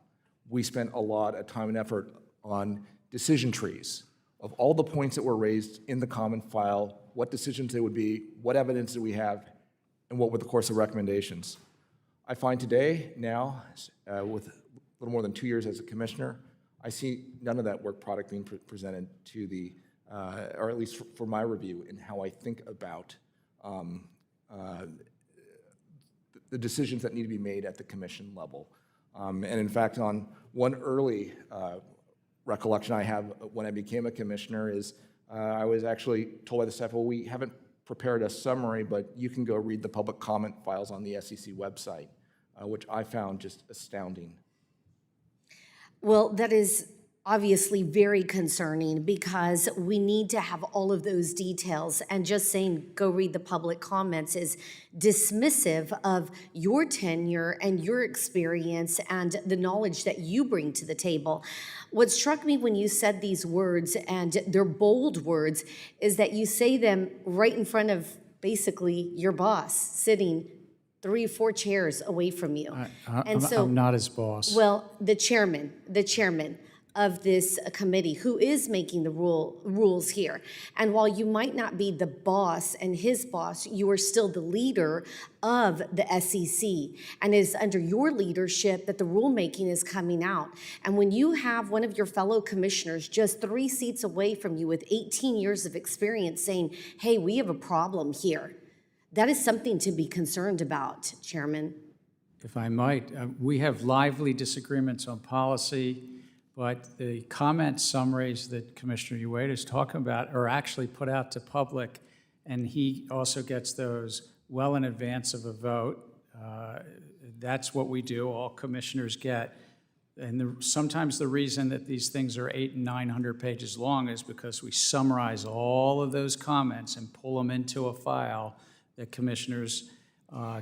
We spent a lot of time and effort on decision trees of all the points that were raised in the comment file, what decisions they would be, what evidence do we have, and what were the course of recommendations. I find today, now, with a little more than 2 years as a commissioner, I see none of that work product being presented to the, or at least for my review in how I think about the decisions that need to be made at the commission level. And in fact, on one early recollection I have when I became a commissioner is I was actually told by the staff, well, we haven't prepared a summary, but you can go read the public comment files on the SEC website, which I found just astounding. Well, that is obviously very concerning because we need to have all of those details, and just saying go read the public comments is dismissive of your tenure and your experience and the knowledge that you bring to the table. What struck me when you said these words, and they're bold words, is that you say them right in front of basically your boss sitting 3 or 4 chairs away from you. I'm not his boss. Well, the chairman of this committee who is making the rules here. And while you might not be the boss and his boss, you are still the leader of the SEC. And it is under your leadership that the rulemaking is coming out. And when you have one of your fellow commissioners just 3 seats away from you with 18 years of experience saying, hey, we have a problem here, that is something to be concerned about, Chairman. If I might, we have lively disagreements on policy, but the comment summaries that Commissioner Ueda is talking about are actually put out to public, and he also gets those well in advance of a vote. That's what we do, all commissioners get. And sometimes the reason that these things are 800 and 900 pages long is because we summarize all of those comments and pull them into a file that commissioners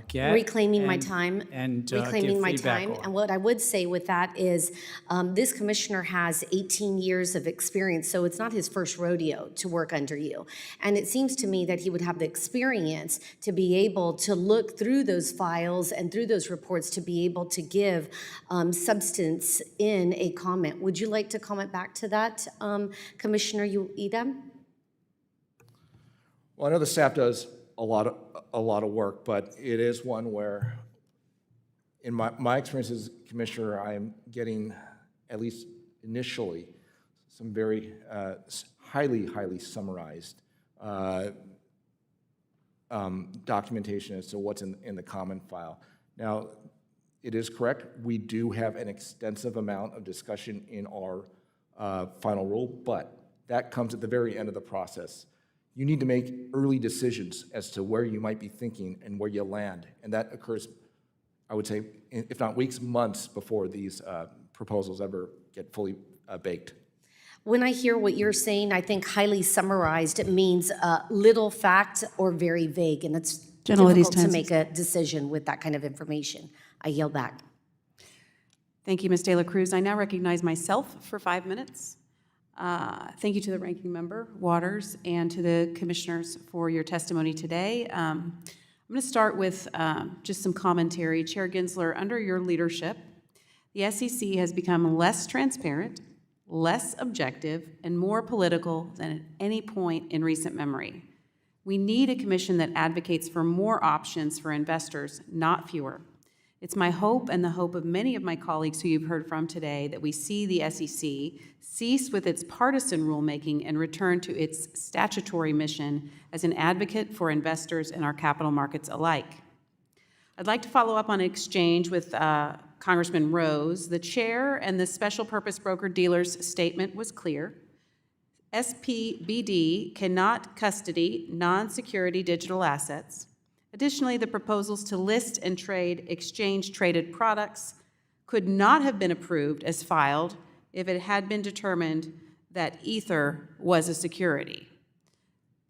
get. Reclaiming my time. And reclaiming give my feedback time. on. And what I would say with that is this commissioner has 18 years of experience, so it's not his first rodeo to work under you. And it seems to me that he would have the experience to be able to look through those files and through those reports to be able to give substance in a comment. Would you like to comment back to that, Commissioner Ueda? Well, I know the staff does a lot of work, but it is one where, in my experience as commissioner, I am getting, at least initially, some very highly summarized documentation as to what's in the common file. Now, it is correct, we do have an extensive amount of discussion in our final rule, but that comes at the very end of the process. You need to make early decisions as to where you might be thinking and where you land. And that occurs, I would say, if not weeks, months before these proposals ever get fully baked. When I hear what you're saying, I think highly summarized, it means little fact or very vague, and it's Gentlelady's difficult to time. make a decision with that kind of information. I yield back. Thank you, Ms. De La Cruz. I now recognize myself for 5 minutes. Thank you to the ranking member, Waters, and to the commissioners for your testimony today. I'm going to start with just some commentary. Chair Gensler, under your leadership, the SEC has become less transparent, less objective, and more political than at any point in recent memory. We need a commission that advocates for more options for investors, not fewer. It's my hope and the hope of many of my colleagues who you've heard from today that we see the SEC cease with its partisan rulemaking and return to its statutory mission as an advocate for investors and our capital markets alike. I'd like to follow up on an exchange with Congressman Rose. The chair and the special purpose broker-dealer's statement was clear. SPBD cannot custody non-security digital assets. Additionally, the proposals to list and trade exchange-traded products could not have been approved as filed if it had been determined that Ether was a security.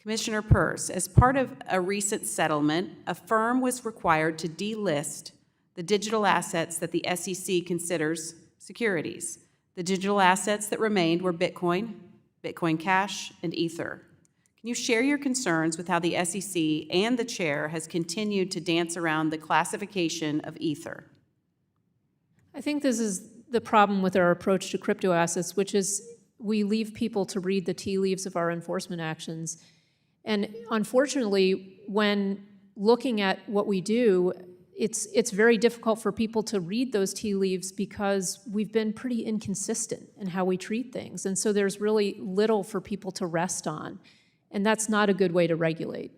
Commissioner Peirce, as part of a recent settlement, a firm was required to delist the digital assets that the SEC considers securities. The digital assets that remained were Bitcoin, Bitcoin Cash, and Ether. Can you share your concerns with how the SEC and the chair has continued to dance around the classification of Ether? I think this is the problem with our approach to crypto assets, which is we leave people to read the tea leaves of our enforcement actions. And unfortunately, when looking at what we do, it's very difficult for people to read those tea leaves because we've been pretty inconsistent in how we treat things. And so there's really little for people to rest on. And that's not a good way to regulate.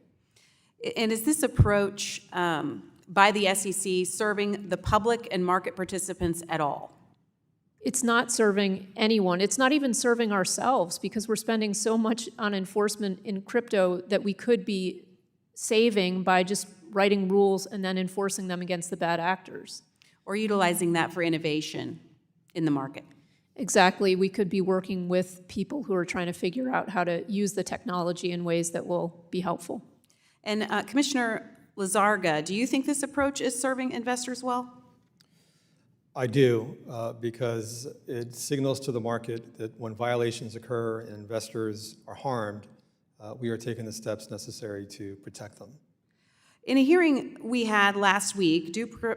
And is this approach by the SEC serving the public and market participants at all? It's not serving anyone. It's not even serving ourselves because we're spending so much on enforcement in crypto that we could be saving by just writing rules and then enforcing them against the bad actors. Or utilizing that for innovation in the market. Exactly. We could be working with people who are trying to figure out how to use the technology in ways that will be helpful. And Commissioner Lizarga, do you think this approach is serving investors well? I do, because it signals to the market that when violations occur and investors are harmed, we are taking the steps necessary to protect them. In a hearing we had last week,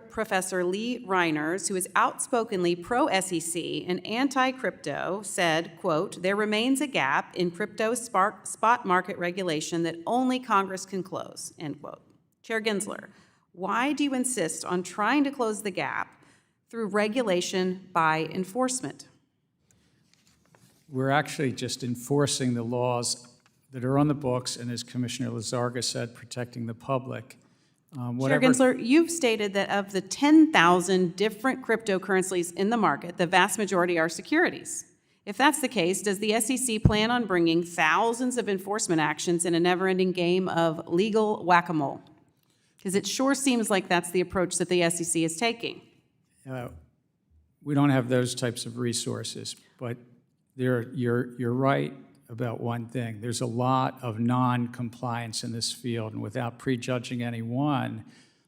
Professor Lee Reiners, who is outspokenly pro-SEC and anti-crypto, said, quote, "There remains a gap in crypto spot market regulation that only Congress can close," end quote. Chair Gensler, why do you insist on trying to close the gap through regulation by enforcement? We're actually just enforcing the laws that are on the books, and as Commissioner Lizarga said, protecting the public. Chair Gensler, you've stated that of the 10,000 different cryptocurrencies in the market, the vast majority are securities. If that's the case, does the SEC plan on bringing thousands of enforcement actions in a never-ending game of legal whack-a-mole? Because it sure seems like that's the approach that the SEC is taking. We don't have those types of resources, but you're right about one thing. There's a lot of non-compliance in this field, and without prejudging anyone,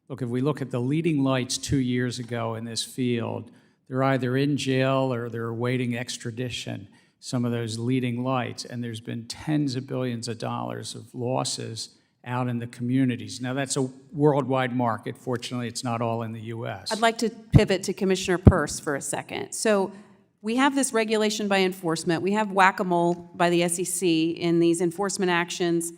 look, if we look at the leading lights 2 years ago in this field, they're either in jail or they're awaiting extradition, some of those leading lights, and there's been tens of billions of dollars of losses out in the communities. Now, that's a worldwide market. Fortunately, it's not all in the U.S. I'd like to pivot to Commissioner Peirce for a second. So we have this regulation by enforcement. We have whack-a-mole by the SEC in these enforcement actions.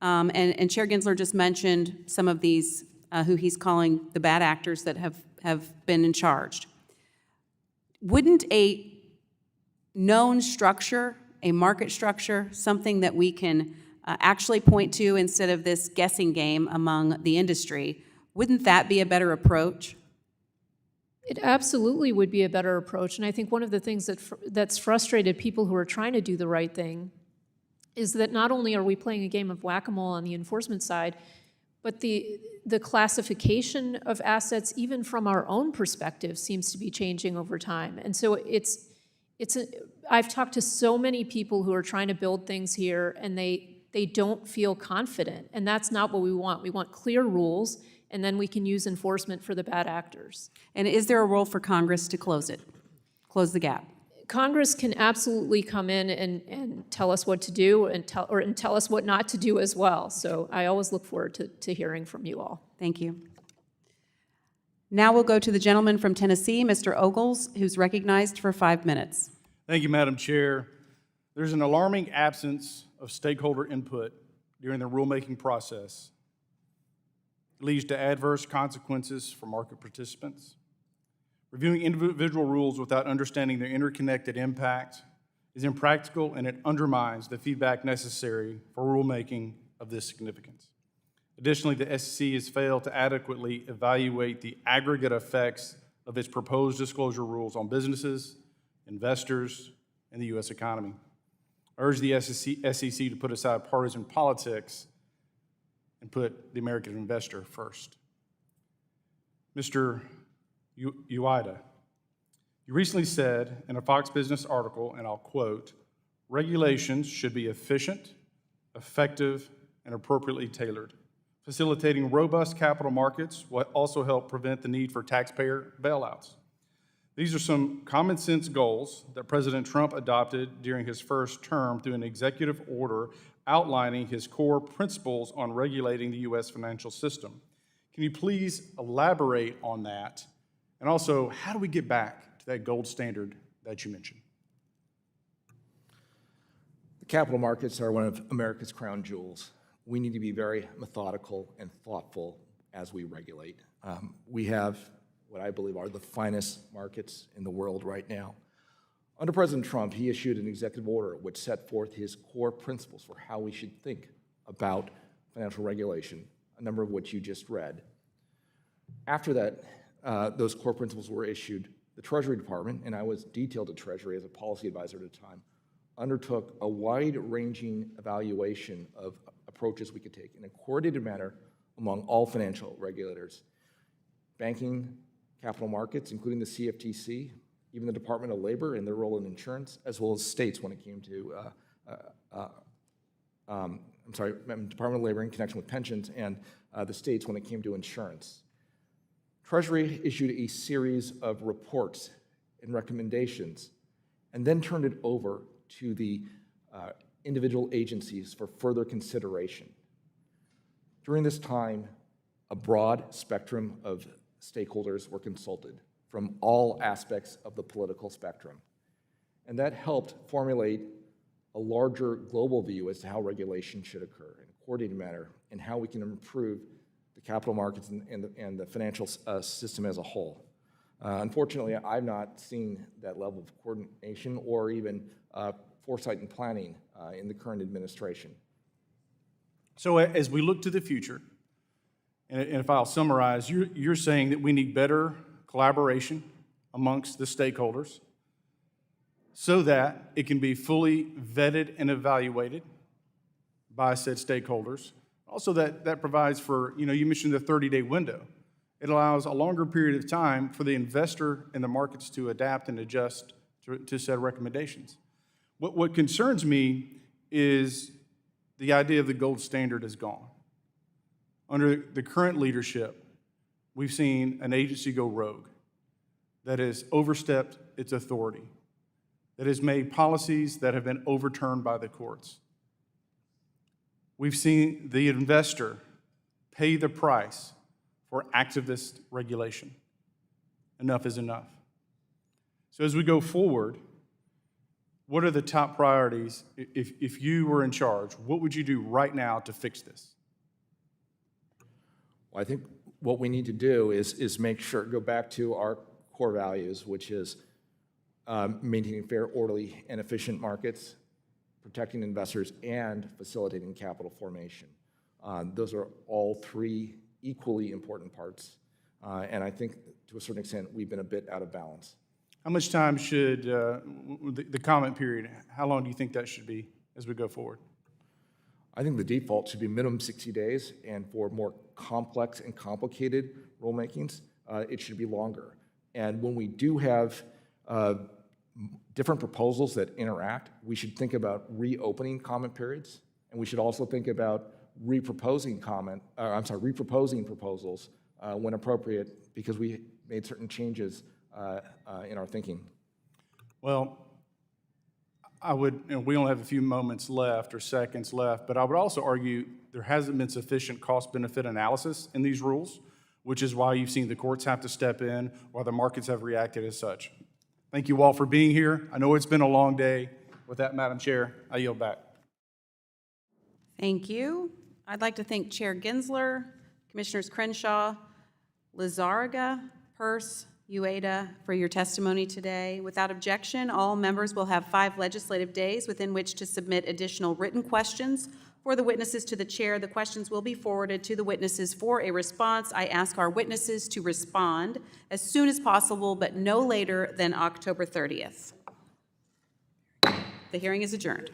And Chair Gensler just mentioned some of these, who he's calling the bad actors that have been in charge. Wouldn't a known structure, a market structure, something that we can actually point to instead of this guessing game among the industry, wouldn't that be a better approach? It absolutely would be a better approach, and I think one of the things that's frustrated people who are trying to do the right thing is that not only are we playing a game of whack-a-mole on the enforcement side, but the classification of assets, even from our own perspective, seems to be changing over time. And so I've talked to so many people who are trying to build things here, and they don't feel confident, and that's not what we want. We want clear rules, and then we can use enforcement for the bad actors. And is there a role for Congress to close the gap? Congress can absolutely come in and tell us what to do and tell us what not to do as well. So I always look forward to hearing from you all. Thank you. Now we'll go to the gentleman from Tennessee, Mr. Ogles, who's recognized for 5 minutes. Thank you, Madam Chair. There's an alarming absence of stakeholder input during the rulemaking process. It leads to adverse consequences for market participants. Reviewing individual rules without understanding their interconnected impact is impractical, and it undermines the feedback necessary for rulemaking of this significance. Additionally, the SEC has failed to adequately evaluate the aggregate effects of its proposed disclosure rules on businesses, investors, and the U.S. economy. I urge the SEC to put aside partisan politics and put the American investor first. Mr. Ueda, you recently said in a Fox Business article, and I'll quote, "Regulations should be efficient, effective, and appropriately tailored. Facilitating robust capital markets will also help prevent the need for taxpayer bailouts." These are some common sense goals that President Trump adopted during his first term through an executive order outlining his core principles on regulating the U.S. financial system. Can you please elaborate on that? And also, how do we get back to that gold standard that you mentioned? The capital markets are one of America's crown jewels. We need to be very methodical and thoughtful as we regulate. We have what I believe are the finest markets in the world right now. Under President Trump, he issued an executive order which set forth his core principles for how we should think about financial regulation, a number of which you just read. After that, those core principles were issued, the Treasury Department, and I was detailed to Treasury as a policy advisor at the time, undertook a wide-ranging evaluation of approaches we could take in a coordinated manner among all financial regulators, banking, capital markets, including the CFTC, even the Department of Labor and their role in insurance, as well as states when it came to, Department of Labor in connection with pensions, and the states when it came to insurance. Treasury issued a series of reports and recommendations and then turned it over to the individual agencies for further consideration. During this time, a broad spectrum of stakeholders were consulted from all aspects of the political spectrum. And that helped formulate a larger global view as to how regulation should occur in a coordinated manner and how we can improve the capital markets and the financial system as a whole. Unfortunately, I've not seen that level of coordination or even foresight and planning in the current administration. So as we look to the future, and if I'll summarize, you're saying that we need better collaboration amongst the stakeholders so that it can be fully vetted and evaluated by said stakeholders. Also, that provides for, you mentioned the 30-day window. It allows a longer period of time for the investor and the markets to adapt and adjust to said recommendations. What concerns me is the idea of the gold standard is gone. Under the current leadership, we've seen an agency go rogue that has overstepped its authority, that has made policies that have been overturned by the courts. We've seen the investor pay the price for activist regulation. Enough is enough. So as we go forward, what are the top priorities? If you were in charge, what would you do right now to fix this? Well, I think what we need to do is make sure, go back to our core values, which is maintaining fair, orderly, and efficient markets, protecting investors, and facilitating capital formation. Those are all three equally important parts, and I think to a certain extent we've been a bit out of balance. How much time should the comment period, how long do you think that should be as we go forward? I think the default should be minimum 60 days, and for more complex and complicated rulemakings, it should be longer. And when we do have different proposals that interact, we should think about reopening comment periods, and we should also think about reproposing proposals when appropriate, because we made certain changes in our thinking. Well, I would, and we only have a few moments left or seconds left, but I would also argue there hasn't been sufficient cost-benefit analysis in these rules, which is why you've seen the courts have to step in, while the markets have reacted as such. Thank you all for being here. I know it's been a long day. With that, Madam Chair, I yield back. Thank you. I'd like to thank Chair Gensler, Commissioners Crenshaw, Lizarraga, Peirce, Ueda for your testimony today. Without objection, all members will have 5 legislative days within which to submit additional written questions for the witnesses to the chair. The questions will be forwarded to the witnesses for a response. I ask our witnesses to respond as soon as possible, but no later than October 30th. The hearing is adjourned.